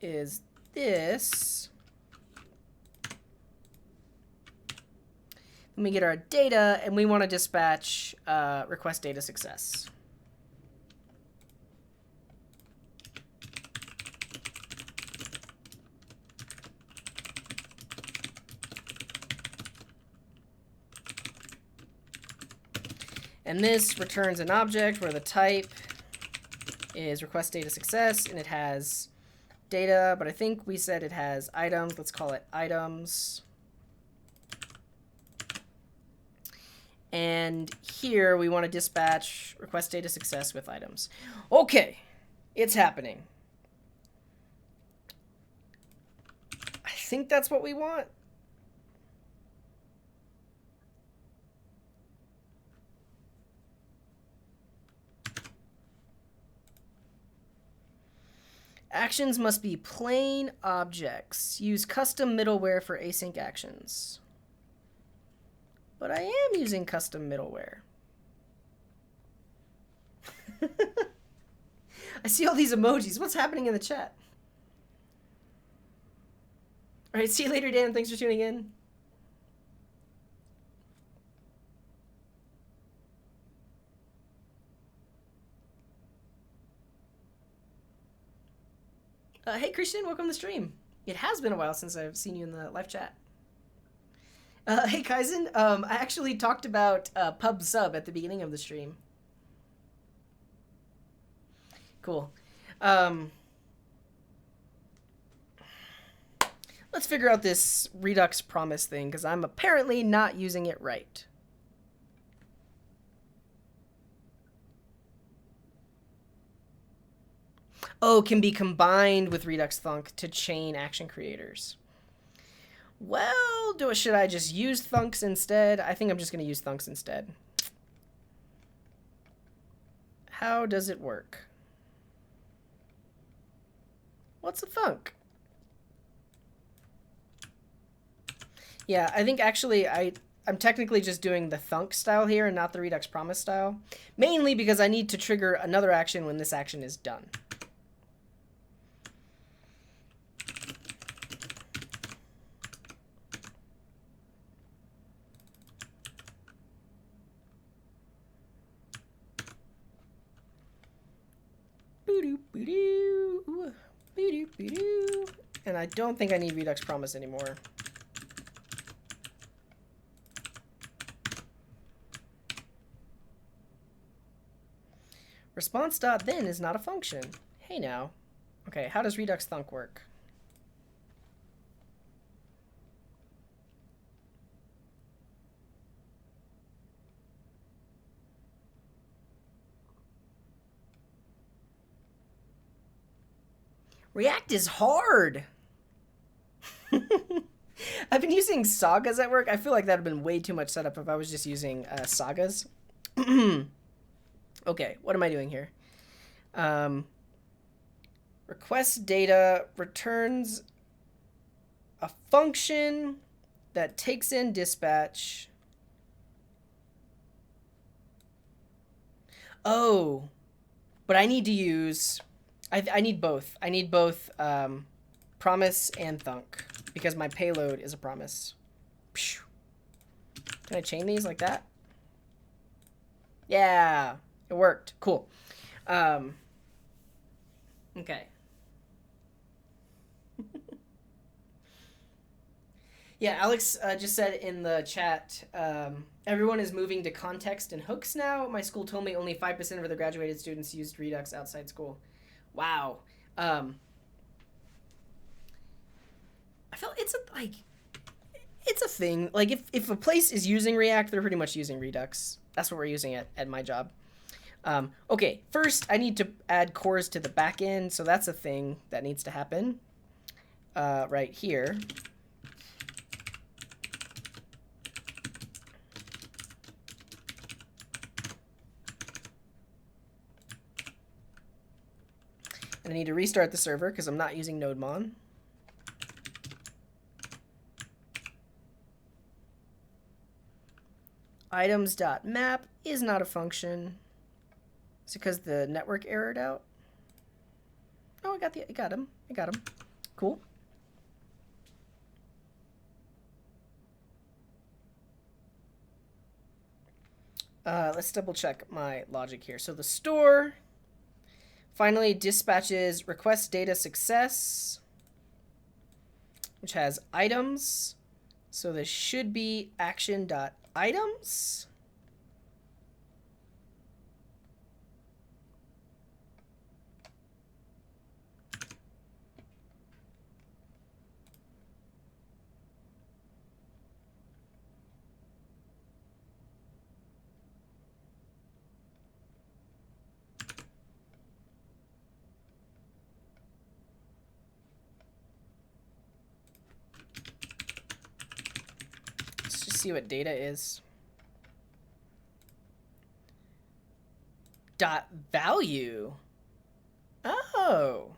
is this. Then we get our data, and we want to dispatch request data success. And this returns an object where the type is request data success, and it has data, but I think we said it has items. Let's call it items. And here we want to dispatch request data success with items. Okay, it's happening. I think that's what we want. Actions must be plain objects. Use custom middleware for async actions. But I am using custom middleware. I see all these emojis. What's happening in the chat? All right, see you later, Dan. Thanks for tuning in. Hey, Christian, welcome to the stream. It has been a while since I've seen you in the live chat. Hey, Kaizen, I actually talked about pub sub at the beginning of the stream. Cool. Let's figure out this Redux promise thing, because I'm apparently not using it right. Oh, can be combined with Redux Thunk to chain action creators. Well, should I just use thunks instead? I think I'm just going to use thunks instead. How does it work? What's a thunk? Yeah, I think actually I'm technically just doing the thunk style here and not the Redux promise style. Mainly because I need to trigger another action when this action is done. And I don't think I need Redux promise anymore. Response.then is not a function. Hey now. Okay, how does Redux Thunk work? React is hard. I've been using sagas at work. I feel like that would have been way too much setup if I was just using sagas. Okay, what am I doing here? Request data returns a function that takes in dispatch. Oh, but I need to use, I need both. I need both promise and thunk because my payload is a promise. Can I chain these like that? Yeah, it worked. Cool. Okay. Yeah, Alex just said in the chat, everyone is moving to context and hooks now. My school told me only 5% of the graduated students used Redux outside school. Wow. I feel it's a thing. Like if a place is using React, they're pretty much using Redux. That's what we're using at my job. Okay, first I need to add cores to the backend, so that's a thing that needs to happen right here. And I need to restart the server because I'm not using NodeMon. Items.map is not a function. Is it because the network errored out? Oh, I got him. Cool. Let's double check my logic here. So the store finally dispatches request data success, which has items. So this should be action.items. Let's just see what data is. Dot value. Oh.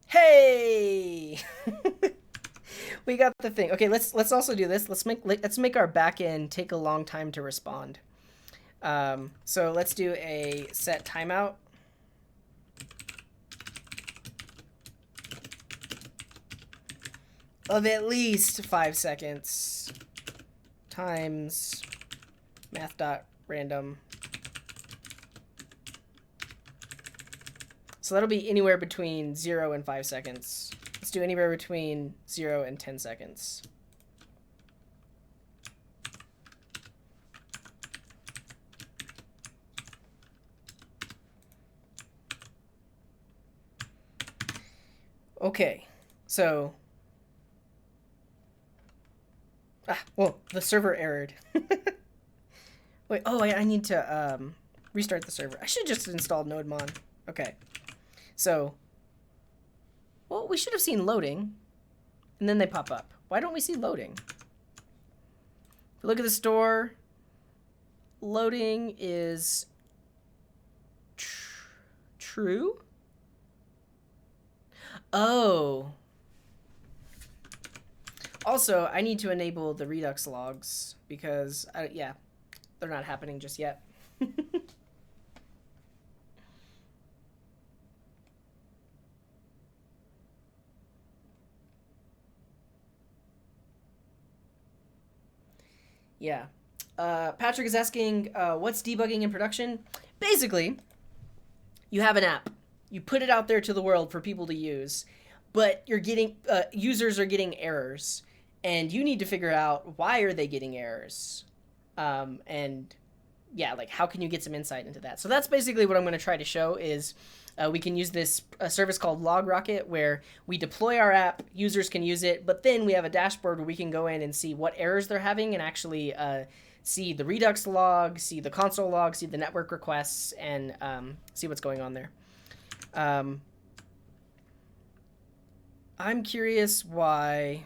Hey. We got the thing. Okay, let's also do this. Let's make our backend take a long time to respond. So let's do a set timeout. Of at least 5 seconds times math.random. So that'll be anywhere between 0 and 5 seconds. Let's do anywhere between 0 and 10 seconds. Okay, so well, the server errored. Wait, oh, I need to restart the server. I should just install NodeMon. Okay, so, well, we should have seen loading, and then they pop up. Why don't we see loading? If you look at the store, loading is true. Oh. Also, I need to enable the Redux logs because, yeah, they're not happening just yet. Yeah. Patrick is asking, what's debugging in production? Basically, you have an app. You put it out there to the world for people to use, but you're getting users are getting errors, and you need to figure out why are they getting errors, and yeah, like how can you get some insight into that? So that's basically what I'm going to try to show is we can use this service called LogRocket where we deploy our app, users can use it, but then we have a dashboard where we can go in and see what errors they're having and actually see the Redux log, see the console log, see the network requests, and see what's going on there. I'm curious why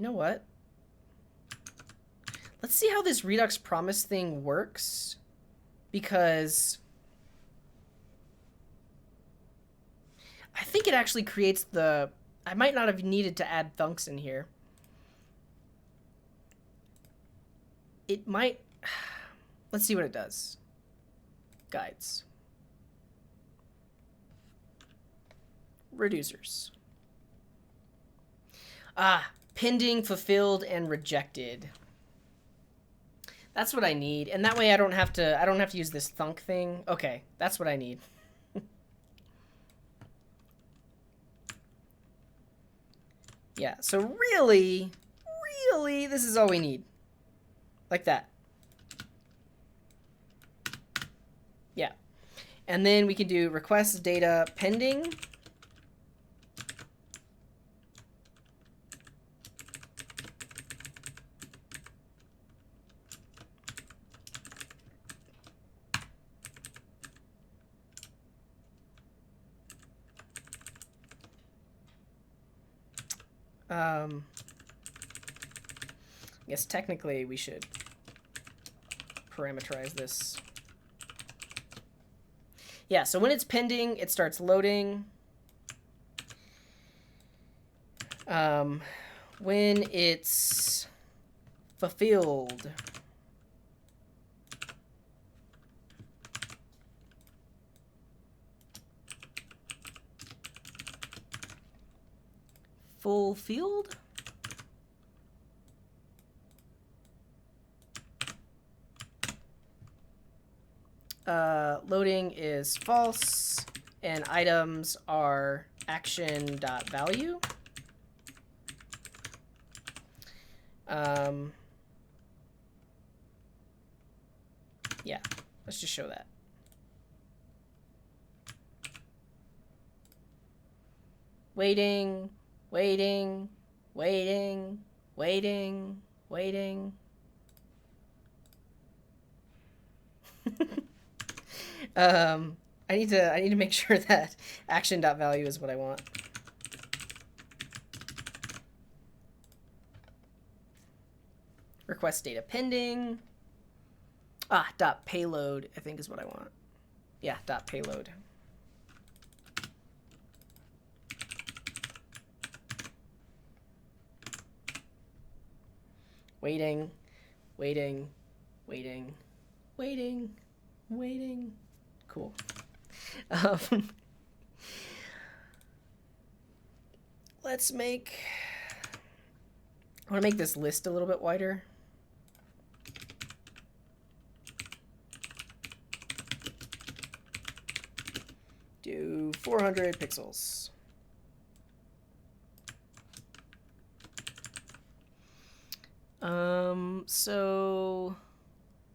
You know what? Let's see how this Redux promise thing works, because I think it actually creates the... I might not have needed to add thunks in here. It might... Let's see what it does. Guides. Reducers. Pending, fulfilled, and rejected. That's what I need, and that way I don't have to use this thunk thing. Okay, that's what I need. Yeah, so really, this is all we need. Like that. Yeah. And then we can do request data pending. I guess technically we should parameterize this. Yeah, so when it's pending, it starts loading. When it's fulfilled, fulfilled? Loading is false, and items are action.value. Yeah, let's just show that. Waiting, waiting, waiting, waiting, waiting. I need to make sure that action.value is what I want. Request data pending. Dot payload, I think is what I want. Yeah, dot payload. Waiting, waiting, waiting, waiting, waiting. Cool. Let's make... I want to make this list a little bit wider. Do 400 pixels. So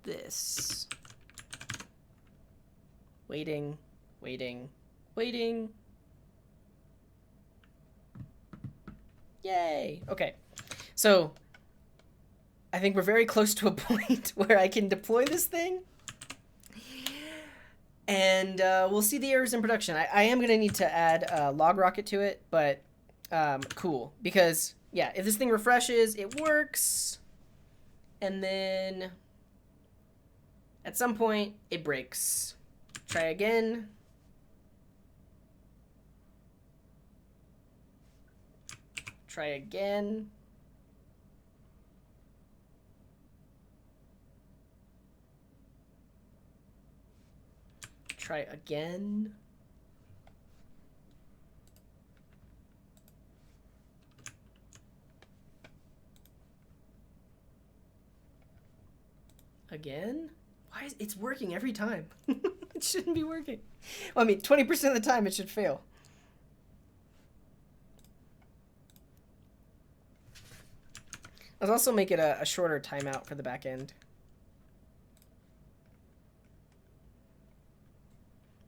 this. Waiting, waiting, waiting. Yay! Okay. So I think we're very close to a point where I can deploy this thing. And we'll see the errors in production. I am going to need to add LogRocket to it, but cool. Because, yeah, if this thing refreshes, it works. And then at some point, it breaks. Try again. Try again. Try again. Again? Why is it's working every time? It shouldn't be working. Well, I mean, 20% of the time it should fail. Let's also make it a shorter timeout for the back end.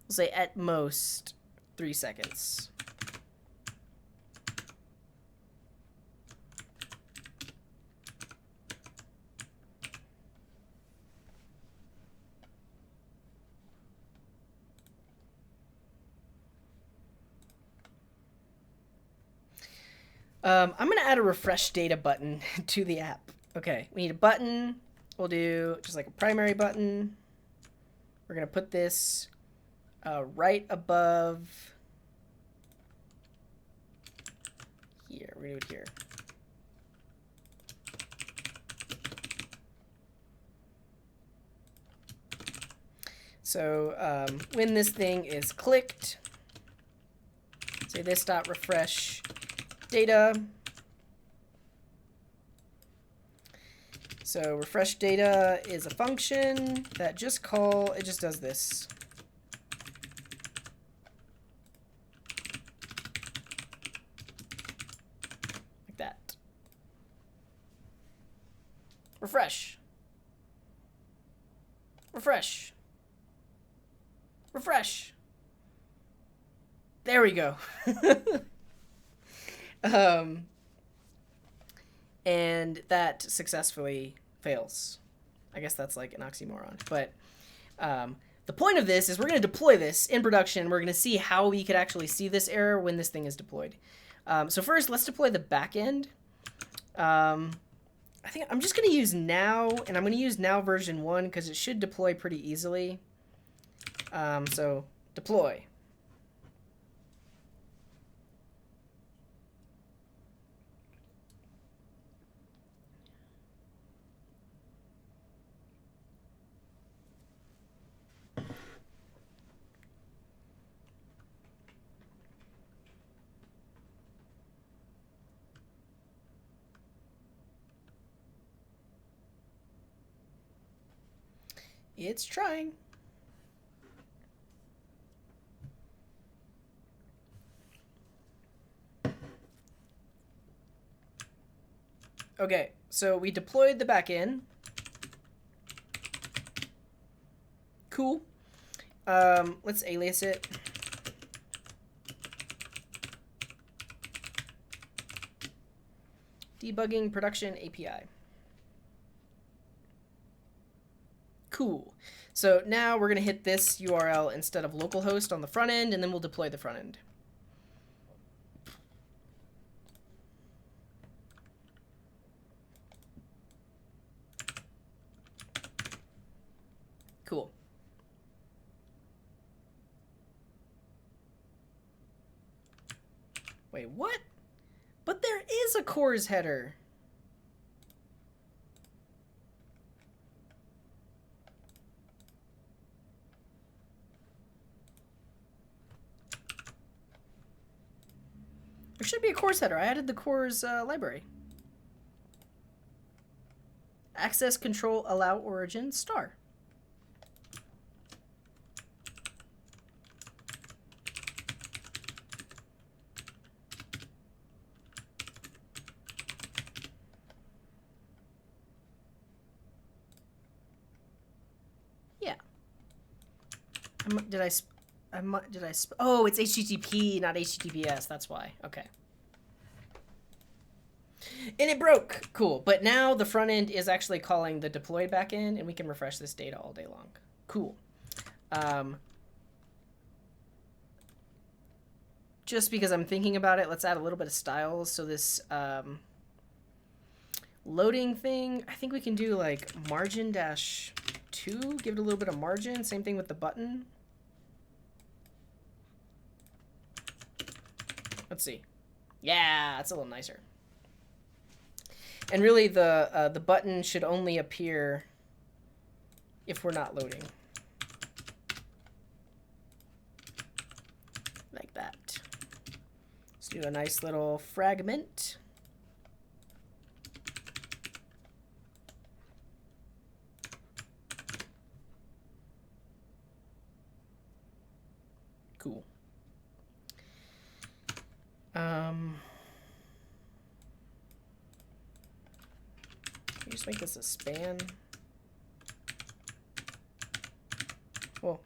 We'll say at most 3 seconds. I'm going to add a refresh data button to the app. Okay, we need a button. We'll do just like a primary button. We're going to put this right above here. We're going to do it here. So when this thing is clicked, say this dot refresh data. So refresh data is a function that just it just does this. Like that. Refresh. Refresh. Refresh. There we go. And that successfully fails. I guess that's like an oxymoron. But the point of this is we're going to deploy this in production. We're going to see how we could actually see this error when this thing is deployed. So first, let's deploy the backend. I think I'm just going to use now, and I'm going to use now version 1 because it should deploy pretty easily. So deploy. It's trying. Okay, so we deployed the backend. Cool. Let's alias it. Debugging production API. Cool. So now we're going to hit this URL instead of localhost on the front end, and then we'll deploy the front end. Cool. Wait, what? But there is a cores header. There should be a cores header. I added the cores library. Access control allow origin star. Yeah. Oh, it's HTTP, not HTTPS. That's why. Okay. And it broke. Cool. But now the front end is actually calling the deployed backend, and we can refresh this data all day long. Cool. Just because I'm thinking about it, let's add a little bit of styles. So this loading thing, I think we can do like margin -2, give it a little bit of margin. Same thing with the button. Let's see. Yeah, it's a little nicer. And really, the button should only appear if we're not loading. Like that. Let's do a nice little fragment. Cool. Can you just make this a span? Well,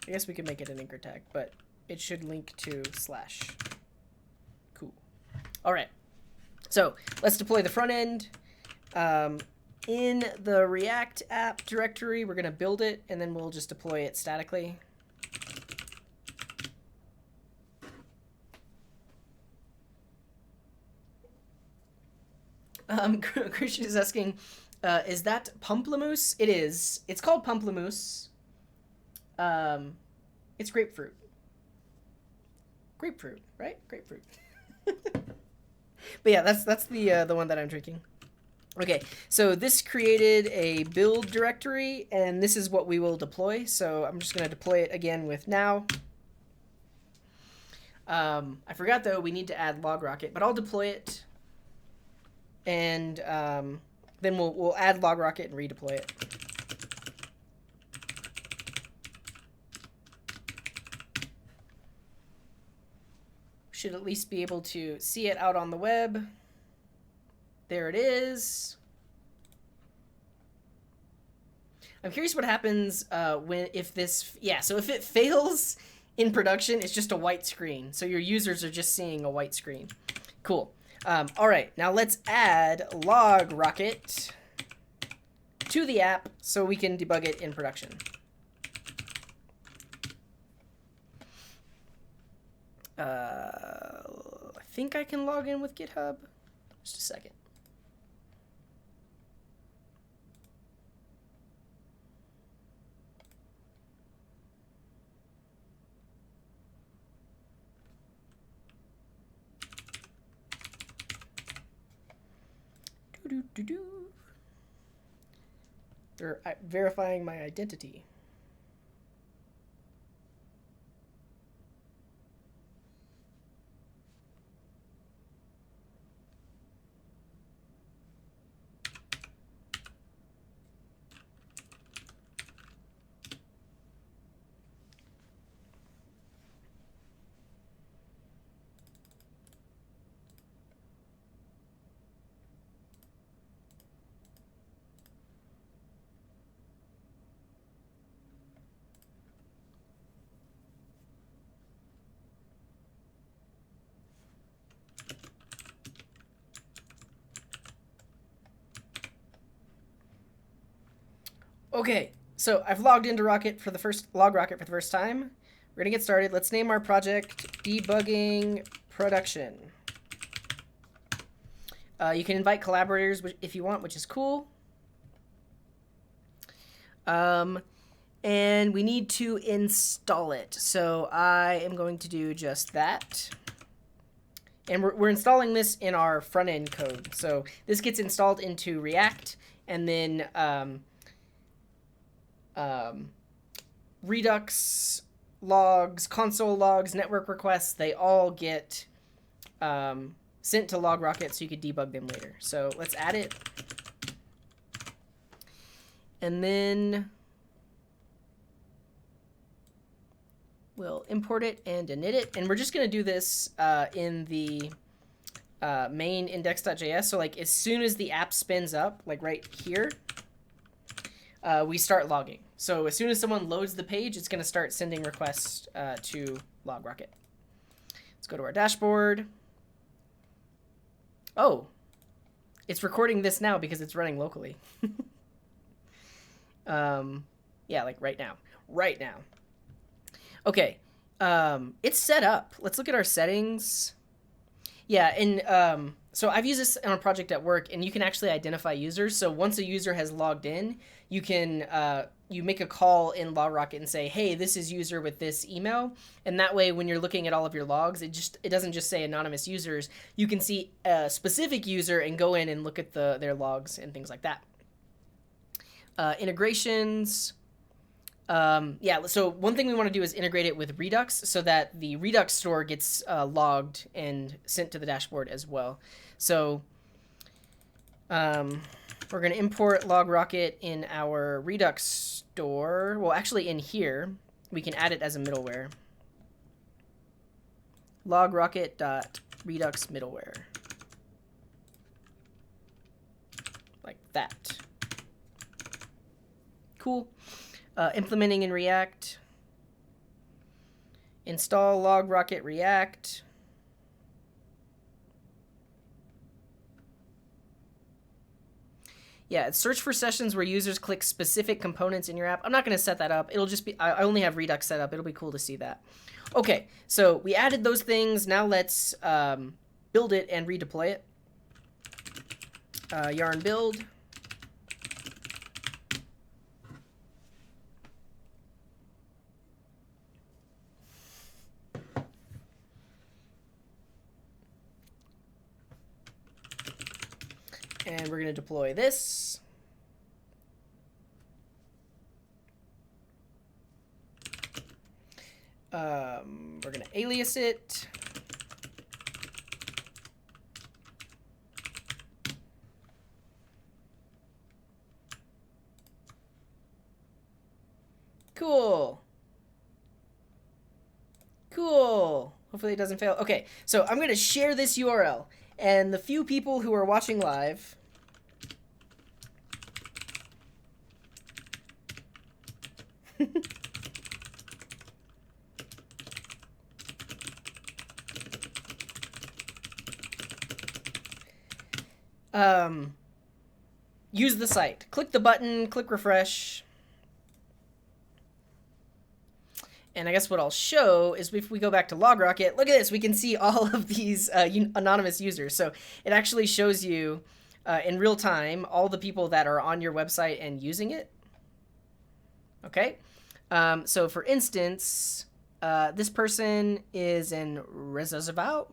I guess we could make it an anchor tag, but it should link to / Cool. All right. So let's deploy the front end. In the React app directory, we're going to build it, and then we'll just deploy it statically. Christian is asking, is that pamplemousse? It is. It's called pamplemousse. It's grapefruit. Grapefruit, right? Grapefruit. But yeah, that's the one that I'm drinking. Okay, so this created a build directory, and this is what we will deploy. So I'm just going to deploy it again with now. I forgot, though, we need to add LogRocket, but I'll deploy it, and then we'll add LogRocket and redeploy it. Should at least be able to see it out on the web. There it is. I'm curious what happens if it fails in production, it's just a white screen. So your users are just seeing a white screen. Cool. All right, now let's add LogRocket to the app so we can debug it in production. I think I can log in with GitHub. Just a second. They're verifying my identity. Okay, so I've logged into LogRocket for the first time. We're gonna get started. Let's name our project Debugging Production. You can invite collaborators if you want, which is cool. And we need to install it. So I am going to do just that. And we're installing this in our front end code. So this gets installed into React, and then Redux logs, console logs, network requests, they all get sent to LogRocket so you could debug them later. So let's add it. And then we'll import it and init it. And we're just going to do this in the main index.js. So like as soon as the app spins up, like right here, we start logging. So as soon as someone loads the page, it's going to start sending requests to LogRocket. Let's go to our dashboard. Oh, it's recording this now because it's running locally. Yeah, like right now. Right now. Okay, it's set up. Let's look at our settings. Yeah, and so I've used this on a project at work, and you can actually identify users. So once a user has logged in, you can you make a call in LogRocket and say, hey, this is user with this email. And that way, when you're looking at all of your logs, it doesn't just say anonymous users. You can see a specific user and go in and look at their logs and things like that. Integrations. Yeah, so one thing we want to do is integrate it with Redux so that the Redux store gets logged and sent to the dashboard as well. So we're going to import LogRocket in our Redux store. Well, actually in here, we can add it as a middleware. LogRocket.Redux middleware. Like that. Cool. Implementing in React. Install LogRocket React. Yeah, search for sessions where users click specific components in your app. I'm not going to set that up. It'll just be, I only have Redux set up. It'll be cool to see that. Okay, so we added those things. Now let's build it and redeploy it. yarn build. And we're going to deploy this. We're going to alias it. Cool. Cool. Hopefully it doesn't fail. Okay, so I'm going to share this URL. And the few people who are watching live use the site. Click the button, click refresh. And I guess what I'll show is if we go back to LogRocket, look at this. We can see all of these anonymous users. So it actually shows you in real time all the people that are on your website and using it. Okay. So for instance, this person is in Reservoir?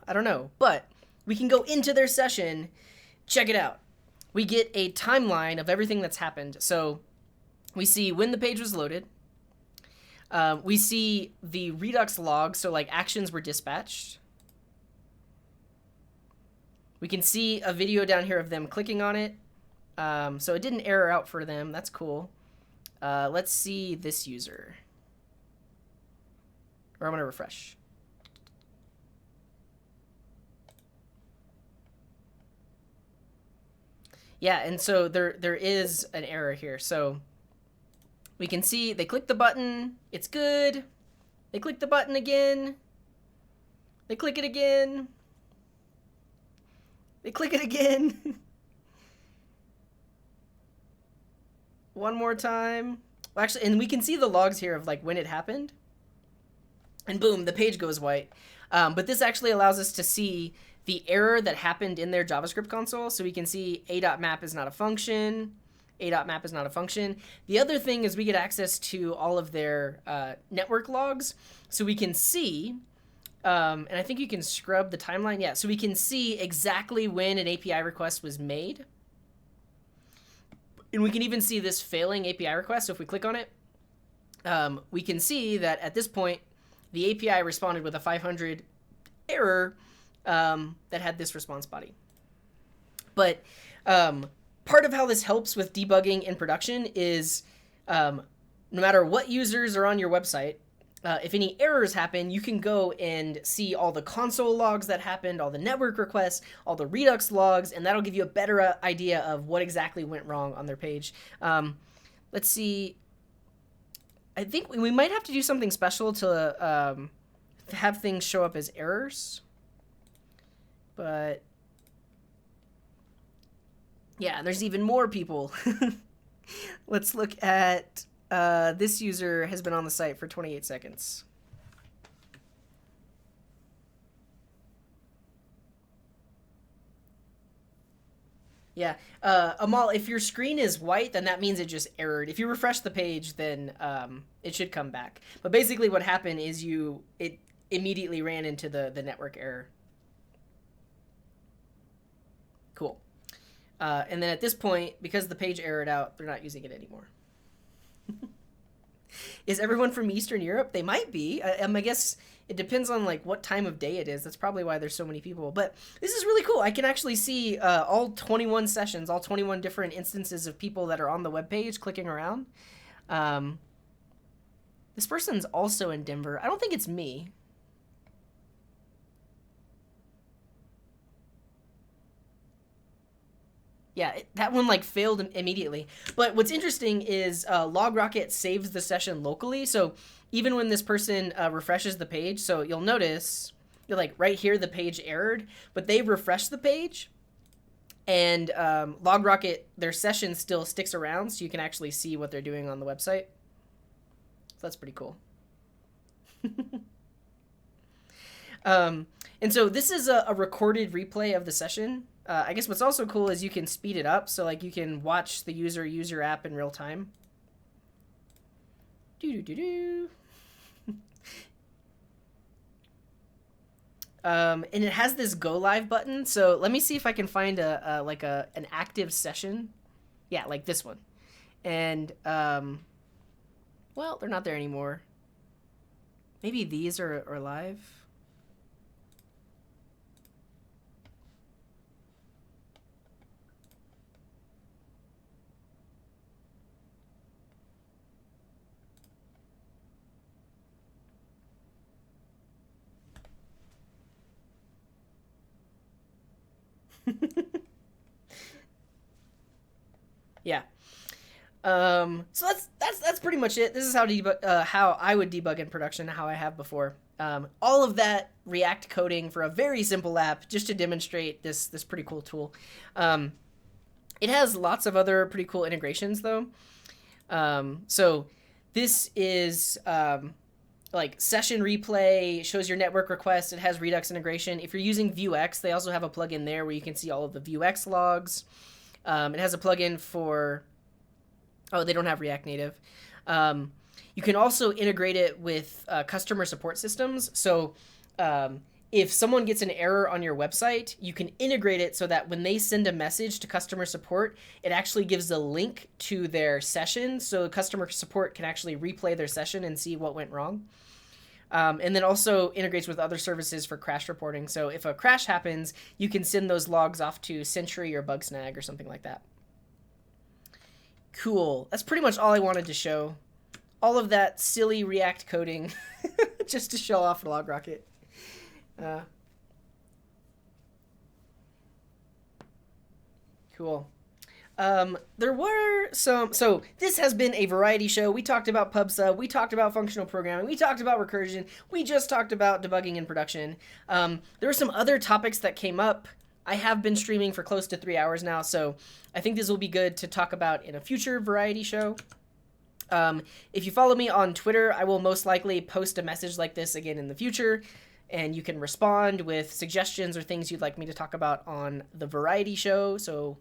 I don't know. But we can go into their session. Check it out. We get a timeline of everything that's happened. So we see when the page was loaded. We see the Redux log, so like actions were dispatched. We can see a video down here of them clicking on it. So it didn't error out for them. That's cool. Let's see this user. Or I'm going to refresh. Yeah, and so there is an error here. So we can see they click the button, it's good. They click the button again. They click it again. They click it again. One more time. Well, actually, and we can see the logs here of like when it happened. And boom, the page goes white. But this actually allows us to see the error that happened in their JavaScript console. So we can see a.map is not a function. A.map is not a function. The other thing is we get access to all of their network logs. So we can see, and I think you can scrub the timeline. Yeah, so we can see exactly when an API request was made. And we can even see this failing API request. So if we click on it, we can see that at this point, the API responded with a 500 error that had this response body. But part of how this helps with debugging in production is no matter what users are on your website, if any errors happen, you can go and see all the console logs that happened, all the network requests, all the Redux logs, and that'll give you a better idea of what exactly went wrong on their page. Let's see. I think we might have to do something special to have things show up as errors. But yeah, there's even more people. Let's look at this user has been on the site for 28 seconds. Yeah, Amal, if your screen is white, then that means it just errored. If you refresh the page, then it should come back. But basically what happened is it immediately ran into the network error. Cool. And then at this point, because the page errored out, they're not using it anymore. Is everyone from Eastern Europe? They might be. I guess it depends on like what time of day it is. That's probably why there's so many people. But this is really cool. I can actually see all 21 sessions, all 21 different instances of people that are on the web page clicking around. This person's also in Denver. I don't think it's me. Yeah, that one like failed immediately. But what's interesting is LogRocket saves the session locally. So even when this person refreshes the page, so you'll notice, like right here, the page errored, but they refreshed the page, and LogRocket, their session still sticks around, so you can actually see what they're doing on the website. So that's pretty cool. And so this is a recorded replay of the session. I guess what's also cool is you can speed it up. So like you can watch the user use your app in real time. And it has this go live button. So let me see if I can find an active session. Yeah, like this one. And well, they're not there anymore. Maybe these are live. Yeah. So that's pretty much it. This is how I would debug in production, how I have before. All of that React coding for a very simple app, just to demonstrate this pretty cool tool. It has lots of other pretty cool integrations though. So this is like session replay, shows your network requests. It has Redux integration. If you're using Vuex, they also have a plugin there where you can see all of the Vuex logs. It has a plugin for... Oh, they don't have React Native. You can also integrate it with customer support systems. So if someone gets an error on your website, you can integrate it so that when they send a message to customer support, it actually gives a link to their session. So customer support can actually replay their session and see what went wrong. And then also integrates with other services for crash reporting. So if a crash happens, you can send those logs off to Sentry or Bugsnag or something like that. Cool. That's pretty much all I wanted to show. All of that silly React coding just to show off LogRocket. Cool. There were some... So this has been a variety show. We talked about PubSub. We talked about functional programming. We talked about recursion. We just talked about debugging in production. There were some other topics that came up. I have been streaming for close to 3 hours now, so I think this will be good to talk about in a future variety show. If you follow me on Twitter, I will most likely post a message like this again in the future, and you can respond with suggestions or things you'd like me to talk about on the variety show, so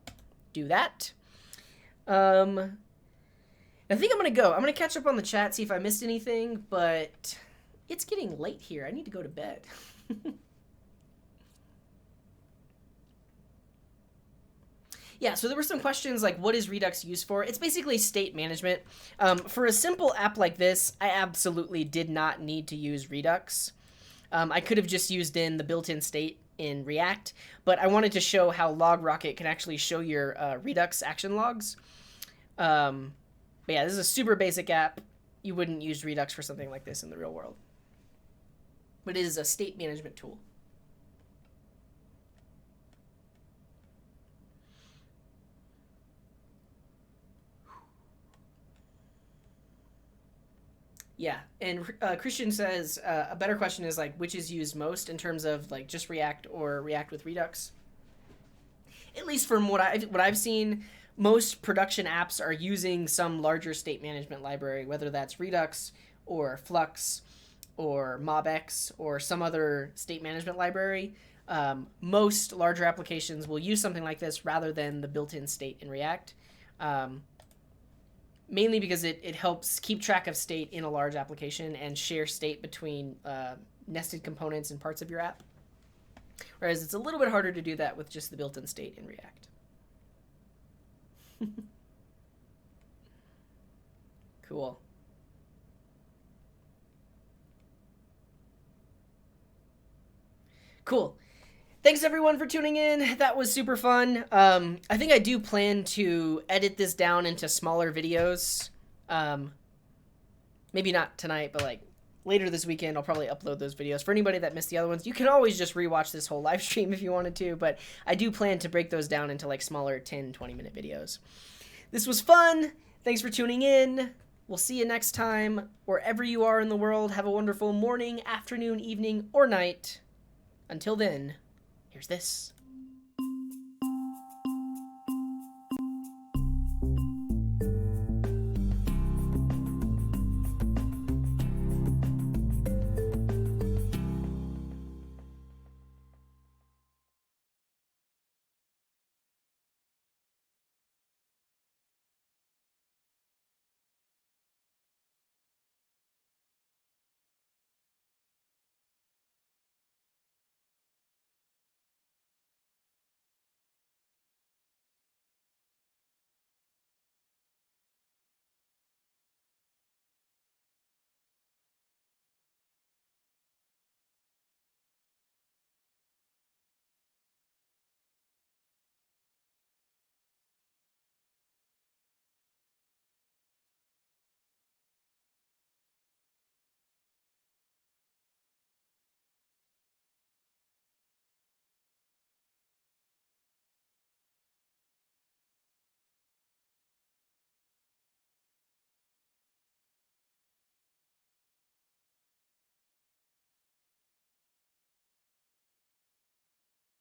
do that. I think I'm going to go. I'm going to catch up on the chat, see if I missed anything, but it's getting late here. I need to go to bed. Yeah, so there were some questions like, what is Redux used for? It's basically state management. For a simple app like this, I absolutely did not need to use Redux. I could have just used in the built-in state in React, but I wanted to show how LogRocket can actually show your Redux action logs. But yeah, this is a super basic app. You wouldn't use Redux for something like this in the real world. But it is a state management tool. Yeah, and Christian says a better question is like, which is used most in terms of like just React or React with Redux? At least from what I've seen, most production apps are using some larger state management library, whether that's Redux or Flux or MobX or some other state management library. Most larger applications will use something like this rather than the built-in state in React. Mainly because it helps keep track of state in a large application and share state between nested components and parts of your app. Whereas it's a little bit harder to do that with just the built-in state in React. Cool. Cool. Thanks everyone for tuning in. That was super fun. I think I do plan to edit this down into smaller videos. Maybe not tonight, but like later this weekend, I'll probably upload those videos. For anybody that missed the other ones, you can always just rewatch this whole live stream if you wanted to, but I do plan to break those down into like smaller 10, 20-minute videos. This was fun. Thanks for tuning in. We'll see you next time. Wherever you are in the world, have a wonderful morning, afternoon, evening, or night. Until then, here's this.